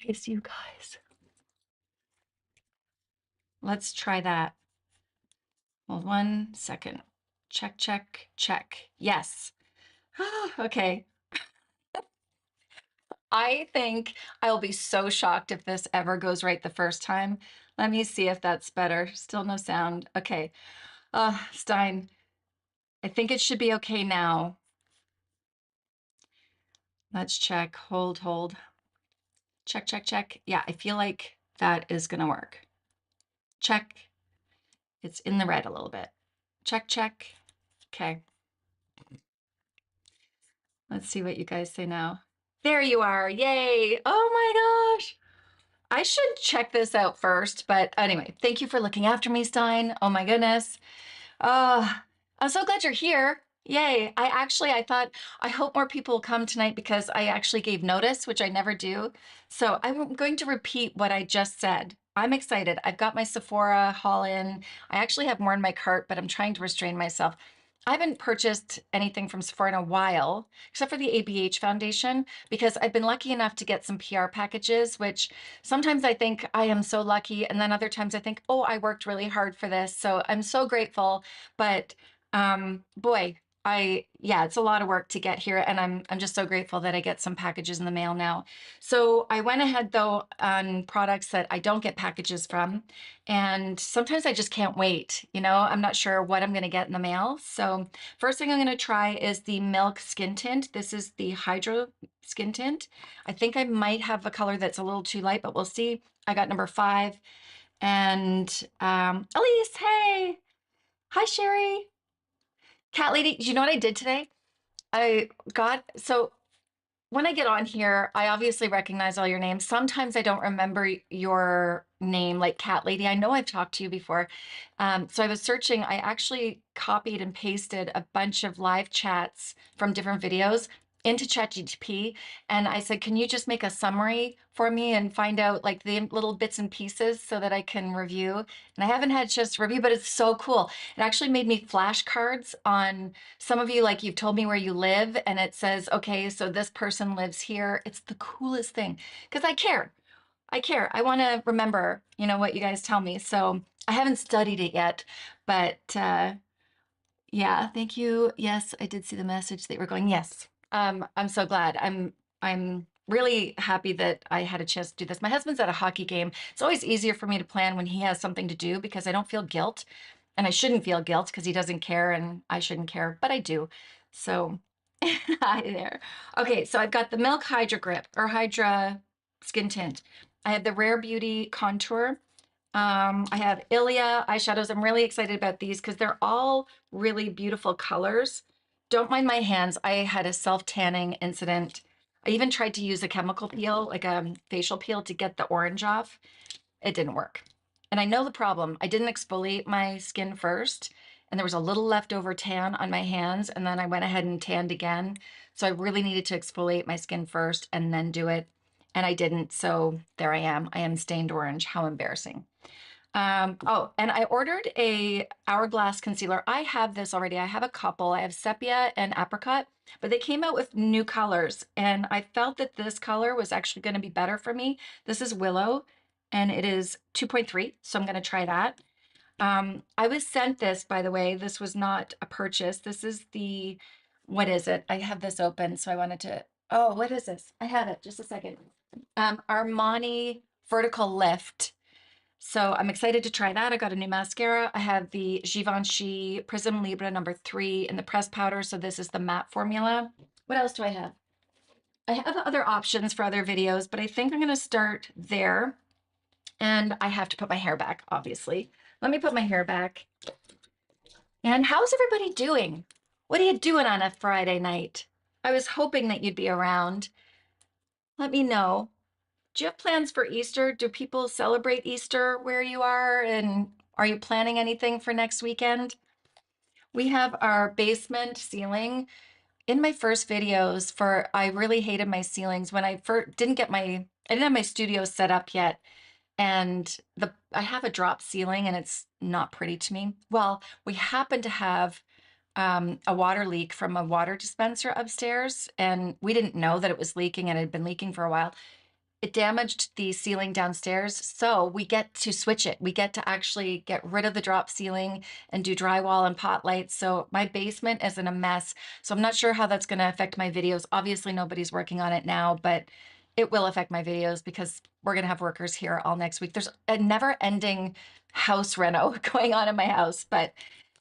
Focus, you guys. Let's try that. Hold 1 second. Check, check, check. Yes. Okay. I think I'll be so shocked if this ever goes right the first time. Let me see if that's better. Still no sound. Okay. Stein, I think it should be okay now. Let's check. Hold, hold. Check, check, check. Yeah, I feel like that is going to work. Check. It's in the red a little bit. Check, check. Okay. Let's see what you guys say now. There you are. Yay. Oh my gosh. I should check this out first, but anyway, thank you for looking after me, Stein. Oh my goodness. Oh, I'm so glad you're here. Yay. I thought, I hope more people will come tonight because I actually gave notice, which I never do. So I'm going to repeat what I just said. I'm excited. I've got my Sephora haul in. I actually have more in my cart, but I'm trying to restrain myself. I haven't purchased anything from Sephora in a while, except for the ABH foundation, because I've been lucky enough to get some PR packages, which sometimes I think I am so lucky. And then other times I think, oh, I worked really hard for this. So I'm so grateful. But boy, yeah, it's a lot of work to get here. And I'm just so grateful that I get some packages in the mail now. So I went ahead though on products that I don't get packages from. And sometimes I just can't wait. You know, I'm not sure what I'm going to get in the mail. So first thing I'm going to try is the Milk Skin Tint. This is the Hydro Skin Tint. I think I might have a color that's a little too light, but we'll see. I got number 5. And Elise, hey. Hi, Sherry. Cat lady, do you know what I did today? So when I get on here, I obviously recognize all your names. Sometimes I don't remember your name, like Cat Lady. I know I've talked to you before. So I was searching. I actually copied and pasted a bunch of live chats from different videos into ChatGPT. And I said, can you just make a summary for me and find out like the little bits and pieces so that I can review? And I haven't had a chance to review, but it's so cool. It actually made me flashcards on some of you, like you've told me where you live, and it says, okay, so this person lives here. It's the coolest thing because I care. I care. I want to remember, what you guys tell me. So I haven't studied it yet, but yeah, thank you. Yes, I did see the message that you were going. Yes. I'm so glad. I'm really happy that I had a chance to do this. My husband's at a hockey game. It's always easier for me to plan when he has something to do because I don't feel guilt. And I shouldn't feel guilt because he doesn't care and I shouldn't care, but I do. So hi there. Okay, so I've got the Milk Hydra Grip or Hydra Skin Tint. I have the Rare Beauty Contour. I have Ilia eyeshadows. I'm really excited about these because they're all really beautiful colors. Don't mind my hands. I had a self-tanning incident. I even tried to use a chemical peel, like a facial peel, to get the orange off. It didn't work. And I know the problem. I didn't exfoliate my skin first, and there was a little leftover tan on my hands, and then I went ahead and tanned again. So I really needed to exfoliate my skin first and then do it. And I didn't. So there I am. I am stained orange. How embarrassing. Oh, and I ordered a Hourglass concealer. I have this already. I have a couple. I have sepia and apricot, but they came out with new colors, and I felt that this color was actually going to be better for me. This is Willow, and it is 2.3, so I'm going to try that. I was sent this, by the way. This was not a purchase. This is what is it? I have this open, so I wanted to, oh, what is this? I have it, just a second. Armani Vertical Lift. So I'm excited to try that. I got a new mascara. I have the Givenchy Prisme Libre number 3 in the pressed powder. So this is the matte formula. What else do I have? I have other options for other videos, but I think I'm going to start there. And I have to put my hair back, obviously. Let me put my hair back. And how's everybody doing? What are you doing on a Friday night? I was hoping that you'd be around. Let me know. Do you have plans for Easter? Do people celebrate Easter where you are? And are you planning anything for next weekend? We have our basement ceiling. In my first videos I really hated my ceilings when I first I didn't have my studio set up yet. And I have a drop ceiling and it's not pretty to me. Well, we happen to have a water leak from a water dispenser upstairs, and we didn't know that it was leaking and it had been leaking for a while. it damaged the ceiling downstairs, so we get to switch it. We get to actually get rid of the drop ceiling and do drywall and pot lights. So my basement is in a mess. So I'm not sure how that's going to affect my videos. Obviously, nobody's working on it now, but it will affect my videos because we're going to have workers here all next week. There's a never-ending house reno going on in my house, but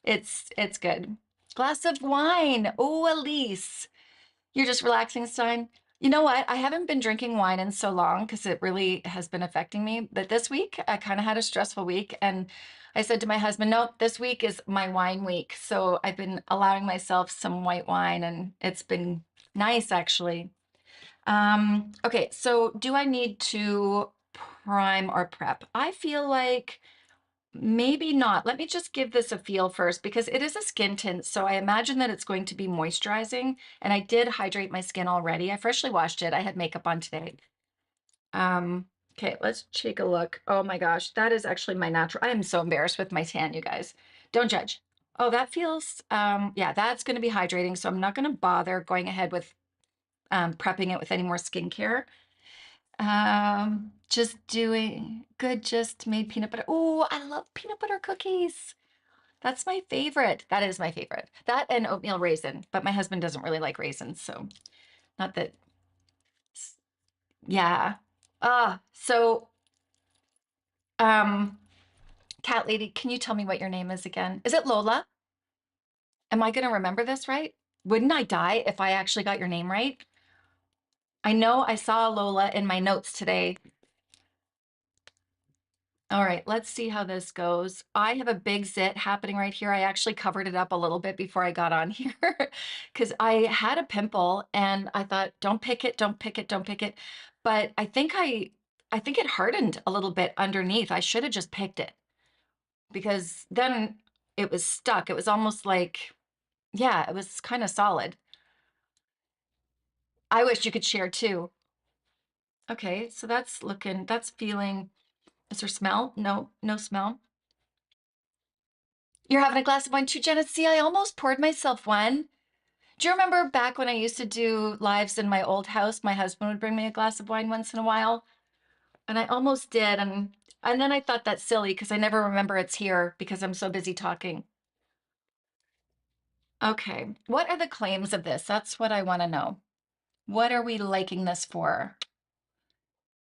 it's good. Glass of wine. Oh, Elise. You're just relaxing, Stein. You know what? I haven't been drinking wine in so long because it really has been affecting me. But this week, I kind of had a stressful week. And I said to my husband, nope, this week is my wine week. So I've been allowing myself some white wine and it's been nice, actually. Okay, so do I need to prime or prep? I feel like maybe not. Let me just give this a feel first because it is a skin tint, so I imagine that it's going to be moisturizing. And I did hydrate my skin already. I freshly washed it. I had makeup on today. Um, okay, let's take a look. Oh my gosh, that is actually my natural. I am so embarrassed with my tan, you guys. Don't judge. Oh, that feels, yeah, that's going to be hydrating, so I'm not going to bother going ahead with prepping it with any more skincare. Just doing good, just made peanut butter. Oh, I love peanut butter cookies. That's my favorite. That is my favorite. That and oatmeal raisin, but my husband doesn't really like raisins, so not that. Yeah. So um cat lady, can you tell me what your name is again? Is it Lola? Am I going to remember this right? Wouldn't I die if I actually got your name right? I know I saw Lola in my notes today. All right, let's see how this goes. I have a big zit happening right here. I actually covered it up a little bit before I got on here because I had a pimple and I thought, don't pick it, don't pick it, don't pick it. But I think it hardened a little bit underneath. I should have just picked it because then it was stuck. It was almost like, yeah, it was kind of solid. I wish you could share too. Okay, so that's looking, that's feeling, is there smell? No, no smell. You're having a glass of wine too, Jenna. See, I almost poured myself one. Do you remember back when I used to do lives in my old house? My husband would bring me a glass of wine once in a while, and I almost did. And then I thought that's silly because I never remember it's here because I'm so busy talking. Okay, what are the claims of this? That's what I want to know. What are we liking this for?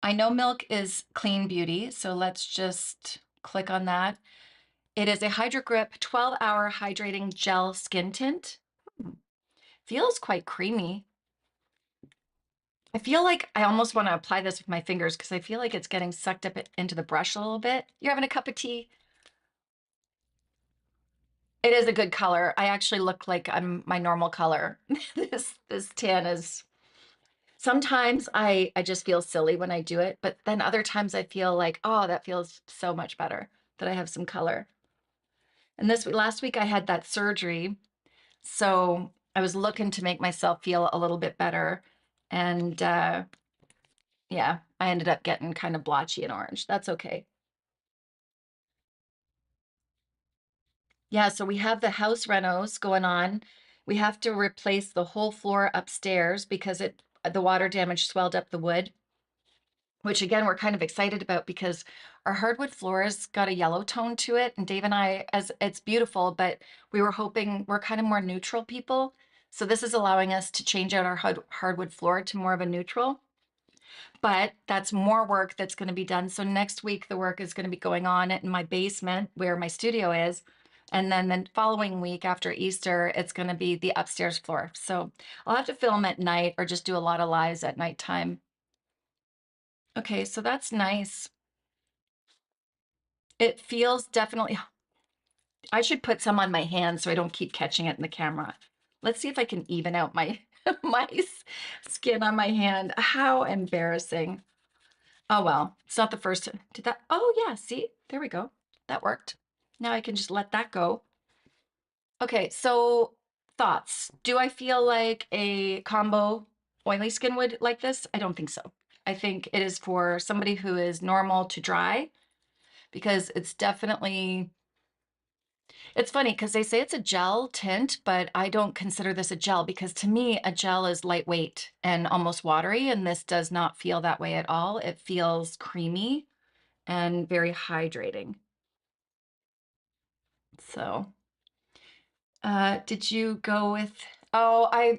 I know Milk is clean beauty, so let's just click on that. It is a Hydro Grip 12-hour hydrating gel skin tint. Feels quite creamy. I feel like I almost want to apply this with my fingers because I feel like it's getting sucked up into the brush a little bit. You're having a cup of tea? It is a good color. I actually look like I'm my normal color. This tan is sometimes I just feel silly when I do it, but then other times I feel like, oh, that feels so much better that I have some color. And this last week I had that surgery, so I was looking to make myself feel a little bit better. And yeah, I ended up getting kind of blotchy and orange. That's okay. Yeah, so we have the house renos going on. We have to replace the whole floor upstairs because the water damage swelled up the wood, which again we're kind of excited about because our hardwood floors got a yellow tone to it. And Dave and I, as it's beautiful, but we were hoping we're kind of more neutral people. So this is allowing us to change out our hardwood floor to more of a neutral. But that's more work that's going to be done. So next week, the work is going to be going on in my basement where my studio is. And then the following week after Easter, it's going to be the upstairs floor. So I'll have to film at night or just do a lot of lives at nighttime. Okay, so that's nice. It feels definitely, I should put some on my hands so I don't keep catching it in the camera. Let's see if I can even out my my skin on my hand. How embarrassing. Oh, well, it's not the first. Did that? Oh, yeah. See, there we go. That worked. Now I can just let that go. Okay, so thoughts. Do I feel like a combo oily skin would like this? I don't think so. I think it is for somebody who is normal to dry because it's definitely, It's funny because they say it's a gel tint, but I don't consider this a gel because to me, a gel is lightweight and almost watery, and this does not feel that way at all. It feels creamy and very hydrating. So, did you go with, oh,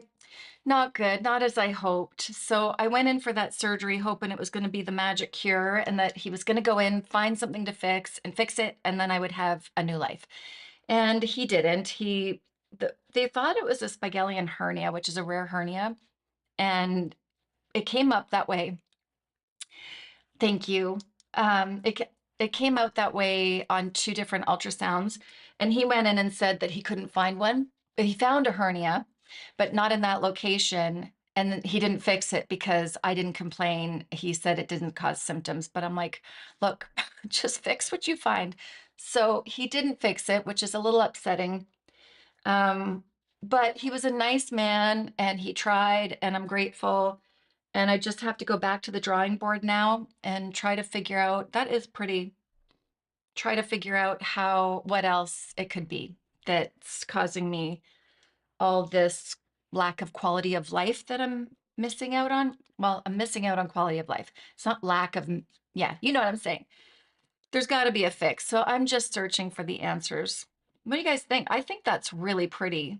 not good, not as I hoped. So I went in for that surgery hoping it was going to be the magic cure and that he was going to go in, find something to fix and fix it, and then I would have a new life. And he didn't. They thought it was a Spigelian hernia, which is a rare hernia, and it came up that way. Thank you. It came out that way on two different ultrasounds, and he went in and said that he couldn't find one, but he found a hernia, but not in that location. And he didn't fix it because I didn't complain. He said it didn't cause symptoms, but I'm like, look, just fix what you find. So he didn't fix it, which is a little upsetting. Um, but he was a nice man and he tried, and I'm grateful. And I just have to go back to the drawing board now and try to figure out, that is pretty, try to figure out what else it could be that's causing me all this lack of quality of life that I'm missing out on. Well, I'm missing out on quality of life. It's not lack of, yeah, you know what I'm saying. There's got to be a fix. So I'm just searching for the answers. What do you guys think? I think that's really pretty.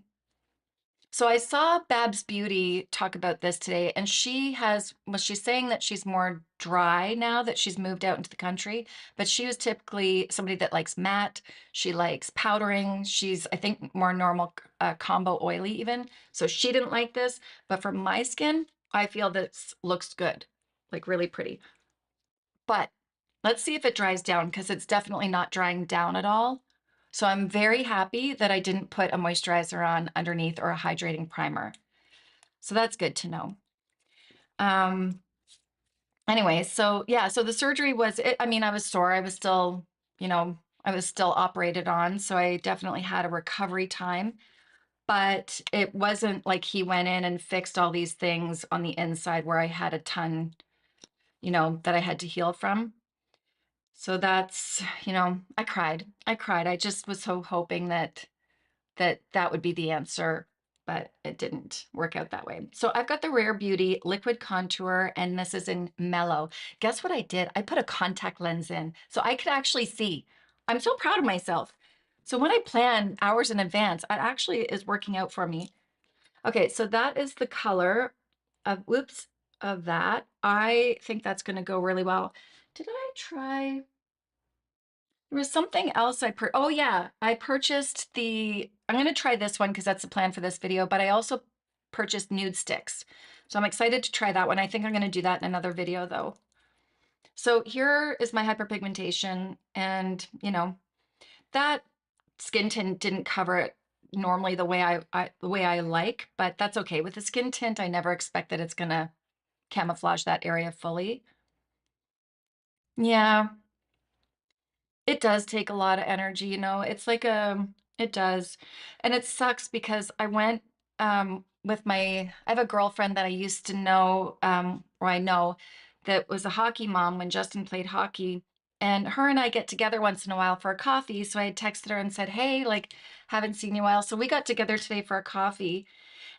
So I saw Babs Beauty talk about this today, and she's saying that she's more dry now that she's moved out into the country, but she was typically somebody that likes matte. She likes powdering. She's, I think, more normal combo oily even. So she didn't like this, but for my skin, I feel this looks good, like really pretty. But let's see if it dries down because it's definitely not drying down at all. So I'm very happy that I didn't put a moisturizer on underneath or a hydrating primer. So that's good to know. Um, anyway, so yeah, so the surgery I mean, I was sore. I was still, I was still operated on. So I definitely had a recovery time, but it wasn't like he went in and fixed all these things on the inside where I had a ton, that I had to heal from. So that's, I cried. I cried. I just was so hoping that would be the answer, but it didn't work out that way. So I've got the Rare Beauty Liquid Contour, and this is in Mellow. Guess what I did? I put a contact lens in so I could actually see. I'm so proud of myself. So when I plan hours in advance, it actually is working out for me. Okay, so that is the color of that. I think that's going to go really well. Did I try? There was something else oh yeah, I purchased I'm gonna try this one because that's the plan for this video, but I also purchased nude sticks. So I'm excited to try that one. I think I'm gonna do that in another video though. So here is my hyperpigmentation, and that skin tint didn't cover it normally the way I like, but that's okay. With the skin tint, I never expect that it's gonna camouflage that area fully. Yeah, it does take a lot of energy, it's like it does. And it sucks because I went with I have a girlfriend that I used to know, or I know, that was a hockey mom when Justin played hockey. And her and I get together once in a while for a coffee. So I had texted her and said, hey, like, haven't seen you in a while. So we got together today for a coffee.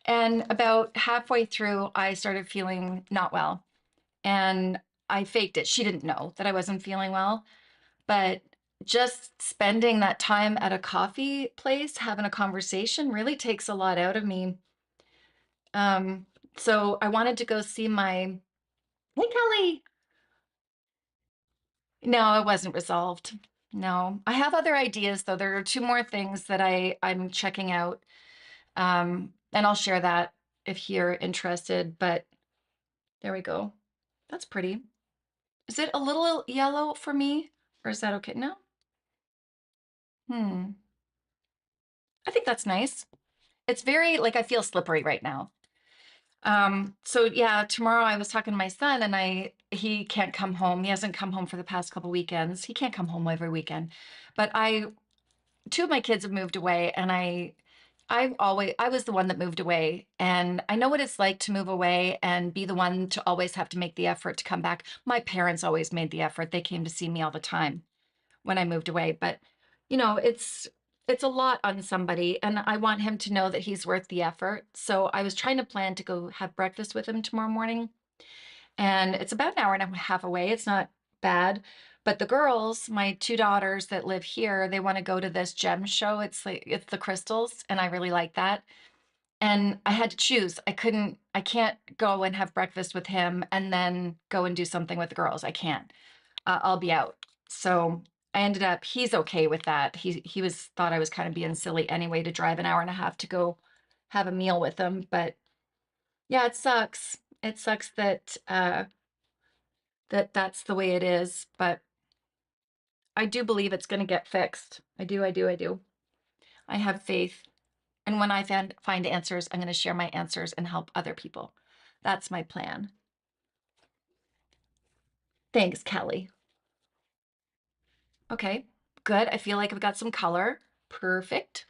And about halfway through, I started feeling not well. And I faked it. She didn't know that I wasn't feeling well. But just spending that time at a coffee place, having a conversation really takes a lot out of me. Um, so I wanted to go see hey Kelly. No, it wasn't resolved. No, I have other ideas though. There are two more things that I'm checking out. And I'll share that if you're interested, but there we go. That's pretty. Is it a little yellow for me or is that okay? No? Hmm. I think that's nice. It's very, like, I feel slippery right now. So yeah, tomorrow I was talking to my son and he can't come home. He hasn't come home for the past couple weekends. He can't come home every weekend. But two of my kids have moved away, and I was the one that moved away, and I know what it's like to move away and be the one to always have to make the effort to come back. My parents always made the effort. They came to see me all the time when I moved away, but it's it's a lot on somebody, and I want him to know that he's worth the effort. So I was trying to plan to go have breakfast with him tomorrow morning, and it's about an hour and a half away. It's not bad. But the girls, my two daughters that live here, they want to go to this gem show. It's like it's the crystals, and I really like that. And I had to choose. I can't go and have breakfast with him and then go and do something with the girls. I can't. I'll be out. So I ended up, he's okay with that. He was thought I was kind of being silly anyway to drive an hour and a half to go have a meal with him. But yeah, it sucks. It sucks that that's the way it is. But I do believe it's going to get fixed. I do. I do. I do. I have faith. And when I find answers, I'm going to share my answers and help other people. That's my plan. Thanks, Kelly. Okay, good. I feel like I've got some color. Perfect.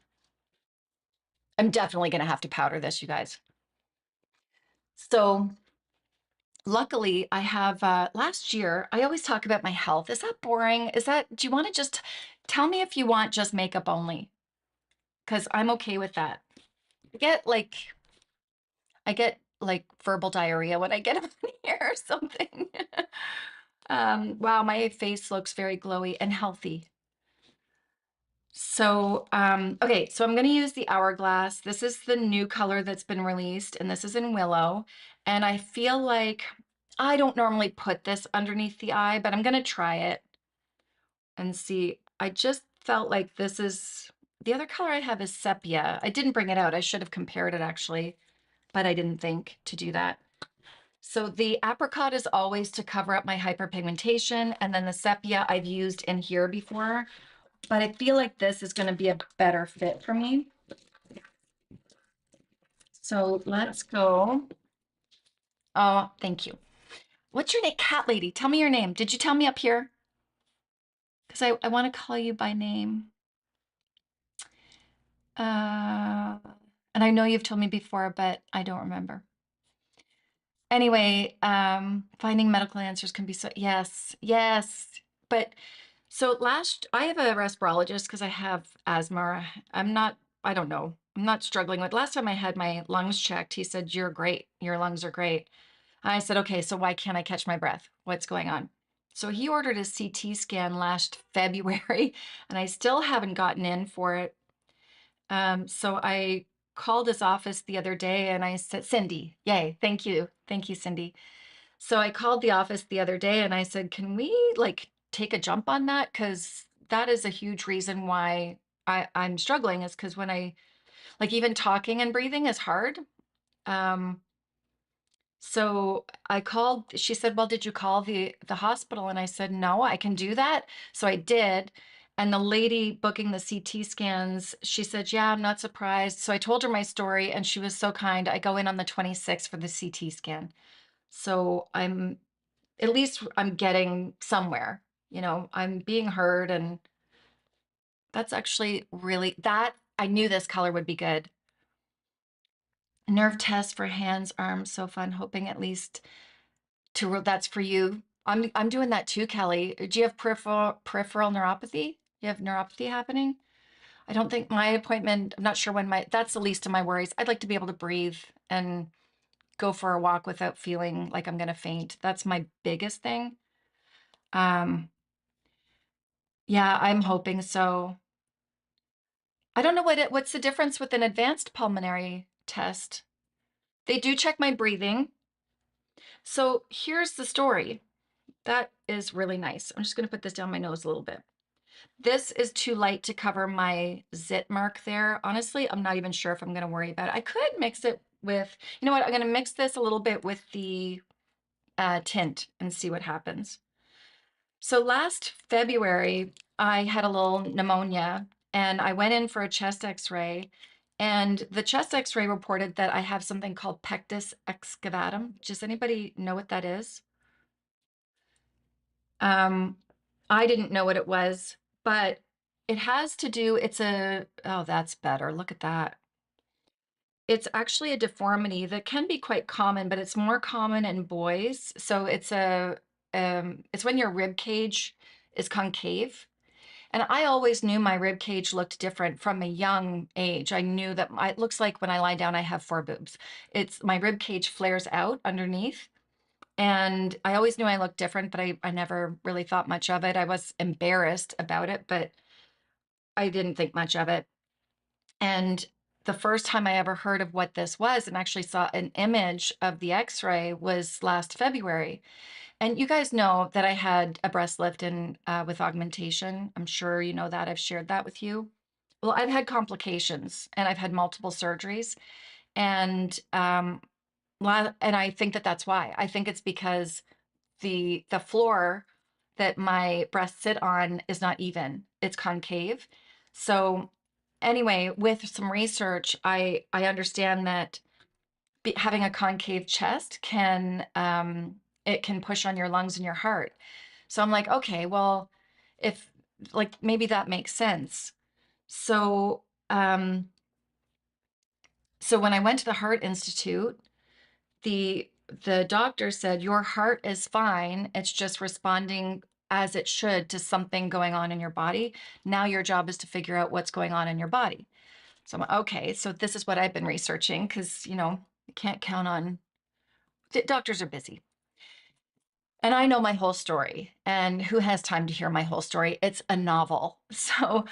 I'm definitely going to have to powder this, you guys. So luckily I have, last year, I always talk about my health. Is that boring? Do you want to just tell me if you want just makeup only? Because I'm okay with that. I get like, I get like verbal diarrhea when I get on here or something. Wow, my face looks very glowy and healthy. So, okay, so I'm going to use the Hourglass. This is the new color that's been released, and this is in Willow. And I feel like I don't normally put this underneath the eye, but I'm going to try it and see. I just felt like this is the other color I have is sepia. I didn't bring it out. I should have compared it actually, but I didn't think to do that. So the apricot is always to cover up my hyperpigmentation, and then the sepia I've used in here before, but I feel like this is going to be a better fit for me. So let's go. Oh, thank you. What's your name? Cat lady. Tell me your name. Did you tell me up here? Because I want to call you by name. Uh, and I know you've told me before, but I don't remember. Anyway, finding medical answers can be so, yes, yes. But so I have a respirologist because I have asthma. I don't know. I'm not struggling with, last time I had my lungs checked, he said, "You're great. Your lungs are great." I said, "Okay, so why can't I catch my breath? What's going on?" So he ordered a CT scan last February, and I still haven't gotten in for it. So I called his office the other day and I said, Cindy, yay, thank you. Thank you, Cindy. So I called the office the other day and I said, can we like take a jump on that? Because that is a huge reason why I'm struggling, is because when I like even talking and breathing is hard. Um, so I called, she said, "Well, did you call the hospital?" And I said, "No, I can do that." So I did. And the lady booking the CT scans, she said, "Yeah, I'm not surprised." So I told her my story and she was so kind. I go in on the 26th for the CT scan. So at least I'm getting somewhere, I'm being heard, and that's actually really that I knew this color would be good. Nerve test for hands, arms, so fun, hoping at least that's for you. I'm doing that too, Kelly. Do you have peripheral neuropathy? You have neuropathy happening? I don't think my appointment, I'm not sure when that's the least of my worries. I'd like to be able to breathe and go for a walk without feeling like I'm gonna faint. That's my biggest thing. Um, yeah, I'm hoping so. I don't know what's the difference with an advanced pulmonary test. They do check my breathing. So here's the story. That is really nice. I'm just gonna put this down my nose a little bit. This is too light to cover my zit mark there. Honestly, I'm not even sure if I'm going to worry about it. I could mix it with, you know what, I'm going to mix this a little bit with the tint and see what happens. So last February, I had a little pneumonia and I went in for a chest x-ray, and the chest x-ray reported that I have something called pectus excavatum. Does anybody know what that is? I didn't know what it was, but it has to do, oh, that's better. Look at that. It's actually a deformity that can be quite common, but it's more common in boys. So it's when your rib cage is concave. And I always knew my rib cage looked different from a young age. I knew that it looks like when I lie down, I have 4 boobs. It's my rib cage flares out underneath. And I always knew I looked different, but I never really thought much of it. I was embarrassed about it, but I didn't think much of it. And the first time I ever heard of what this was and actually saw an image of the x-ray was last February. And you guys know that I had a breast lift in with augmentation. I'm sure you know that. I've shared that with you. Well, I've had complications and I've had multiple surgeries. And and I think that that's why. I think it's because the floor that my breasts sit on is not even. It's concave. So anyway, with some research, I understand that having a concave chest can it can push on your lungs and your heart. So I'm like, okay, well, if like maybe that makes sense. So so when I went to the Heart Institute, the the doctor said your heart is fine. It's just responding as it should to something going on in your body. Now your job is to figure out what's going on in your body. So I'm okay. So this is what I've been researching because you can't count on doctors are busy. And I know my whole story. And who has time to hear my whole story? It's a novel. So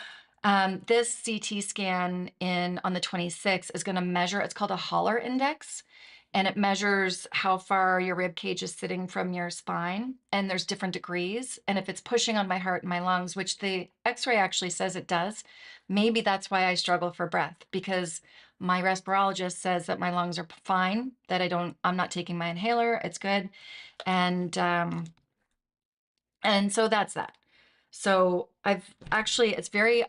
this CT scan in on the 26th is going to measure, it's called a Holler index. And it measures how far your rib cage is sitting from your spine. And there's different degrees. And if it's pushing on my heart and my lungs, which the x-ray actually says it does, maybe that's why I struggle for breath, because my respirologist says that my lungs are fine, that I'm not taking my inhaler, it's good. And so that's that. So I've actually, it's very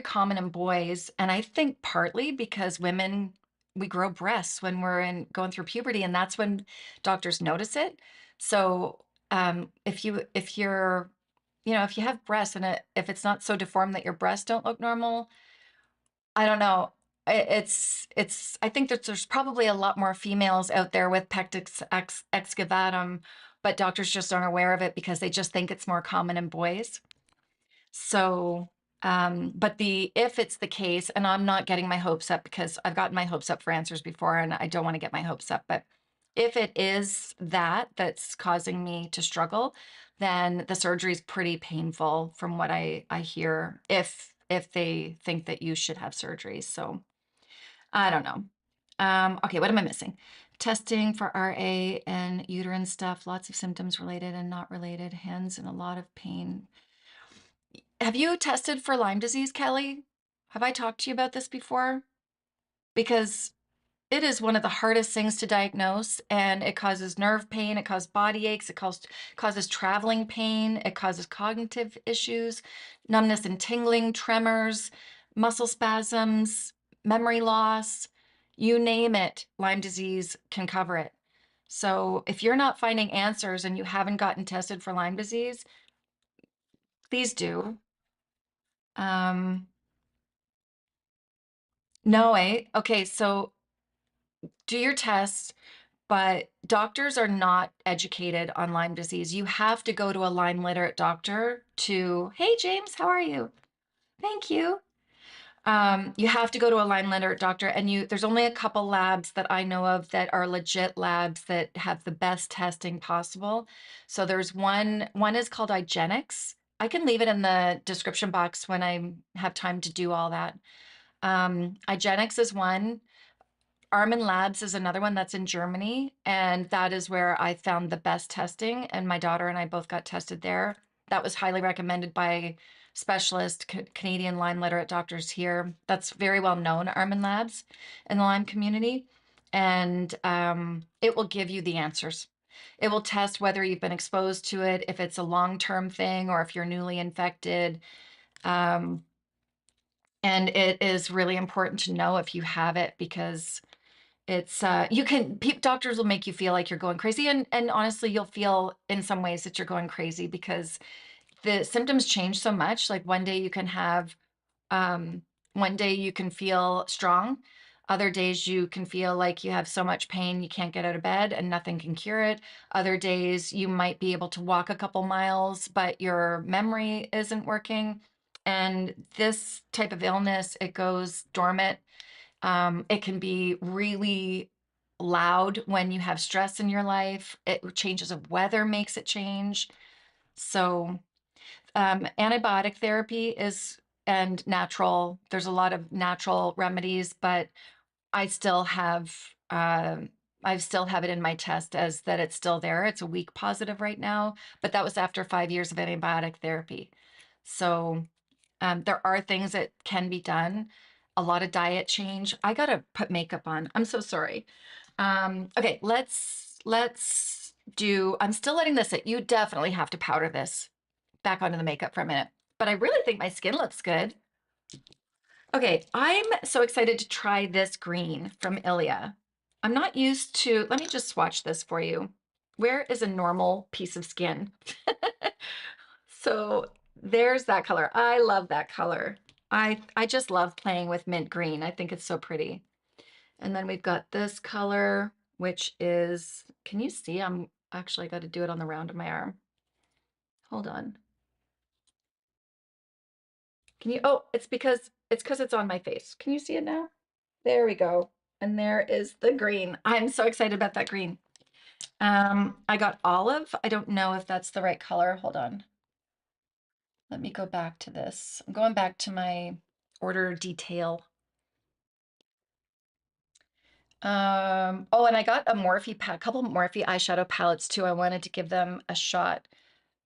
common in boys, and I think partly because women, we grow breasts when we're going through puberty, and that's when doctors notice it. So if you're if you have breasts and if it's not so deformed that your breasts don't look normal, I don't know. I think that there's probably a lot more females out there with pectus excavatum, but doctors just aren't aware of it because they just think it's more common in boys. So, but if it's the case, and I'm not getting my hopes up because I've gotten my hopes up for answers before and I don't want to get my hopes up, but if it is that's causing me to struggle, then the surgery is pretty painful from what I hear if they think that you should have surgery. So I don't know. Okay, what am I missing? Testing for RA and uterine stuff, lots of symptoms related and not related, hands in a lot of pain. Have you tested for Lyme disease, Kelly? Have I talked to you about this before? Because it is one of the hardest things to diagnose, and it causes nerve pain, it causes body aches, causes traveling pain, it causes cognitive issues, numbness and tingling, tremors, muscle spasms, memory loss, you name it, Lyme disease can cover it. So if you're not finding answers and you haven't gotten tested for Lyme disease, please do. Um, no, okay, so do your tests, but doctors are not educated on Lyme disease. You have to go to a Lyme literate doctor hey, James, how are you? Thank you. You have to go to a Lyme literate doctor, and there's only a couple labs that I know of that are legit labs that have the best testing possible. So there's one is called Igenix. I can leave it in the description box when I have time to do all that. Igenix is one. Armin Labs is another one that's in Germany, and that is where I found the best testing, and my daughter and I both got tested there. That was highly recommended by specialist Canadian Lyme literate doctors here. That's very well known, Armin Labs, in the Lyme community, and it will give you the answers. It will test whether you've been exposed to it, if it's a long-term thing, or if you're newly infected. And it is really important to know if you have it, because it's doctors will make you feel like you're going crazy, and honestly you'll feel in some ways that you're going crazy because the symptoms change so much. Like one day you can feel strong, Other days you can feel like you have so much pain you can't get out of bed and nothing can cure it. Other days you might be able to walk a couple miles, but your memory isn't working. And this type of illness, it goes dormant. It can be really loud when you have stress in your life. It changes of weather makes it change. So antibiotic therapy is and natural. There's a lot of natural remedies, but I still have I still have it in my test as that it's still there. It's a weak positive right now, but that was after 5 years of antibiotic therapy. So there are things that can be done. A lot of diet change. I gotta put makeup on. I'm so sorry. Okay, let's do. I'm still letting this sit. You definitely have to powder this back onto the makeup for a minute. But I really think my skin looks good. Okay, I'm so excited to try this green from Ilia. I'm not used to, let me just swatch this for you. Where is a normal piece of skin? So there's that color. I love that color. I just love playing with mint green. I think it's so pretty. And then we've got this color, which is, can you see? I'm actually got to do it on the round of my arm. Hold on. Can you, oh, it's because it's on my face. Can you see it now? There we go. And there is the green. I'm so excited about that green. I got olive. I don't know if that's the right color. Hold on. Let me go back to this. I'm going back to my order detail. Oh, and I got a a couple Morphe eyeshadow palettes too. I wanted to give them a shot.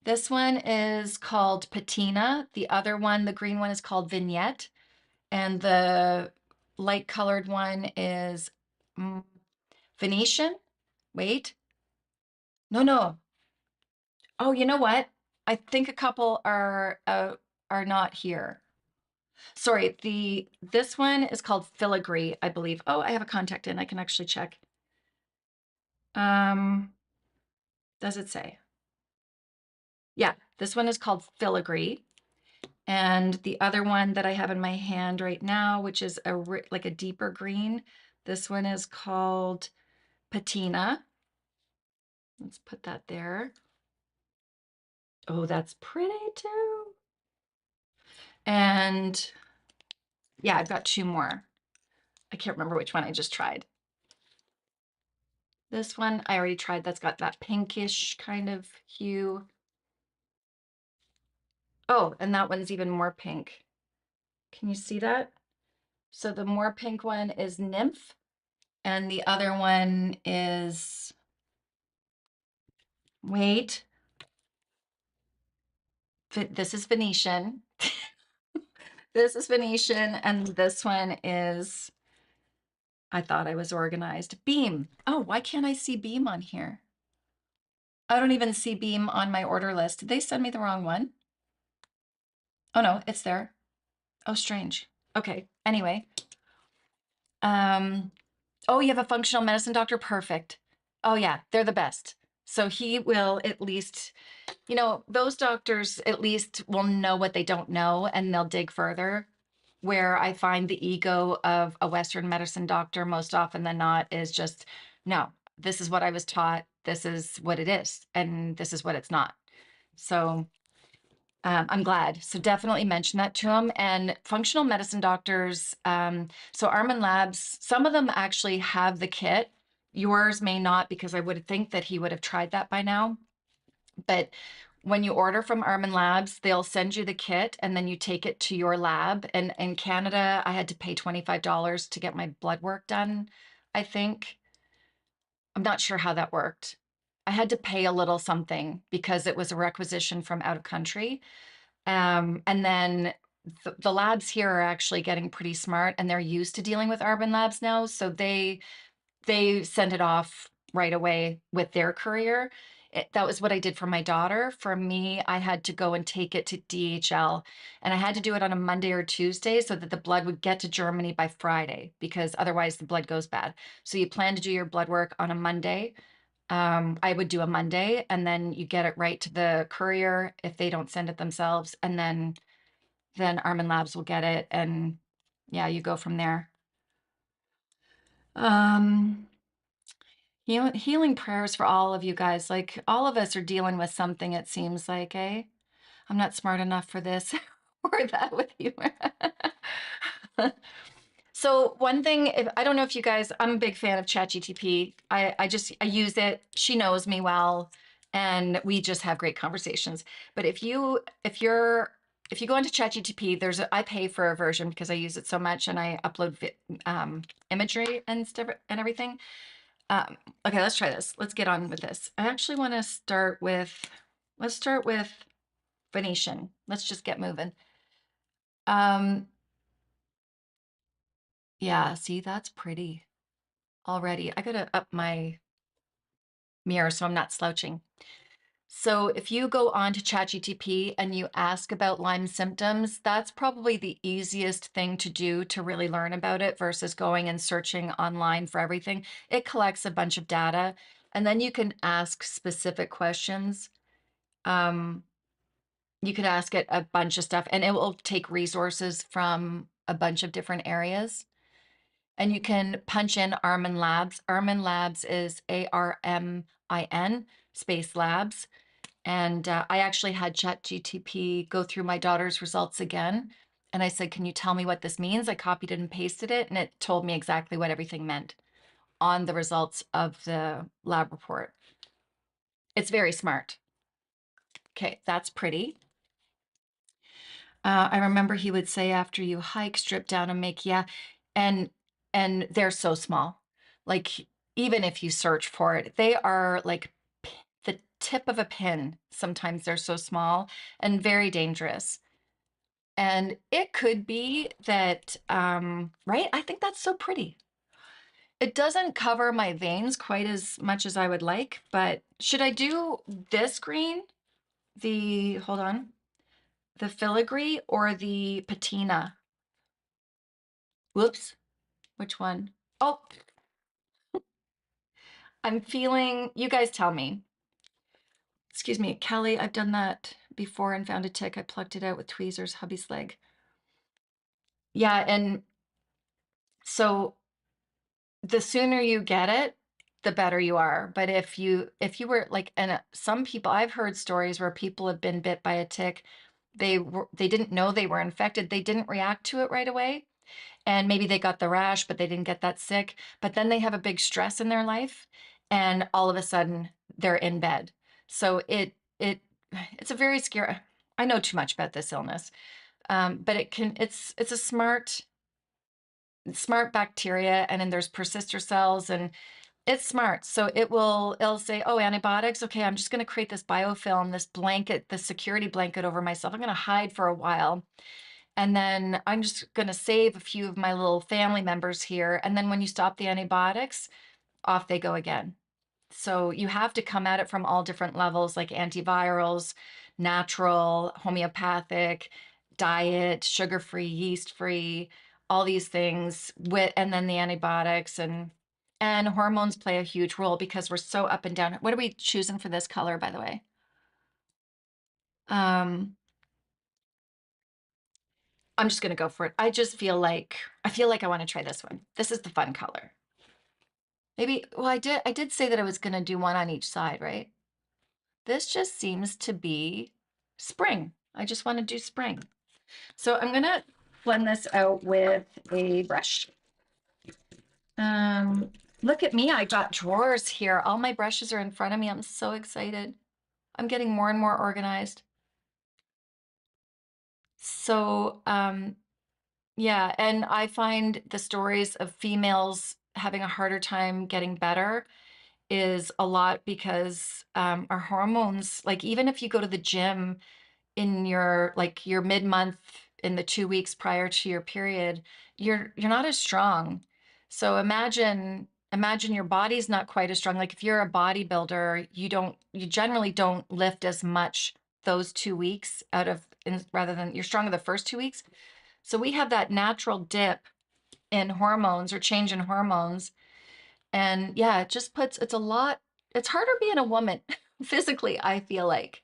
This one is called Patina. The other one, the green one, is called Vignette. And the light colored one is Venetian. Wait, no. Oh, you know what? I think a couple are not here. Sorry, this one is called Filigree, I believe. Oh, I have a contact in. I can actually check. Um, does it say? Yeah, this one is called Filigree. And the other one that I have in my hand right now, which is like a deeper green, this one is called Patina. Let's put that there. Oh, that's pretty too. And yeah, I've got two more. I can't remember which one I just tried. This one I already tried. That's got that pinkish kind of hue. Oh, and that one's even more pink. Can you see that? So the more pink one is Nymph, and the other one is, wait, this is Venetian. This is Venetian, and this one is, I thought I was organized. Beam. Oh, why can't I see Beam on here? I don't even see Beam on my order list. Did they send me the wrong one? Oh no, it's there. Oh, strange. Okay, anyway. Oh, you have a functional medicine doctor? Perfect. Oh yeah, they're the best. So he will at least, those doctors at least will know what they don't know and they'll dig further. Where I find the ego of a Western medicine doctor most often than not is just, no, this is what I was taught. This is what it is. And this is what it's not. So I'm glad. So definitely mention that to him. And functional medicine doctors, so Armin Labs, some of them actually have the kit. Yours may not, because I would think that he would have tried that by now. But when you order from Armin Labs, they'll send you the kit and then you take it to your lab. And in Canada, I had to pay $25 to get my blood work done, I think. I'm not sure how that worked. I had to pay a little something because it was a requisition from out of country. And then the labs here are actually getting pretty smart and they're used to dealing with Armin Labs now. So they send it off right away with their courier. That was what I did for my daughter. For me, I had to go and take it to DHL, and I had to do it on a Monday or Tuesday so that the blood would get to Germany by Friday, because otherwise the blood goes bad. So you plan to do your blood work on a Monday. I would do a Monday, and then you get it right to the courier if they don't send it themselves, and then Armin Labs will get it, and yeah, you go from there. Um, healing prayers for all of you guys. Like all of us are dealing with something, it seems like, eh? I'm not smart enough for this or that with you. So one thing, if I don't know if you guys, I'm a big fan of ChatGTP. I use it. She knows me well, and we just have great conversations. But if you go into ChatGTP, I pay for a version because I use it so much, and I upload imagery and stuff and everything. Okay, let's try this. Let's get on with this. I actually want to let's start with Venetian. Let's just get moving. Um, yeah, see, that's pretty already. I gotta up my mirror so I'm not slouching. So if you go on to ChatGTP and you ask about Lyme symptoms, that's probably the easiest thing to do to really learn about it versus going and searching online for everything. It collects a bunch of data, and then you can ask specific questions. Um, you could ask it a bunch of stuff, and it will take resources from a bunch of different areas. And you can punch in Armin Labs. Armin Labs is ARMIN space labs. And I actually had ChatGTP go through my daughter's results again. And I said, can you tell me what this means? I copied it and pasted it, and it told me exactly what everything meant on the results of the lab report. It's very smart. Okay, that's pretty. I remember he would say after you hike, strip down and make, yeah, and they're so small. Like even if you search for it, they are like the tip of a pin. Sometimes they're so small and very dangerous. And it could be that, right? I think that's so pretty. It doesn't cover my veins quite as much as I would like, but should I do this green? Hold on, the filigree or the patina? Whoops, which one? Oh, I'm feeling, you guys tell me. Excuse me, Kelly, I've done that before and found a tick. I plucked it out with tweezers, hubby's leg. Yeah, and so the sooner you get it, the better you are. But if you were like, and some people, I've heard stories where people have been bit by a tick. They didn't know they were infected. They didn't react to it right away. And maybe they got the rash, but they didn't get that sick. But then they have a big stress in their life, and all of a sudden they're in bed. So it's a very scary. I know too much about this illness, but it's a smart bacteria, and then there's persister cells, and it's smart. So it'll say, oh, antibiotics. Okay, I'm just going to create this biofilm, this blanket, this security blanket over myself. I'm going to hide for a while. And then I'm just going to save a few of my little family members here. And then when you stop the antibiotics, off they go again. So you have to come at it from all different levels, like antivirals, natural, homeopathic, diet, sugar-free, yeast-free, all these things and then the antibiotics and hormones play a huge role because we're so up and down. What are we choosing for this color, by the way? Um, I'm just gonna go for it. I feel like I want to try this one. This is the fun color. Maybe, well, I did say that I was gonna do one on each side, right? This just seems to be spring. I just want to do spring. So I'm gonna blend this out with a brush. Um, Look at me, I got drawers here. All my brushes are in front of me. I'm so excited. I'm getting more and more organized. So, yeah, and I find the stories of females having a harder time getting better is a lot because our hormones, like even if you go to the gym in your mid-month in the 2 weeks prior to your period, you're not as strong. So imagine your body's not quite as strong. Like if you're a bodybuilder, you generally don't lift as much those 2 weeks rather than you're stronger the first 2 weeks. So we have that natural dip in hormones or change in hormones. And yeah, it's a lot, it's harder being a woman physically, I feel like.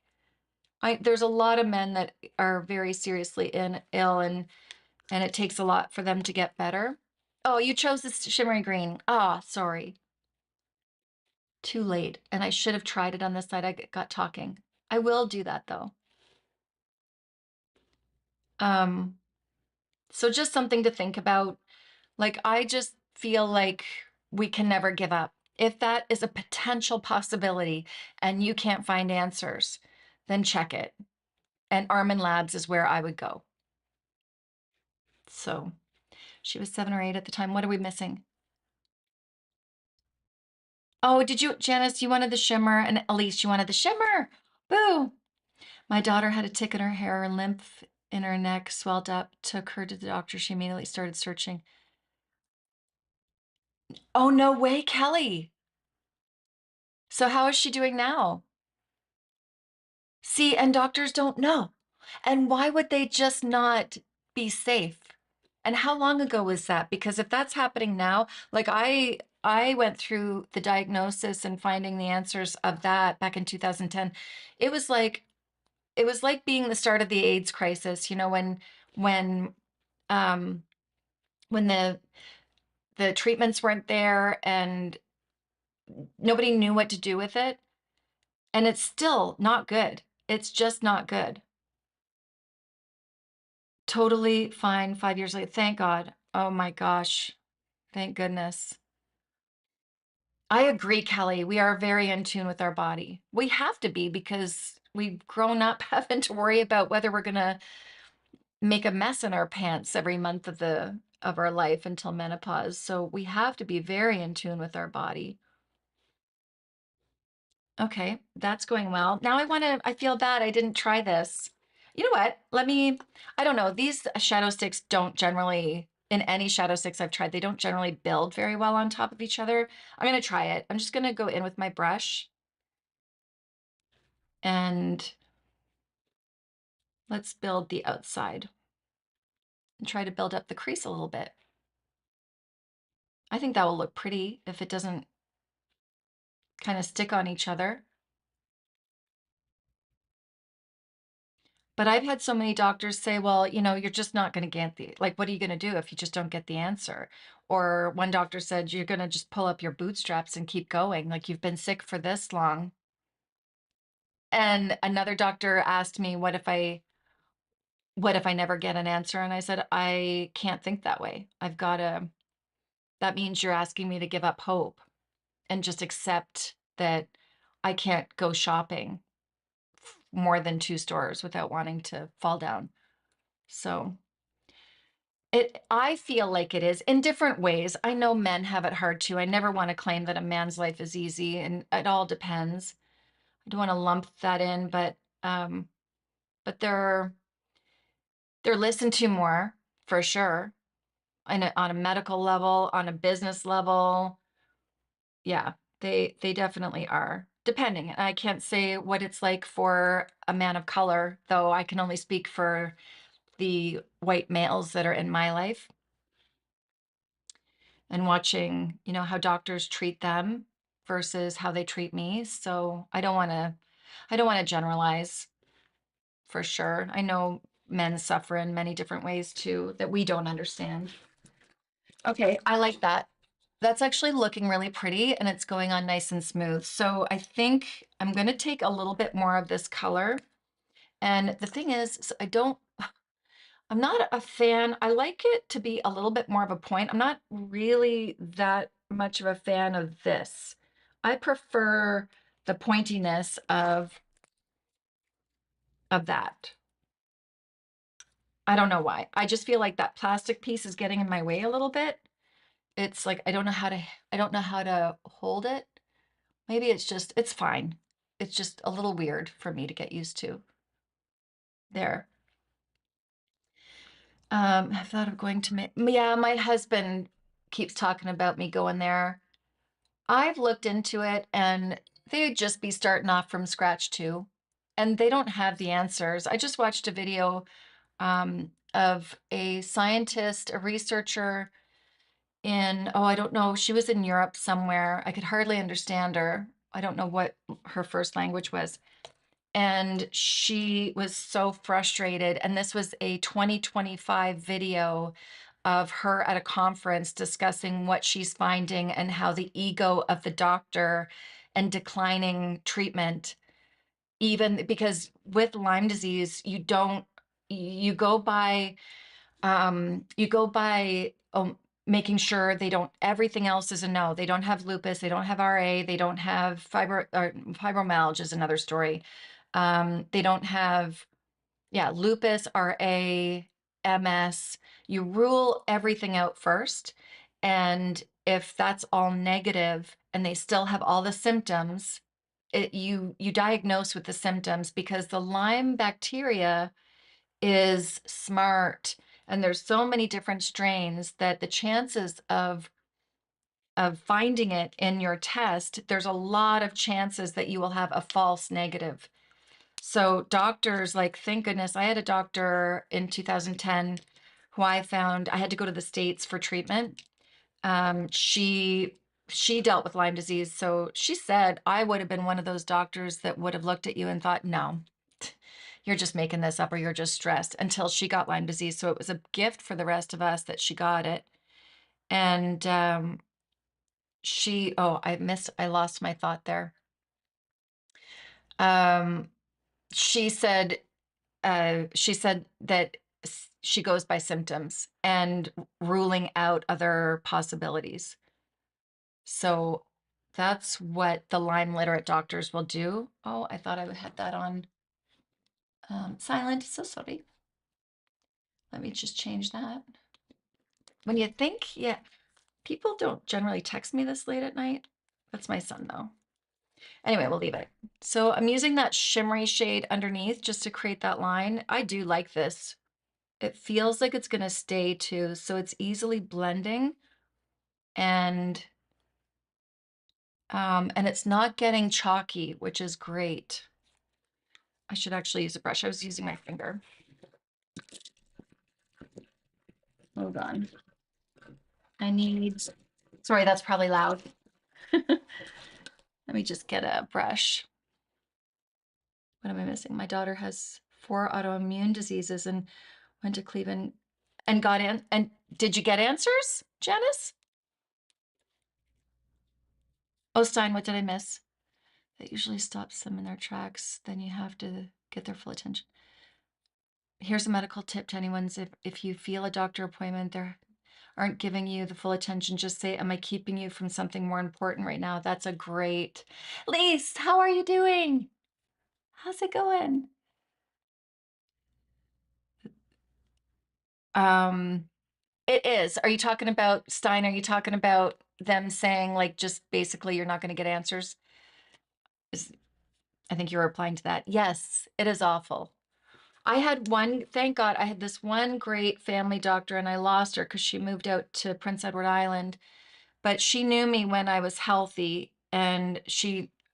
There's a lot of men that are very seriously ill, and it takes a lot for them to get better. Oh, you chose this shimmery green. Ah, sorry. Too late. And I should have tried it on this side. I got talking. I will do that though. Um, so just something to think about. Like, I just feel like we can never give up. If that is a potential possibility and you can't find answers, then check it. And Armin Labs is where I would go. So she was 7 or 8 at the time. What are we missing? Oh, did you, Janice, you wanted the shimmer, and Elise, you wanted the shimmer. Boo. My daughter had a tick in her hair, and lymph in her neck swelled up, took her to the doctor. She immediately started searching. Oh, no way, Kelly. So how is she doing now? See, and doctors don't know. And why would they just not be safe? And how long ago was that? Because if that's happening now, like I went through the diagnosis and finding the answers of that back in 2010. It was like being the start of the AIDS crisis, you know, when um when the treatments weren't there and nobody knew what to do with it. And it's still not good. It's just not good. Totally fine 5 years later. Thank God. Oh my gosh. Thank goodness. I agree, Kelly. We are very in tune with our body. We have to be because we've grown up having to worry about whether we're gonna make a mess in our pants every month of our life until menopause. So we have to be very in tune with our body. Okay, that's going well. Now I feel bad I didn't try this. You know what? I don't know. These shadow sticks don't generally, in any shadow sticks I've tried, they don't generally build very well on top of each other. I'm going to try it. I'm just going to go in with my brush and let's build the outside and try to build up the crease a little bit. I think that will look pretty if it doesn't kind of stick on each other. But I've had so many doctors say, well, you know, you're just not going to get like, what are you going to do if you just don't get the answer? Or one doctor said, you're going to just pull up your bootstraps and keep going. Like, you've been sick for this long. And another doctor asked me, what if I never get an answer? And I said, I can't think that way. That means you're asking me to give up hope and just accept that I can't go shopping more than 2 stores without wanting to fall down. So I feel like it is in different ways. I know men have it hard too. I never want to claim that a man's life is easy, and it all depends. I don't want to lump that in, but they're listened to more for sure, on a medical level, on a business level. Yeah, they definitely are. Depending, I can't say what it's like for a man of color, though I can only speak for the white males that are in my life. And watching, you know, how doctors treat them versus how they treat me. So I don't want to generalize for sure. I know men suffer in many different ways too that we don't understand. Okay, I like that. That's actually looking really pretty and it's going on nice and smooth. So I think I'm going to take a little bit more of this color. And the thing is, I'm not a fan. I like it to be a little bit more of a point. I'm not really that much of a fan of this. I prefer the pointiness of that. I don't know why. I just feel like that plastic piece is getting in my way a little bit. It's like I don't know how to hold it. Maybe it's fine. It's just a little weird for me to get used to. There. I thought of going to yeah, my husband keeps talking about me going there. I've looked into it and they'd just be starting off from scratch too. And they don't have the answers. I just watched a video of a scientist, a researcher oh, I don't know, she was in Europe somewhere. I could hardly understand her. I don't know what her first language was. And she was so frustrated. And this was a 2025 video of her at a conference discussing what she's finding and how the ego of the doctor and declining treatment, even because with Lyme disease, you go by making sure they don't, everything else is a no. They don't have lupus, they don't have RA, they don't have fibromyalgia is another story. They don't have, yeah, lupus, RA, MS. You rule everything out first. And if that's all negative and they still have all the symptoms, you diagnose with the symptoms, because the Lyme bacteria is smart, and there's so many different strains that the chances of finding it in your test, there's a lot of chances that you will have a false negative. So doctors, like, thank goodness, I had a doctor in 2010 who I found, I had to go to the States for treatment. She dealt with Lyme disease. So she said, I would have been one of those doctors that would have looked at you and thought, no, you're just making this up or you're just stressed, until she got Lyme disease. So it was a gift for the rest of us that she got it. And oh, I lost my thought there. Um, she said that she goes by symptoms and ruling out other possibilities. So that's what the Lyme literate doctors will do. Oh, I thought I had that on silent. So sorry. Let me just change that. When you think, yeah, people don't generally text me this late at night. That's my son, though. Anyway, we'll leave it. So I'm using that shimmery shade underneath just to create that line. I do like this. It feels like it's going to stay too, so it's easily blending, and it's not getting chalky, which is great. I should actually use a brush. I was using my finger. Hold on. Sorry, that's probably loud. Let me just get a brush. What am I missing? My daughter has 4 autoimmune diseases and went to Cleveland and got in. And did you get answers, Janice? Oh, Stein, what did I miss? That usually stops them in their tracks. Then you have to get their full attention. Here's a medical tip to anyone's, if you feel a doctor appointment, they aren't giving you the full attention, just say, am I keeping you from something more important right now? That's a great. Lise, how are you doing? How's it going? It is. Are you talking about Stein? Are you talking about them saying, like, just basically you're not going to get answers? I think you're replying to that. Yes, it is awful. I had one, thank God, I had this one great family doctor, and I lost her because she moved out to Prince Edward Island. But she knew me when I was healthy, and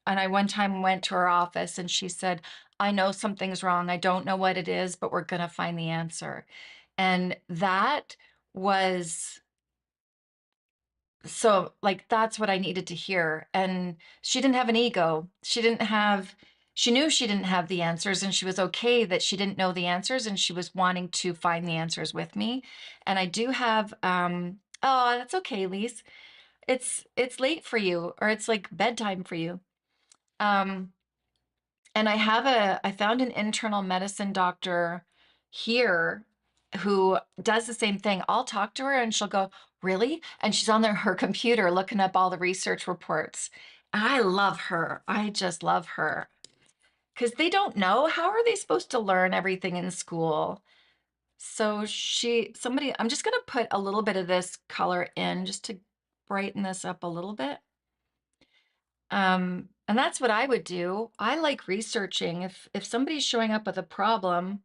I one time went to her office and she said, I know something's wrong. I don't know what it is, but we're going to find the answer. And that was so, like, that's what I needed to hear. And she didn't have an ego. She knew she didn't have the answers, and she was okay that she didn't know the answers, and she was wanting to find the answers with me. And I do have, oh, that's okay, Lise. It's late for you, or it's like bedtime for you. Um, and I found an internal medicine doctor here who does the same thing. I'll talk to her and she'll go, really? And she's on her computer looking up all the research reports. I love her. I just love her. Because they don't know. How are they supposed to learn everything in school? So I'm just going to put a little bit of this color in just to brighten this up a little bit. And that's what I would do. I like researching. If somebody's showing up with a problem,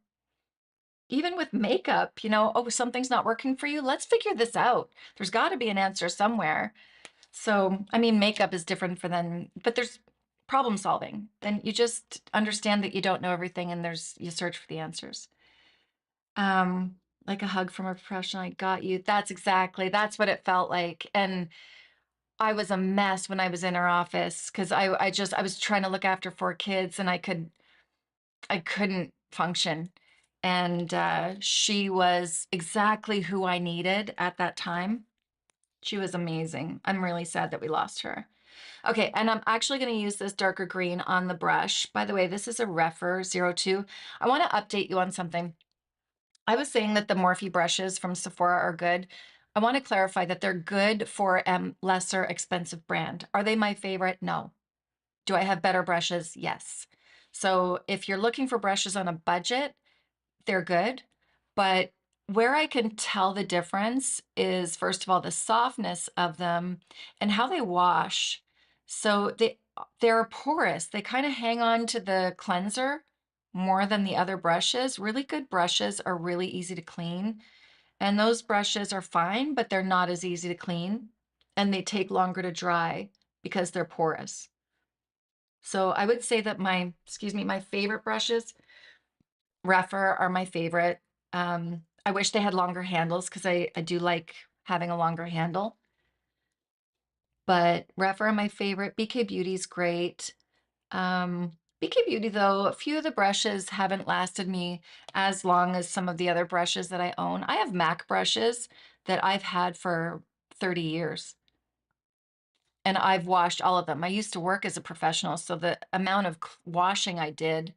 even with makeup, oh, something's not working for you, let's figure this out. There's got to be an answer somewhere. So, I mean, makeup is different but there's problem solving. Then you just understand that you don't know everything, and you search for the answers. Like a hug from a professional, I got you. That's what it felt like. And I was a mess when I was in her office because I was trying to look after 4 kids, and I couldn't function. And she was exactly who I needed at that time. She was amazing. I'm really sad that we lost her. Okay, and I'm actually going to use this darker green on the brush. By the way, this is a Refer 02. I want to update you on something. I was saying that the Morphe brushes from Sephora are good. I want to clarify that they're good for a lesser expensive brand. Are they my favorite? No. Do I have better brushes? Yes. So if you're looking for brushes on a budget, they're good. But where I can tell the difference is, first of all, the softness of them and how they wash. So they're porous. They kind of hang on to the cleanser more than the other brushes. Really good brushes are really easy to clean. And those brushes are fine, but they're not as easy to clean. And they take longer to dry because they're porous. So I would say that my favorite brushes, Refer, are my favorite. I wish they had longer handles because I do like having a longer handle. But Refer are my favorite. BK Beauty's great. BK Beauty, though, a few of the brushes haven't lasted me as long as some of the other brushes that I own. I have MAC brushes that I've had for 30 years. And I've washed all of them. I used to work as a professional, so the amount of washing I did,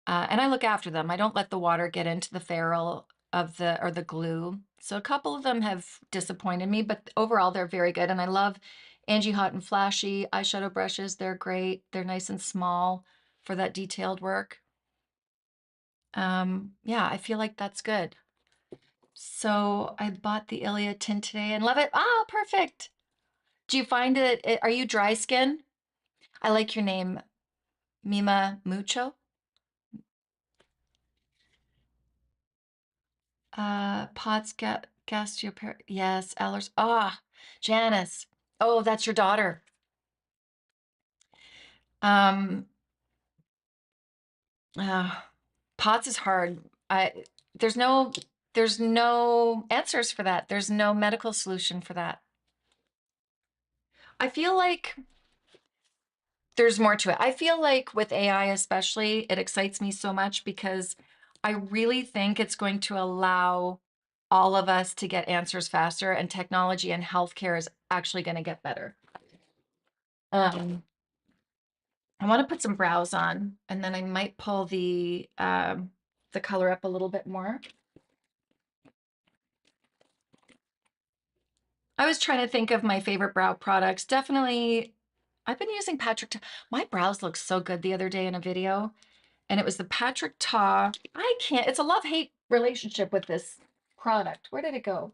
and I look after them. I don't let the water get into the ferrule of the glue. So a couple of them have disappointed me, but overall they're very good. And I love Angie Hot and Flashy eyeshadow brushes. They're great. They're nice and small for that detailed work. Yeah, I feel like that's good. So I bought the Ilia tint today and love it. Ah, perfect. Do you find are you dry skin? I like your name, Mima Mucho. Pots Gasteopar. Yes, Ellers. Ah, Janice. Oh, that's your daughter. Um, uh, Pots is hard. There's no there's no answers for that. There's no medical solution for that. I feel like there's more to it. I feel like with AI especially, it excites me so much because I really think it's going to allow all of us to get answers faster, and technology and healthcare is actually going to get better. Um, I want to put some brows on, and then I might pull the color up a little bit more. I was trying to think of my favorite brow products. Definitely, I've been using My brows looked so good the other day in a video, and it was the Patrick Ta. I can't, it's a love-hate relationship with this product. Where did it go?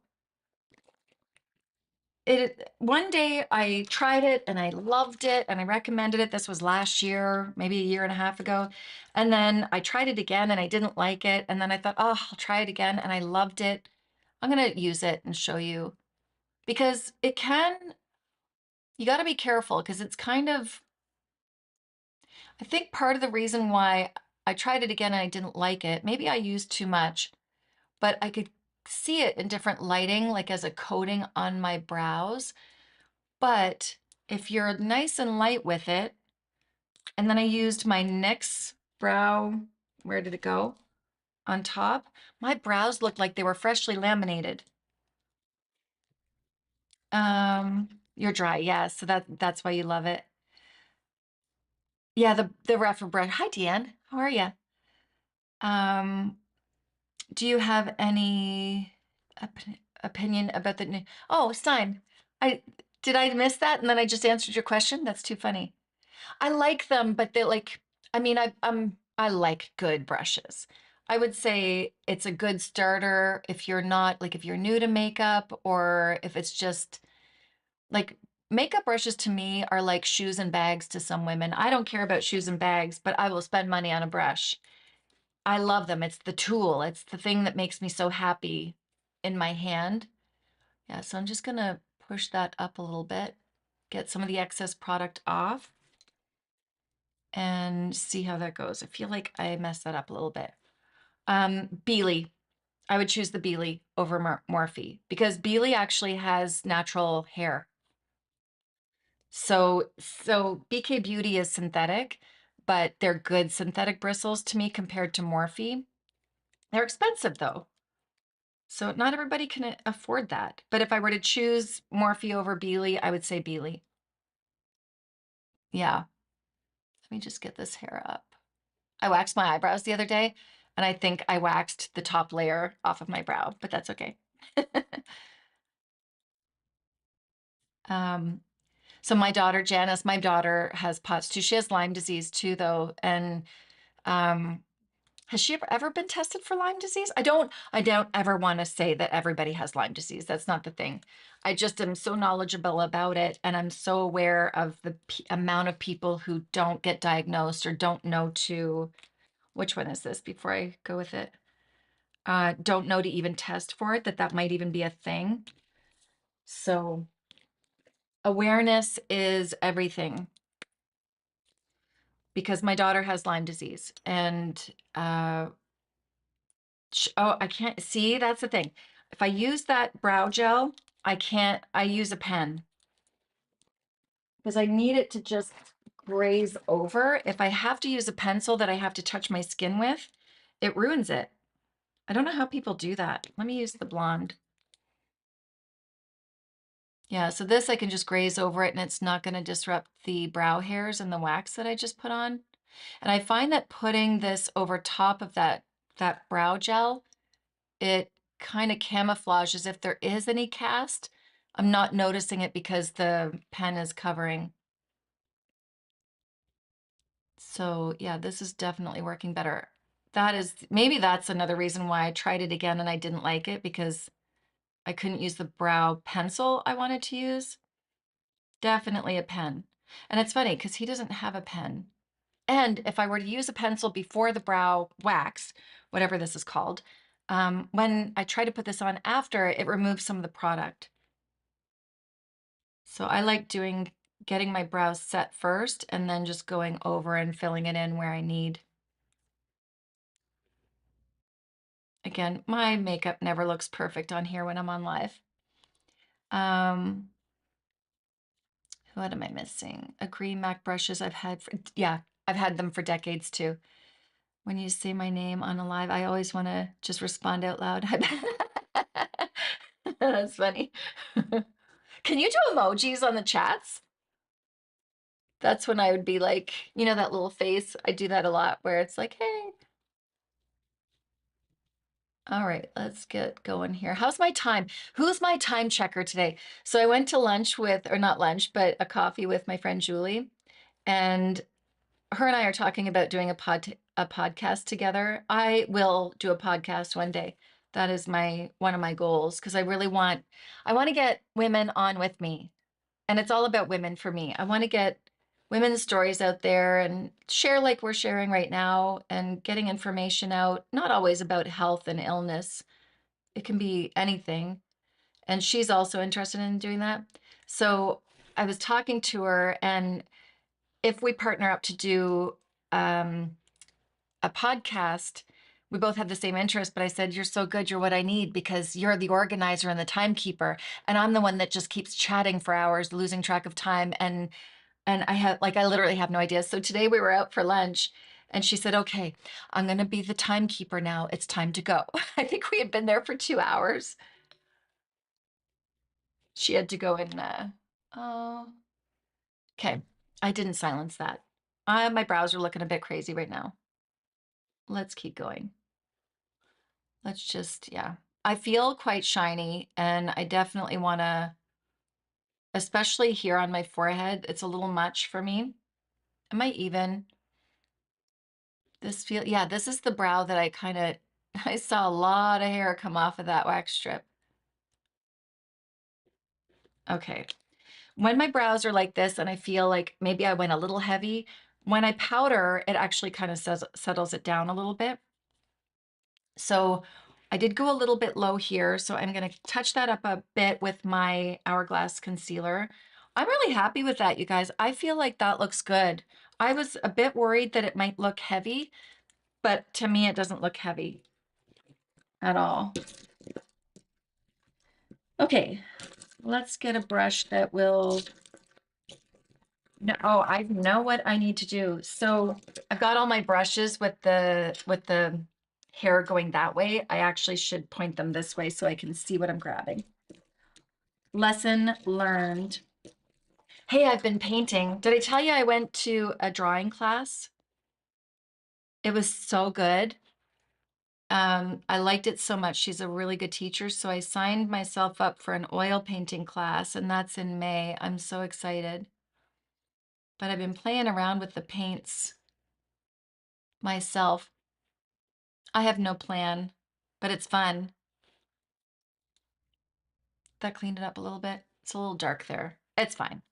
One day I tried it and I loved it and I recommended it. This was last year, maybe a year and a half ago. And then I tried it again and I didn't like it. And then I thought, oh, I'll try it again. And I loved it. I'm going to use it and show you because you got to be careful because it's kind of, I think part of the reason why I tried it again and I didn't like it, maybe I used too much, but I could see it in different lighting, like as a coating on my brows. But if you're nice and light with it, and then I used my NYX brow, where did it go? On top, my brows looked like they were freshly laminated. You're dry, yeah, so that's why you love it. Yeah, the Refer brush. Hi, Deanne. How are you? Um, do you have any op opinion about the new? Oh, Stein. I did I miss that? And then I just answered your question? That's too funny. I like them, but they're like, I mean, I like good brushes. I would say it's a good starter if you're not like if you're new to makeup or if it's just like makeup brushes to me are like shoes and bags to some women. I don't care about shoes and bags, but I will spend money on a brush. I love them. It's the tool. It's the thing that makes me so happy in my hand. Yeah, so I'm just gonna push that up a little bit, get some of the excess product off, and see how that goes. I feel like I messed that up a little bit. Beely. I would choose the Beely over Morphe because Beely actually has natural hair. So BK Beauty is synthetic, but they're good synthetic bristles to me compared to Morphe. They're expensive though. So not everybody can afford that. But if I were to choose Morphe over Beely, I would say Beely. Yeah. Let me just get this hair up. I waxed my eyebrows the other day, and I think I waxed the top layer off of my brow, but that's okay. um, so my daughter, Janice, my daughter has POTS too. She has Lyme disease too, though. And um, has she ever been tested for Lyme disease? I don't ever want to say that everybody has Lyme disease. That's not the thing. I just am so knowledgeable about it, and I'm so aware of the amount of people who don't get diagnosed or don't know to, which one is this before I go with it? Don't know to even test for it, that might even be a thing. So awareness is everything, because my daughter has Lyme disease, and oh, I can't see. That's the thing. If I use that brow gel, I use a pen because I need it to just graze over. If I have to use a pencil that I have to touch my skin with, it ruins it. I don't know how people do that. Let me use the blonde. Yeah, so this I can just graze over it and it's not going to disrupt the brow hairs and the wax that I just put on. And I find that putting this over top of that brow gel, it kind of camouflages if there is any cast. I'm not noticing it because the pen is covering. So yeah, this is definitely working better. Maybe that's another reason why I tried it again and I didn't like it, because I couldn't use the brow pencil I wanted to use. Definitely a pen. And it's funny because he doesn't have a pen. And if I were to use a pencil before the brow wax, whatever this is called, when I try to put this on after, it removes some of the product. So I like getting my brows set first and then just going over and filling it in where I need. Again, my makeup never looks perfect on here when I'm on live. What am I missing? Agree MAC brushes I've had I've had them for decades too. When you say my name on a live, I always want to just respond out loud. That's funny. Can you do emojis on the chats? That's when I would be like, you know, that little face. I do that a lot where it's like, hey. All right, let's get going here. How's my time? Who's my time checker today? So I went to lunch with, or not lunch, but a coffee with my friend Julie. And her and I are talking about doing a podcast together. I will do a podcast one day. That is one of my goals, because I want to get women on with me. And it's all about women for me. I want to get women's stories out there and share like we're sharing right now, and getting information out, not always about health and illness. It can be anything. And she's also interested in doing that. So I was talking to her, and if we partner up to do a podcast, we both have the same interest, but I said, you're so good. You're what I need, because you're the organizer and the timekeeper. And I'm the one that just keeps chatting for hours, losing track of time. And I literally have no idea. So today we were out for lunch and she said, okay, I'm going to be the timekeeper now. It's time to go. I think we had been there for 2 hours. She had to go and, oh, okay. I didn't silence that. My brows are looking a bit crazy right now. Let's keep going. Let's just, yeah. I feel quite shiny, and I definitely want to, especially here on my forehead, it's a little much for me. Am I even? Yeah, this is the brow that I saw a lot of hair come off of that wax strip. Okay. When my brows are like this and I feel like maybe I went a little heavy, when I powder, it actually kind of settles it down a little bit. So I did go a little bit low here, so I'm going to touch that up a bit with my Hourglass concealer. I'm really happy with that, you guys. I feel like that looks good. I was a bit worried that it might look heavy, but to me, it doesn't look heavy at all. Okay, let's get a brush that will... No, oh, I know what I need to do. So I've got all my brushes with the hair going that way. I actually should point them this way so I can see what I'm grabbing. Lesson learned. Hey, I've been painting. Did I tell you I went to a drawing class? It was so good. I liked it so much. She's a really good teacher. So I signed myself up for an oil painting class, and that's in May. I'm so excited. But I've been playing around with the paints myself. I have no plan, but it's fun. That cleaned it up a little bit. It's a little dark there. It's fine.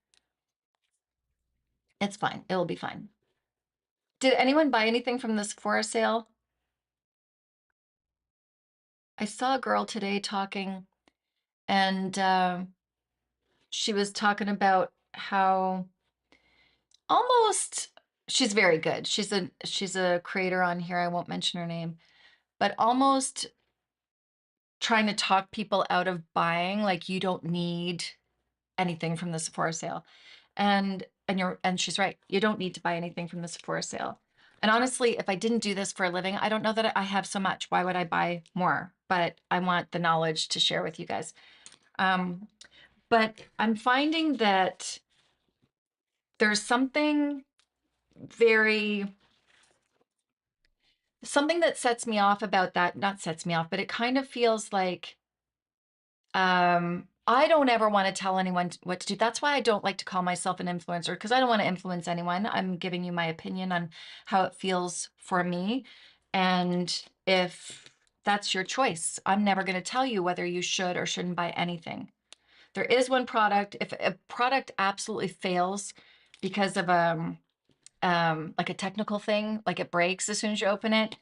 It's fine. It'll be fine. Did anyone buy anything from the Sephora sale? I saw a girl today talking, and she was talking about how almost she's very good. She's a creator on here. I won't mention her name, but almost trying to talk people out of buying. Like, you don't need anything from the Sephora sale, and she's right. You don't need to buy anything from the Sephora sale. And honestly, if I didn't do this for a living, I don't know that I have so much. Why would I buy more? But I want the knowledge to share with you guys. But I'm finding that there's something that sets me off about that. Not sets me off, but it kind of feels like I don't ever want to tell anyone what to do. That's why I don't like to call myself an influencer, because I don't want to influence anyone. I'm giving you my opinion on how it feels for me. And if that's your choice, I'm never going to tell you whether you should or shouldn't buy anything. There is one product, if a product absolutely fails because of like a technical thing, like it breaks as soon as you open it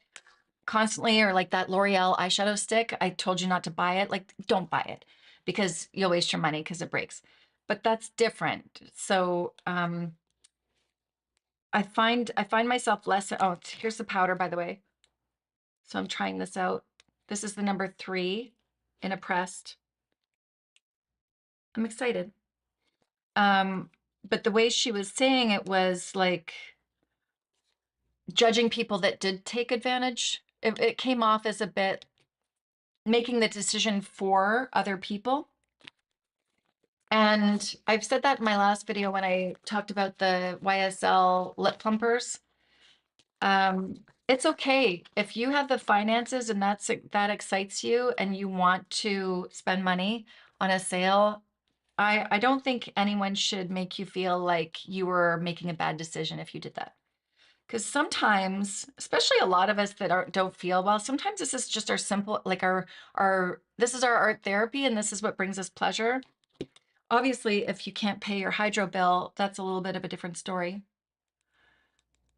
constantly, or like that L'Oreal eyeshadow stick, I told you not to buy it. Like, don't buy it because you'll waste your money because it breaks. But that's different. So I find myself less. Oh, here's the powder, by the way. So I'm trying this out. This is the number 3 in a pressed. I'm excited. But the way she was saying it was like judging people that did take advantage. It came off as a bit making the decision for other people. And I've said that in my last video when I talked about the YSL lip plumpers. It's okay if you have the finances and that excites you and you want to spend money on a sale. I don't think anyone should make you feel like you were making a bad decision if you did that. Because sometimes, especially a lot of us that don't feel well, sometimes this is just our simple, like this is our art therapy and this is what brings us pleasure. Obviously, if you can't pay your hydro bill, that's a little bit of a different story.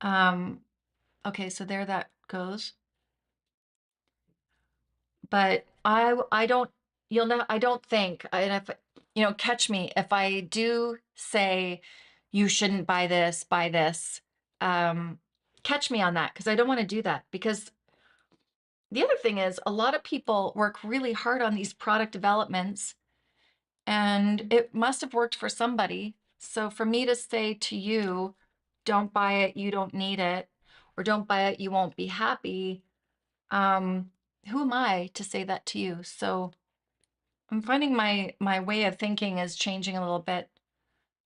Okay, so there that goes. But I don't, you'll know, I don't think, and if, catch me, if I do say you shouldn't buy this, catch me on that, because I don't want to do that. Because the other thing is, a lot of people work really hard on these product developments, and it must have worked for somebody. So for me to say to you, don't buy it, you don't need it, or don't buy it, you won't be happy, who am I to say that to you? So I'm finding my way of thinking is changing a little bit.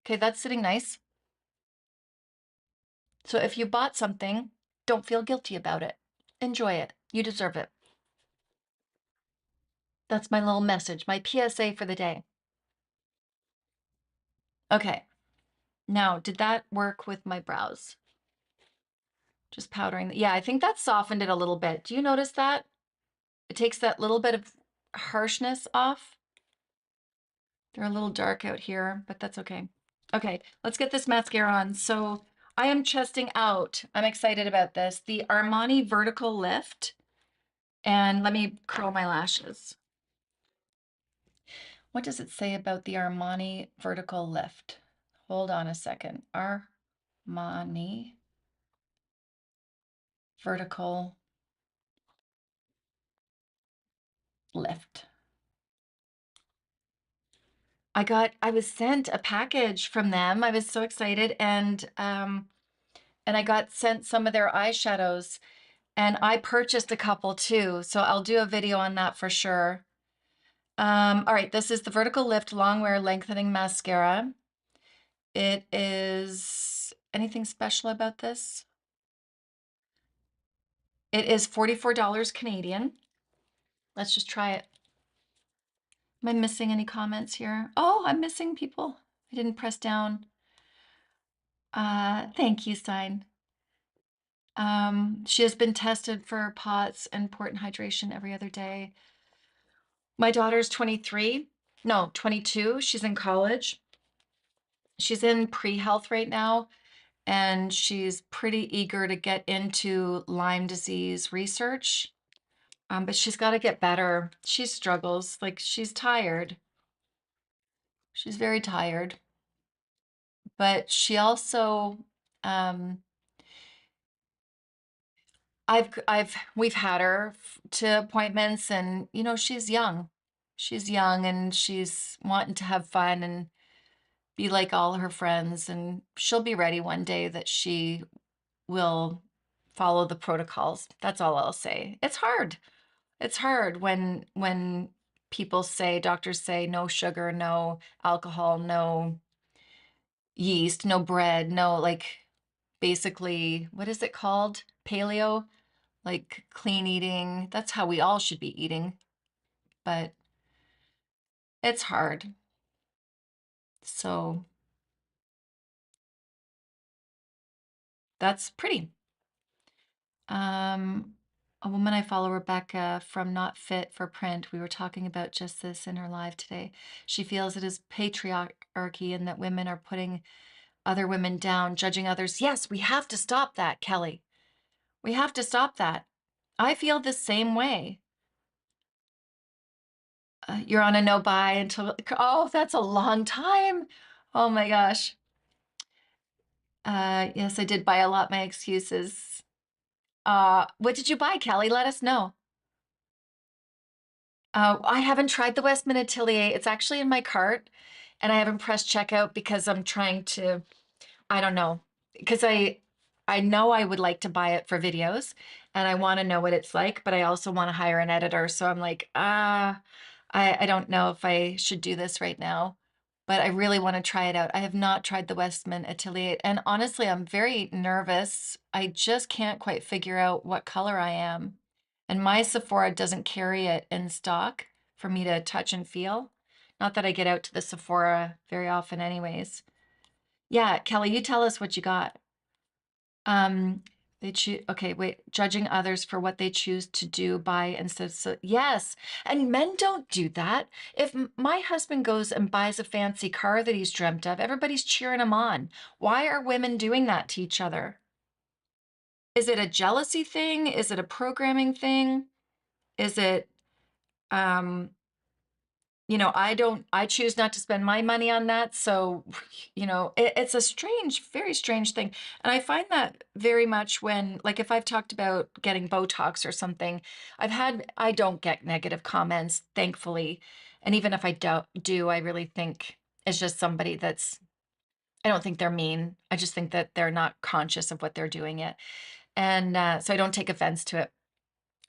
Okay, that's sitting nice. So if you bought something, don't feel guilty about it. Enjoy it. You deserve it. That's my little message, my PSA for the day. Okay. Now, did that work with my brows? Just powdering. Yeah, I think that softened it a little bit. Do you notice that? It takes that little bit of harshness off. They're a little dark out here, but that's okay. Okay, let's get this mascara on. So I am testing out, I'm excited about this, the Armani Vertical Lift. And let me curl my lashes. What does it say about the Armani Vertical Lift? Hold on a second. Armani Vertical Lift. I was sent a package from them. I was so excited, and I got sent some of their eyeshadows. And I purchased a couple too, so I'll do a video on that for sure. All right, this is the Vertigo Lift Long Wear Lengthening Mascara. It is, anything special about this? It is $44 Canadian. Let's just try it. Am I missing any comments here? Oh, I'm missing people. I didn't press down. Thank you, Stein. She has been tested for POTS and port and hydration every other day. My daughter's 23. No, 22. She's in college. She's in pre-health right now, and she's pretty eager to get into Lyme disease research. But she's got to get better. She struggles. Like, she's tired. She's very tired. But she also, um, we've had her to appointments, and you know, she's young. She's young and she's wanting to have fun and be like all her friends, and she'll be ready one day that she will follow the protocols. That's all I'll say. It's hard. It's hard when people say, doctors say no sugar, no alcohol, no yeast, no bread, no, like, basically, what is it called? Paleo, like clean eating. That's how we all should be eating, but it's hard. So that's pretty. A woman I follow, Rebecca from Not Fit for Print, we were talking about just this in her live today. She feels it is patriarchy and that women are putting other women down, judging others. Yes, we have to stop that, Kelly. We have to stop that. I feel the same way. You're on a no buy until, oh, that's a long time. Oh my gosh. Yes, I did buy a lot. My excuses. What did you buy, Kelly? Let us know. I haven't tried the Westman Atelier. It's actually in my cart, and I haven't pressed checkout because I'm trying to, I don't know, because I know I would like to buy it for videos, and I want to know what it's like, but I also want to hire an editor. So I'm like, I don't know if I should do this right now, but I really want to try it out. I have not tried the Westman Atelier, and honestly, I'm very nervous. I just can't quite figure out what color I am. And my Sephora doesn't carry it in stock for me to touch and feel. Not that I get out to the Sephora very often anyways. Yeah, Kelly, you tell us what you got. Um, they choose, okay, wait, judging others for what they choose to do by instead. So, yes, and men don't do that. If my husband goes and buys a fancy car that he's dreamt of, everybody's cheering him on. Why are women doing that to each other? Is it a jealousy thing? Is it a programming thing? Is it, um, you know, I choose not to spend my money on that. So, you know, it's a strange, very strange thing. And I find that very much when, like, if I've talked about getting Botox or something, I don't get negative comments, thankfully. And even if I do, I really think it's just somebody I don't think they're mean. I just think that they're not conscious of what they're doing yet. And so I don't take offense to it.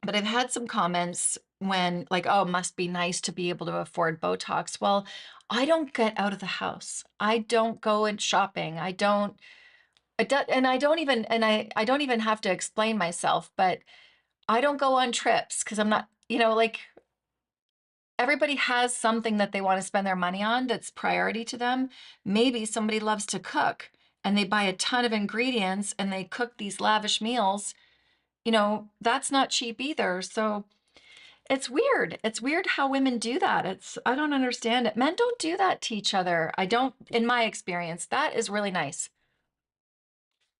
But I've had some comments when, like, oh, must be nice to be able to afford Botox. Well, I don't get out of the house. I don't go in shopping. And I don't even have to explain myself, but I don't go on trips because I'm not, you know, like, everybody has something that they want to spend their money on that's priority to them. Maybe somebody loves to cook and they buy a ton of ingredients and they cook these lavish meals. You know, that's not cheap either. So it's weird. It's weird how women do that. I don't understand it. Men don't do that to each other. I don't, in my experience. That is really nice.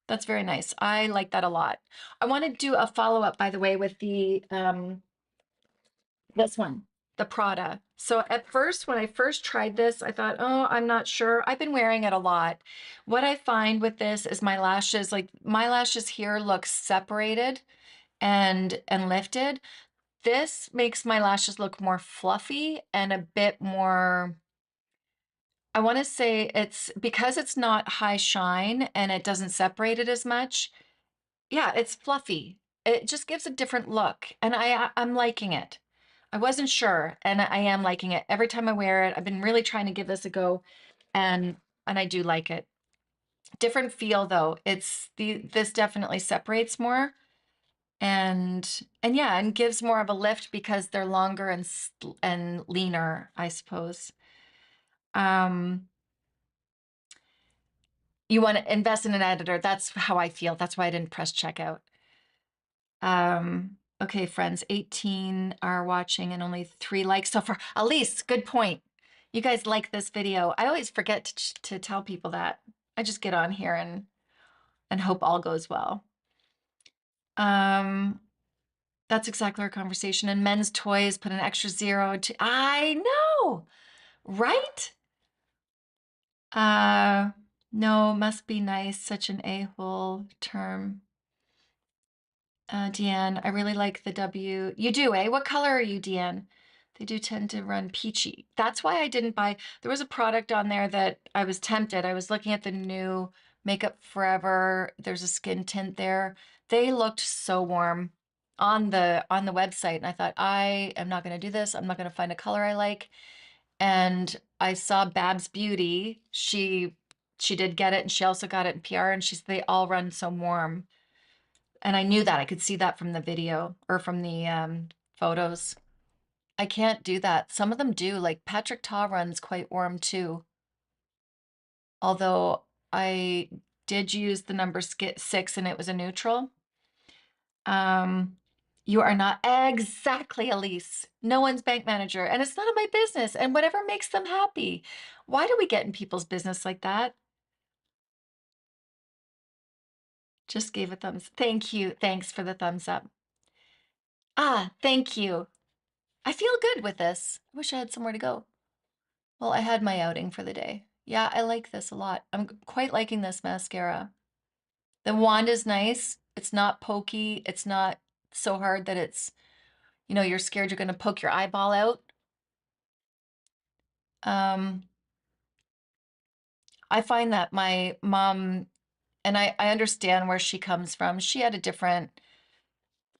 That's very nice. I like that a lot. I want to do a follow-up, by the way, with this one, the Prada. So at first, when I first tried this, I thought, oh, I'm not sure. I've been wearing it a lot. What I find with this is my lashes, like my lashes here look separated and lifted. This makes my lashes look more fluffy and a bit more, I want to say it's because it's not high shine and it doesn't separate it as much. Yeah, it's fluffy. it just gives a different look, and I'm liking it. I wasn't sure, and I am liking it. Every time I wear it, I've been really trying to give this a go, and I do like it. Different feel though. This definitely separates more, and yeah, and gives more of a lift because they're longer and leaner, I suppose. Um, you want to invest in an editor. That's how I feel. That's why I didn't press checkout. Okay, friends, 18 are watching and only 3 likes so far. Elise, good point. You guys like this video. I always forget to tell people that. I just get on here and hope all goes well. That's exactly our conversation. And men's toys put an extra 0 to, I know, right? No, must be nice. Such an a-hole term. Deanne, I really like the W. You do, eh? What color are you, Deanne? They do tend to run peachy. That's why I didn't buy. There was a product on there that I was tempted. I was looking at the new Makeup Forever. There's a skin tint there. They looked so warm on the website, and I thought, I am not going to do this. I'm not going to find a color I like. And I saw Babs Beauty. She did get it, and she also got it in PR, and they all run so warm. And I knew that. I could see that from the video or from the photos. I can't do that. Some of them do. Like Patrick Ta runs quite warm too. Although I did use the number 6 and it was a neutral. You are not exactly, Elise. No one's bank manager, and it's none of my business. And whatever makes them happy. Why do we get in people's business like that? Just gave a thumbs. Thank you. Thanks for the thumbs up. Ah, thank you. I feel good with this. I wish I had somewhere to go. Well, I had my outing for the day. Yeah, I like this a lot. I'm quite liking this mascara. The wand is nice. It's not pokey. It's not so hard that it's, you're scared you're going to poke your eyeball out. I find that my mom, and I understand where she comes from. She had a different,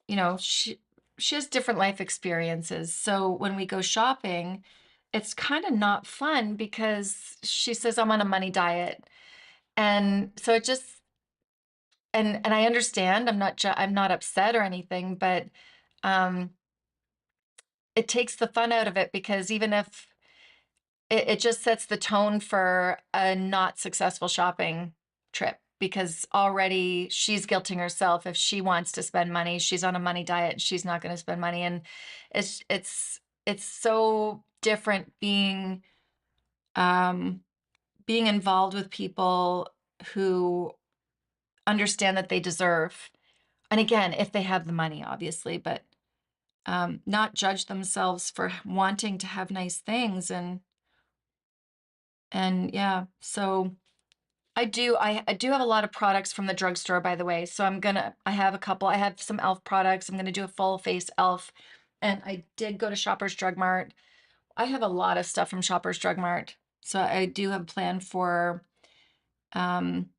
she has different life experiences. So when we go shopping, it's kind of not fun because she says I'm on a money diet. And so it just, and I understand, I'm not upset or anything, but um, it takes the fun out of it because even if it just sets the tone for a not successful shopping trip, because already she's guilting herself. If she wants to spend money, she's on a money diet, she's not going to spend money. And it's so different being involved with people who understand that they deserve, and again, if they have the money, obviously, but not judge themselves for wanting to have nice things. And yeah, so I do have a lot of products from the drugstore, by the way. So I have a couple. I have some e.l.f. products. I'm gonna do a full face e.l.f. And I did go to Shoppers Drug Mart. I have a lot of stuff from Shoppers Drug Mart. So I do have a plan um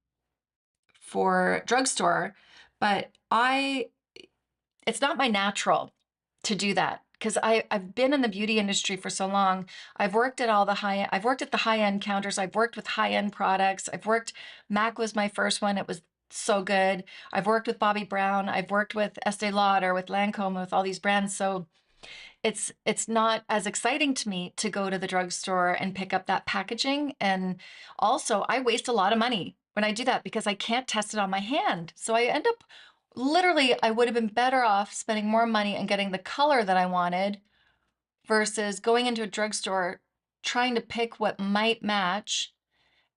for drugstore, but it's not my natural to do that because I've been in the beauty industry for so long. I've worked at the high-end counters. I've worked with high-end products. MAC was my first one. It was so good. I've worked with Bobbi Brown. I've worked with Estee Lauder, with Lancome, with all these brands. So it's not as exciting to me to go to the drugstore and pick up that packaging. And also I waste a lot of money when I do that because I can't test it on my hand. So I end up literally, I would have been better off spending more money and getting the color that I wanted versus going into a drugstore trying to pick what might match,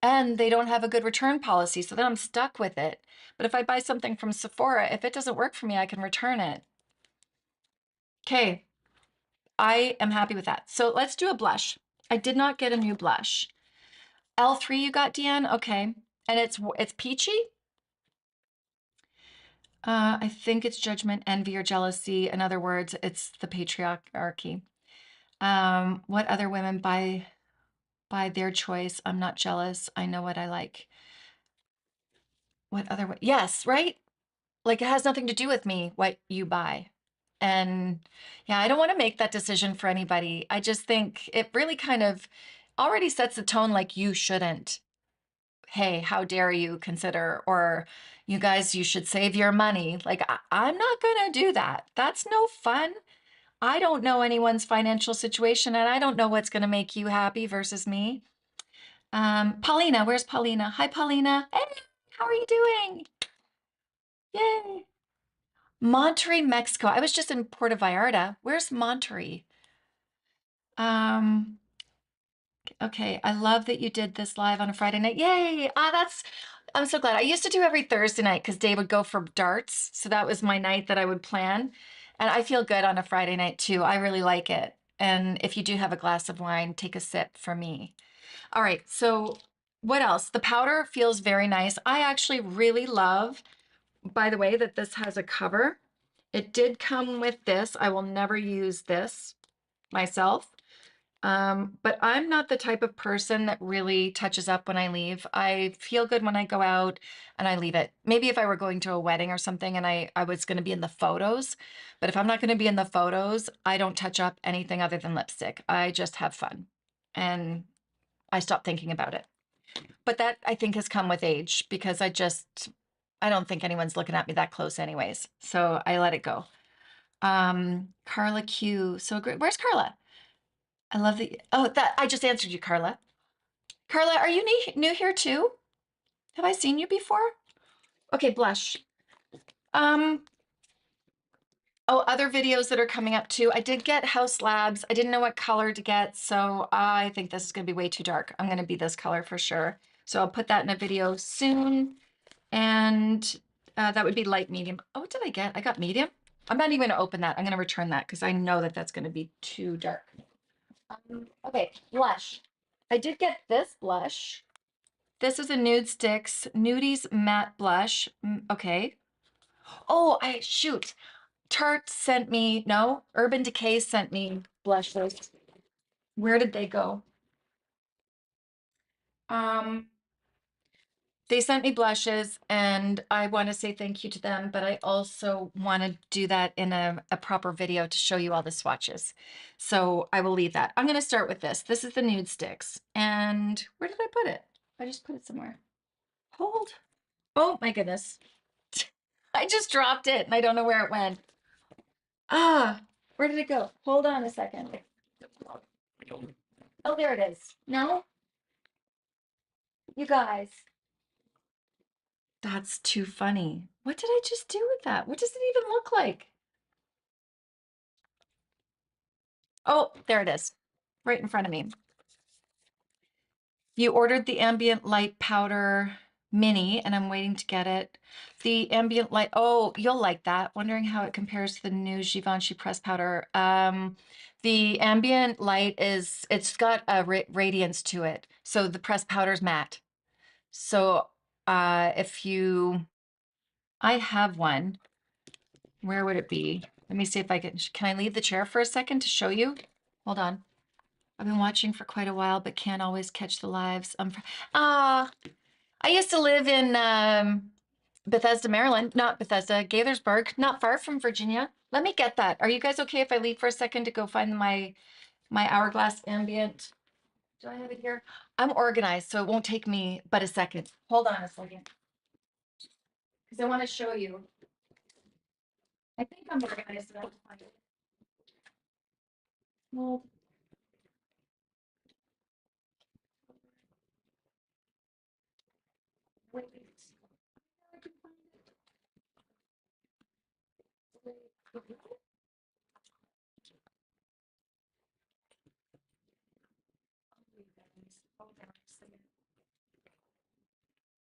and they don't have a good return policy. So then I'm stuck with it. But if I buy something from Sephora, if it doesn't work for me, I can return it. Okay, I am happy with that. So let's do a blush. I did not get a new blush. L3 you got, Deanne? Okay. And it's peachy? I think it's judgment, envy, or jealousy. In other words, it's the patriarchy. What other women by their choice? I'm not jealous. I know what I like. What other way? Yes, right? like it has nothing to do with me what you buy. And yeah, I don't want to make that decision for anybody. I just think it really kind of already sets the tone like you shouldn't. Hey, how dare you consider, or you guys, you should save your money. Like, I'm not going to do that. That's no fun. I don't know anyone's financial situation, and I don't know what's going to make you happy versus me. Paulina, where's Paulina? Hi, Paulina. Hey, how are you doing? Yay. Monterrey, Mexico. I was just in Puerto Vallarta. Where's Monterrey? Um, okay, I love that you did this live on a Friday night. Yay! I'm so glad. I used to do every Thursday night because Dave would go for darts. So that was my night that I would plan. And I feel good on a Friday night too. I really like it. And if you do have a glass of wine, take a sip for me. All right, so what else? The powder feels very nice. I actually really love, by the way, that this has a cover. It did come with this. I will never use this myself. But I'm not the type of person that really touches up when I leave. I feel good when I go out and I leave it. Maybe if I were going to a wedding or something and I was going to be in the photos, but if I'm not going to be in the photos, I don't touch up anything other than lipstick. I just have fun and I stop thinking about it. But that I think has come with age because I don't think anyone's looking at me that close anyways. So I let it go. Carla Q. So great. Where's Carla? I love the, oh, that, I just answered you, Carla. Carla, are you new here too? Have I seen you before? Okay, blush. Um, oh, other videos that are coming up too. I did get House Labs. I didn't know what color to get, so I think this is gonna be way too dark. I'm gonna be this color for sure. So I'll put that in a video soon. And that would be light medium. Oh, what did I get? I got medium. I'm not even gonna open that. I'm gonna return that because I know that that's gonna be too dark. Okay, blush. I did get this blush. This is a Nude Sticks Nudies Matte Blush. Okay. Oh, shoot. Tarte sent me, no, Urban Decay sent me blushes. Where did they go? Um, they sent me blushes and I want to say thank you to them, but I also want to do that in a proper video to show you all the swatches. So I will leave that. I'm going to start with this. This is the Nude Sticks. And where did I put it? I just put it somewhere. Hold. Oh my goodness. I just dropped it and I don't know where it went. Ah, where did it go? Hold on a second. Oh, there it is. No? You guys. That's too funny. What did I just do with that? What does it even look like? Oh, there it is. Right in front of me. You ordered the ambient light powder mini and I'm waiting to get it. The ambient light, oh, you'll like that. Wondering how it compares to the new Givenchy press powder. The ambient light it's got a radiance to it. So the press powder's matte. So if you, I have one. Where would it be? Let me see if I can I leave the chair for a second to show you? Hold on. I've been watching for quite a while, but can't always catch the lives. I used to live in Bethesda, Maryland, not Bethesda, Gaithersburg, not far from Virginia. Let me get that. Are you guys okay if I leave for a second to go find my Hourglass ambient? Do I have it here? I'm organized, so it won't take me but a second. Hold on a second. Because I want to show you. I think I'm organized enough to find it. Well, wait. I can find it. Wait.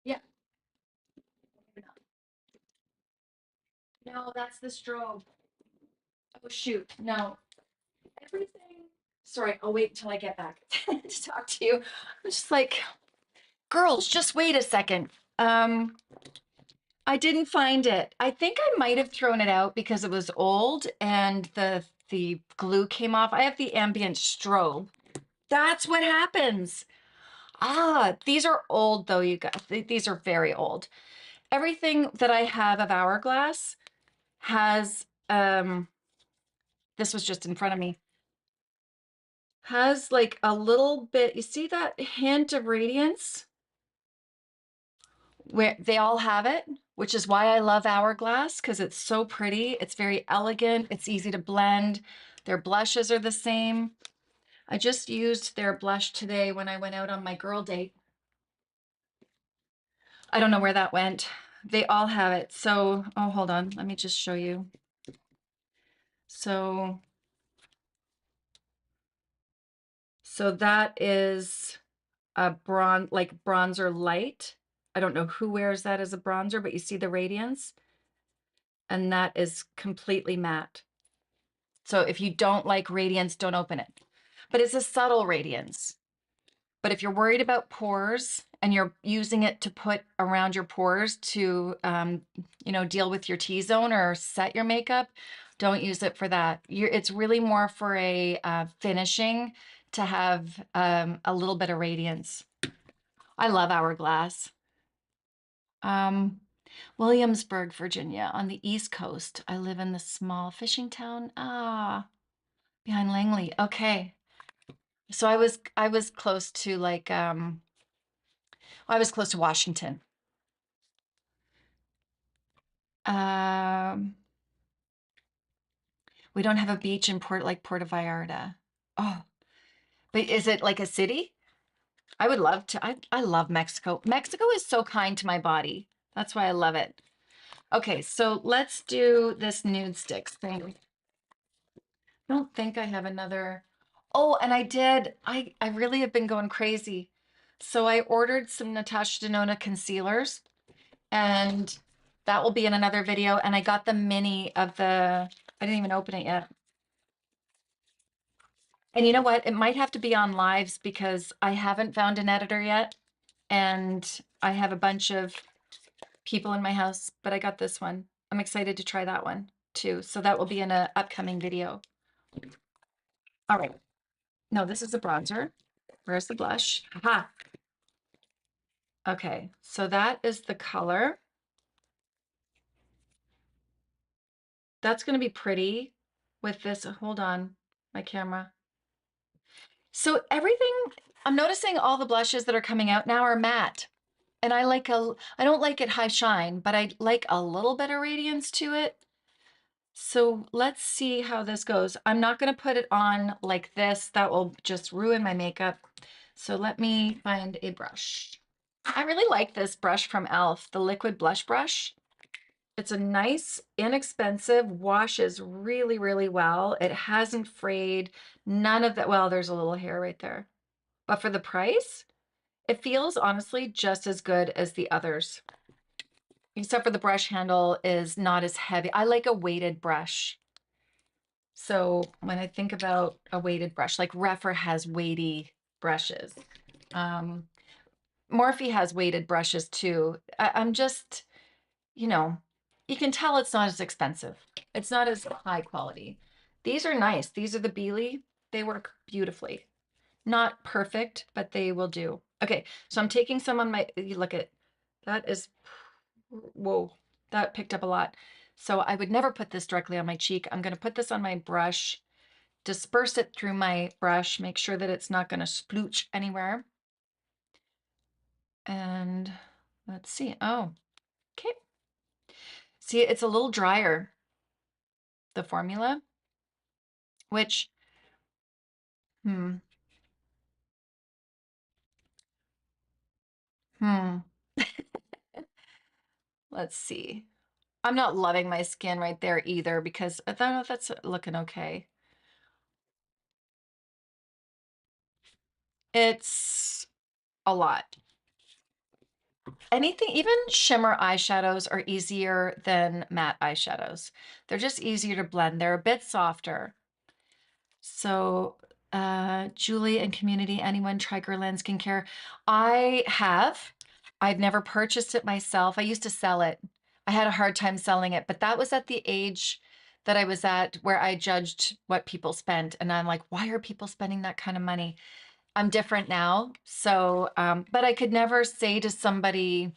Yeah. No, that's the strobe. Oh shoot, no. Everything. Sorry, I'll wait until I get back to talk to you. I'm just like, girls, just wait a second. I didn't find it. I think I might have thrown it out because it was old and the glue came off. I have the ambient strobe. That's what happens. Ah, these are old though, you guys. These are very old. everything that I have of Hourglass has, this was just in front of me, has like a little bit, you see that hint of radiance? Where they all have it, which is why I love Hourglass, because it's so pretty. It's very elegant. It's easy to blend. Their blushes are the same. I just used their blush today when I went out on my girl date. I don't know where that went. They all have it. So, oh, hold on. Let me just show you. So that is a like bronzer light. I don't know who wears that as a bronzer, but you see the radiance, and that is completely matte. So if you don't like radiance, don't open it. But it's a subtle radiance. But if you're worried about pores and you're using it to put around your pores to, deal with your T-zone or set your makeup, don't use it for that. It's really more for a finishing to have a little bit of radiance. I love Hourglass. Williamsburg, Virginia, on the East Coast. I live in the small fishing town. Behind Langley. Okay. So I was close to like I was close to Washington. Um we don't have a beach in Puerto Vallarta. Oh, but is it like a city? I would love to. I love Mexico. Mexico is so kind to my body. That's why I love it. Okay, so let's do this nude sticks thing. I don't think I have another. Oh, and I did. I really have been going crazy. So I ordered some Natasha Denona concealers, and that will be in another video. And I got the mini of the, I didn't even open it yet. And you know what? It might have to be on lives because I haven't found an editor yet. And I have a bunch of people in my house, but I got this one. I'm excited to try that one too. So that will be in an upcoming video. All right. No, this is a bronzer. Where's the blush? Aha. Okay, so that is the color. That's going to be pretty with this. Hold on, my camera. So everything, I'm noticing all the blushes that are coming out now are matte. And I don't like it high shine, but I like a little bit of radiance to it. So let's see how this goes. I'm not going to put it on like this. That will just ruin my makeup. So let me find a brush. I really like this brush from e.l.f., the liquid blush brush. It's a nice, inexpensive, washes really, really well. It hasn't frayed, none of that. Well, there's a little hair right there. But for the price, it feels honestly just as good as the others. Except for the brush handle is not as heavy. I like a weighted brush. So when I think about a weighted brush, like Rephr has weighty brushes. Morphe has weighted brushes too. I'm just, you can tell it's not as expensive. It's not as high quality. These are nice. These are the Beely. They work beautifully. Not perfect, but they will do. Okay, so I'm taking some on my, you look at, that is, whoa, that picked up a lot. So I would never put this directly on my cheek. I'm going to put this on my brush, disperse it through my brush, make sure that it's not going to splooch anywhere. And let's see. Oh, okay. See, it's a little drier, the formula, which, hmm, hmm. Let's see. I'm not loving my skin right there either because I thought that's looking okay. It's a lot. Anything, even shimmer eyeshadows are easier than matte eyeshadows. They're just easier to blend. They're a bit softer. So, Julie and community, anyone try Guerlain skincare? I have. I've never purchased it myself. I used to sell it. I had a hard time selling it, but that was at the age that I was at where I judged what people spent. And I'm like, why are people spending that kind of money? I'm different now. So, but I could never say to somebody,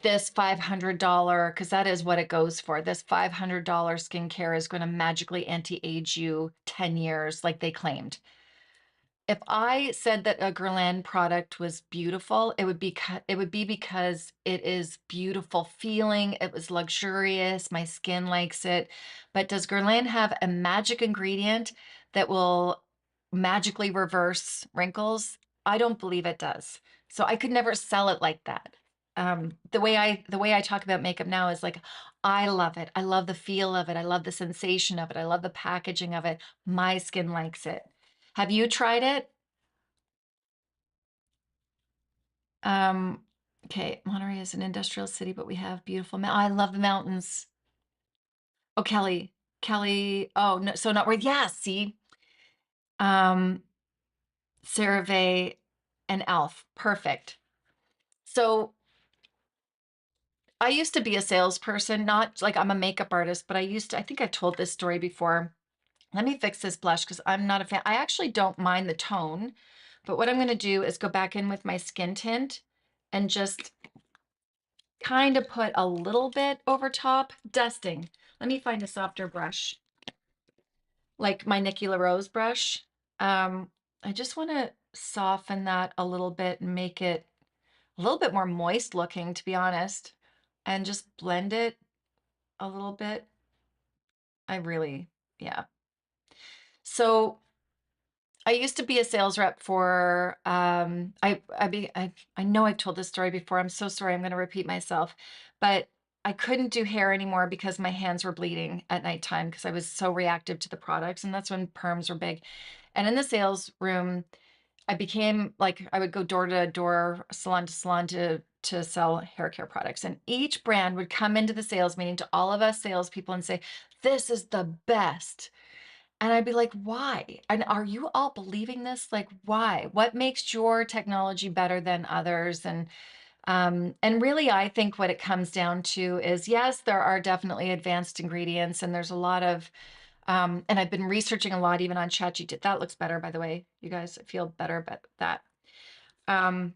this $500, because that is what it goes for. This $500 skincare is going to magically anti-age you 10 years, like they claimed. If I said that a Guerlain product was beautiful, it would be because it is beautiful feeling, it was luxurious, my skin likes it. But does Guerlain have a magic ingredient that will magically reverse wrinkles? I don't believe it does. So I could never sell it like that. The way I talk about makeup now is like, I love it. I love the feel of it. I love the sensation of it. I love the packaging of it. My skin likes it. Have you tried it? Um, okay, Monterey is an industrial city, but we have beautiful I love the mountains. Oh, Kelly. Kelly. Oh, no, so not where, yeah, see. Um, CeraVe and Elf. Perfect. So I used to be a salesperson, not like I'm a makeup artist, but I think I've told this story before. Let me fix this blush because I'm not a fan. I actually don't mind the tone, but what I'm going to do is go back in with my skin tint and just kind of put a little bit over top, dusting. Let me find a softer brush, like my Nikki LaRose brush. I just want to soften that a little bit and make it a little bit more moist looking, to be honest, and just blend it a little bit. I really, yeah. So I used to be a sales rep for I know I've told this story before. I'm so sorry. I'm going to repeat myself. But I couldn't do hair anymore because my hands were bleeding at nighttime because I was so reactive to the products, and that's when perms were big. And in the sales room, I became like I would go door to door, salon to salon to sell hair care products. And each brand would come into the sales meeting to all of us salespeople and say, "This is the best." And I'd be like, why? And are you all believing this? Like, why? What makes your technology better than others? And really, I think what it comes down to is, yes, there are definitely advanced ingredients, and there's a lot of, and I've been researching a lot, even on ChatGPT. That looks better, by the way, you guys. I feel better about that. Um,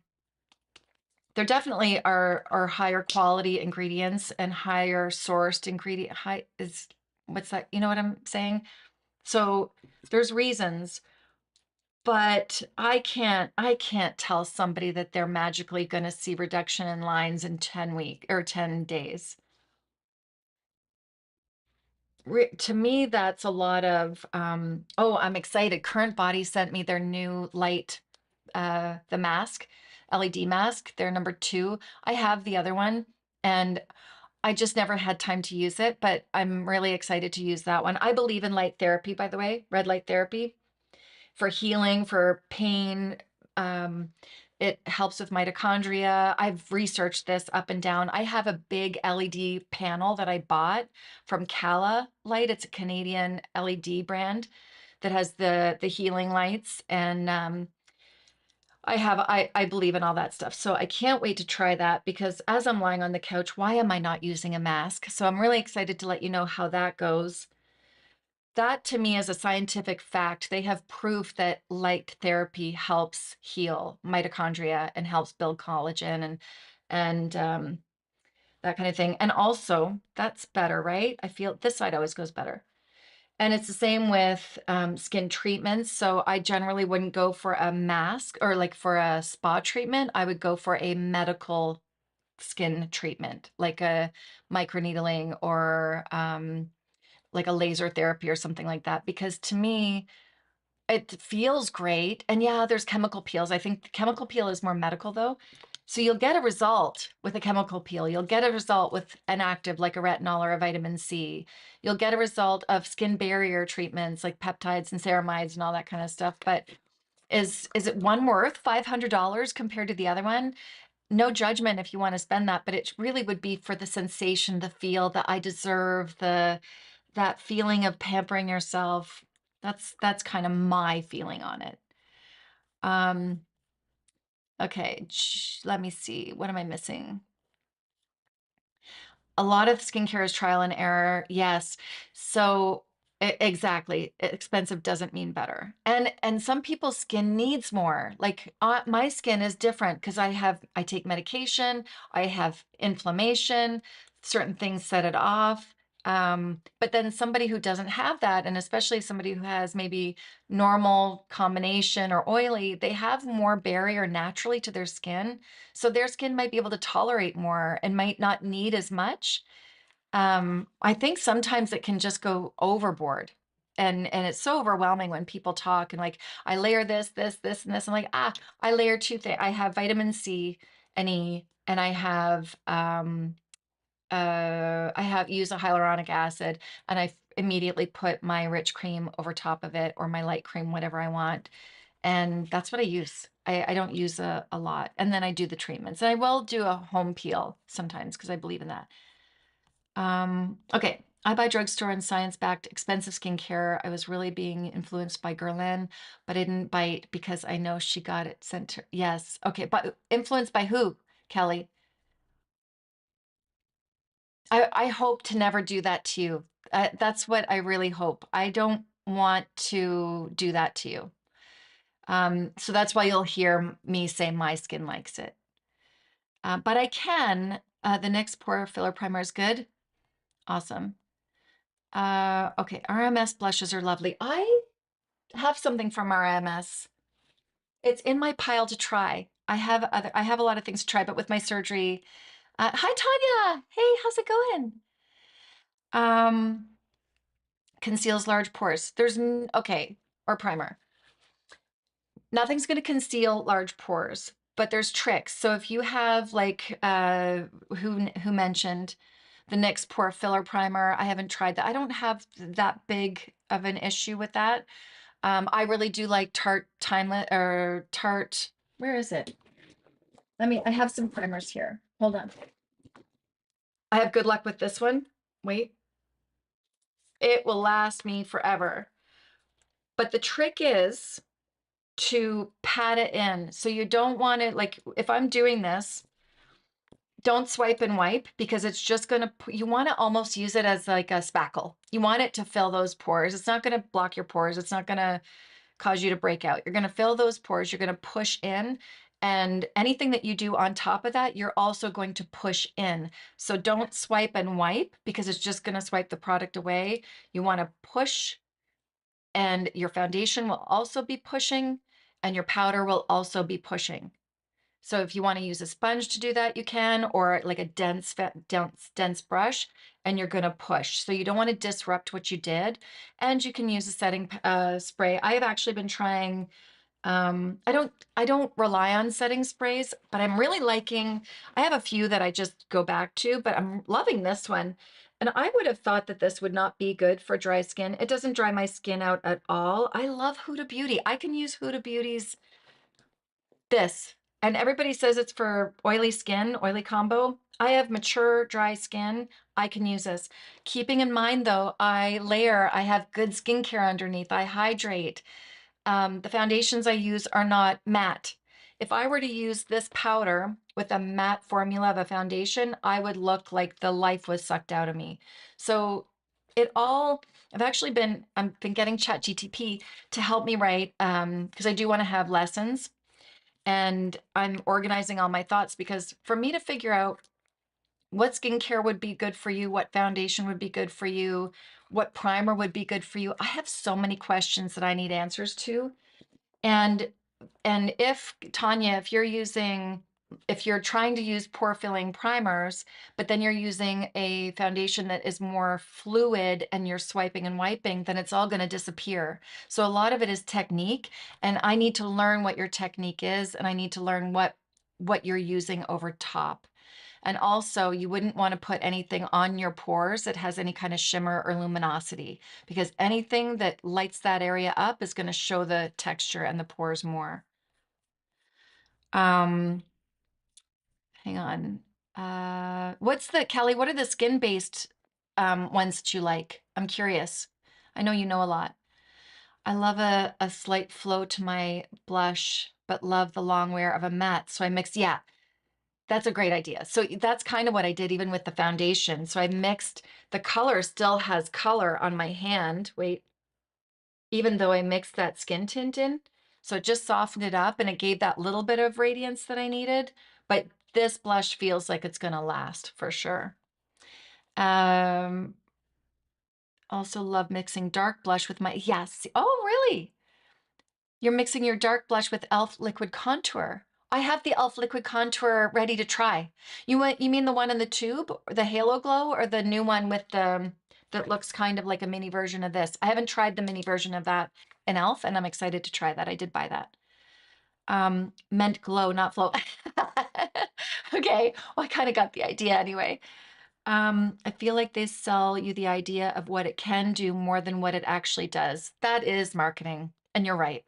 there definitely are higher quality ingredients and higher sourced ingredient. High is what's that? You know what I'm saying? So there's reasons, but I can't tell somebody that they're magically going to see reduction in lines in 10 days. To me, that's a lot of oh, I'm excited. Current Body sent me their new light, the mask, LED mask, their number 2. I have the other one, and I just never had time to use it, but I'm really excited to use that one. I believe in light therapy, by the way, red light therapy. For healing, for pain. Um, it helps with mitochondria. I've researched this up and down. I have a big LED panel that I bought from Cala Light. It's a Canadian LED brand that has the healing lights, and I believe in all that stuff. So I can't wait to try that because as I'm lying on the couch, why am I not using a mask? So I'm really excited to let you know how that goes. That to me is a scientific fact. They have proof that light therapy helps heal mitochondria and helps build collagen and that kind of thing. And also, that's better, right? I feel this side always goes better. And it's the same with skin treatments. So I generally wouldn't go for a mask or like for a spa treatment. I would go for a medical skin treatment, like a microneedling or like a laser therapy or something like that, because to me, it feels great. And yeah, there's chemical peels. I think the chemical peel is more medical though. So you'll get a result with a chemical peel. You'll get a result with an active like a retinol or a vitamin C. You'll get a result of skin barrier treatments like peptides and ceramides and all that kind of stuff. But is it one worth $500 compared to the other one? No judgment if you want to spend that, but it really would be for the sensation, the feel that I deserve, that feeling of pampering yourself. That's kind of my feeling on it. Um, okay, let me see. What am I missing? A lot of skincare is trial and error. Yes. So Exactly. Expensive doesn't mean better. And some people's skin needs more. Like my skin is different because I take medication, I have inflammation, certain things set it off. But then somebody who doesn't have that, and especially somebody who has maybe normal combination or oily, they have more barrier naturally to their skin. So their skin might be able to tolerate more and might not need as much. I think sometimes it can just go overboard. And it's so overwhelming when people talk and like, I layer this, this, this, and this. I'm like, I layer two things. I have vitamin C and E, and I have use a hyaluronic acid, and immediately put my rich cream over top of it, or my light cream, whatever I want. And that's what I use. I don't use a lot. And then I do the treatments. And I will do a home peel sometimes because I believe in that. Okay. I buy drugstore and science-backed expensive skincare. I was really being influenced by Guerlain, but I didn't bite because I know she got it sent to. Yes. Okay. But influenced by who, Kelly? I hope to never do that to you. That's what I really hope. I don't want to do that to you. So that's why you'll hear me say my skin likes it. But I can. The NYX Pore Filler Primer is good. Awesome. Okay, RMS blushes are lovely. I have something from RMS. It's in my pile to try. I have a lot of things to try, but with my surgery. Hi Tanya. Hey, how's it going? Um, Conceals large pores. Okay, or primer. Nothing's going to conceal large pores, but there's tricks. So if you have like who mentioned the NYX Pore Filler Primer, I haven't tried that. I don't have that big of an issue with that. I really do like Tarte Timeless or Tarte. Where is it? I have some primers here. Hold on. I have good luck with this one. Wait, it will last me forever. But the trick is to pat it in. So you don't want it like if I'm doing this, don't swipe and wipe because it's just going to, you want to almost use it as like a spackle. You want it to fill those pores. It's not going to block your pores. It's not going to cause you to break out. You're going to fill those pores. You're going to push in. And anything that you do on top of that, you're also going to push in. So don't swipe and wipe because it's just going to swipe the product away. You want to push, and your foundation will also be pushing, and your powder will also be pushing. So if you want to use a sponge to do that, you can, or like a dense brush, and you're going to push. So you don't want to disrupt what you did. And you can use a setting spray. I have actually been trying, I don't rely on setting sprays, but I'm really liking, I have a few that I just go back to, but I'm loving this one. And I would have thought that this would not be good for dry skin. It doesn't dry my skin out at all. I love Huda Beauty. I can use Huda Beauty's this. And everybody says it's for oily skin, oily combo. I have mature, dry skin. I can use this. Keeping in mind though, I layer, I have good skincare underneath. I hydrate. The foundations I use are not matte. If I were to use this powder with a matte formula of a foundation, I would look like the life was sucked out of me. So I've been getting ChatGTP to help me write, because I do want to have lessons, and I'm organizing all my thoughts because for me to figure out what skincare would be good for you, what foundation would be good for you, what primer would be good for you, I have so many questions that I need answers to. And if Tanya, if you're trying to use pore filling primers, but then you're using a foundation that is more fluid and you're swiping and wiping, then it's all going to disappear. So a lot of it is technique, and I need to learn what your technique is, and I need to learn what you're using over top. And also, you wouldn't want to put anything on your pores that has any kind of shimmer or luminosity, because anything that lights that area up is going to show the texture and the pores more. Um, Hang on. Kelly, what are the skin-based ones that you like? I'm curious. I know you know a lot. I love a slight flow to my blush, but love the long wear of a matte. So I mix, yeah. That's a great idea. So that's kind of what I did even with the foundation. So I mixed, the color still has color on my hand. Wait, even though I mixed that skin tint in. So it just softened it up and it gave that little bit of radiance that I needed. But this blush feels like it's gonna last for sure. Also love mixing dark blush with my, yes. Oh, really? You're mixing your dark blush with e.l.f. liquid contour. I have the e.l.f. liquid contour ready to try. You mean the one in the tube, or the Halo Glow, or the new one with the that looks kind of like a mini version of this? I haven't tried the mini version of that in e.l.f. and I'm excited to try that. I did buy that. Meant glow, not flow. Okay, well, I kind of got the idea anyway. I feel like they sell you the idea of what it can do more than what it actually does. That is marketing, and you're right.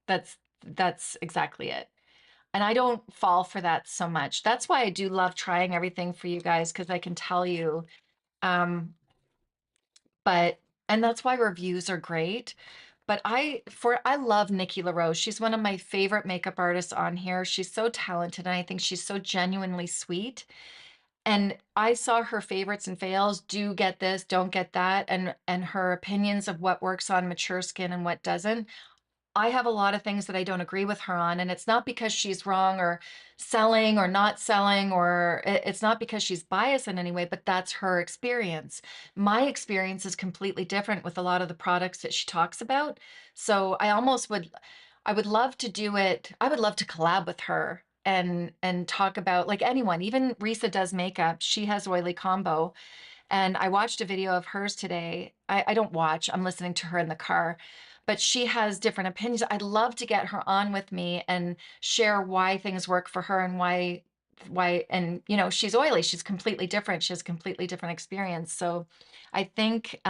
That's that's exactly it. And I don't fall for that so much. That's why I do love trying everything for you guys because I can tell you. Um, but and that's why reviews are great. But I love Nikki LaRose. She's one of my favorite makeup artists on here. She's so talented, and I think she's so genuinely sweet. And I saw her favorites and fails, do get this, don't get that, and her opinions of what works on mature skin and what doesn't. I have a lot of things that I don't agree with her on, and it's not because she's wrong or selling or not selling, or it's not because she's biased in any way, but that's her experience. My experience is completely different with a lot of the products that she talks about. So I would love to do it. I would love to collab with her and talk about like anyone, even Risa does makeup. She has oily combo. And I watched a video of hers today. I don't watch, I'm listening to her in the car, but she has different opinions. I'd love to get her on with me and share why things work for her and and she's oily, she's completely different, she has a completely different experience. So I think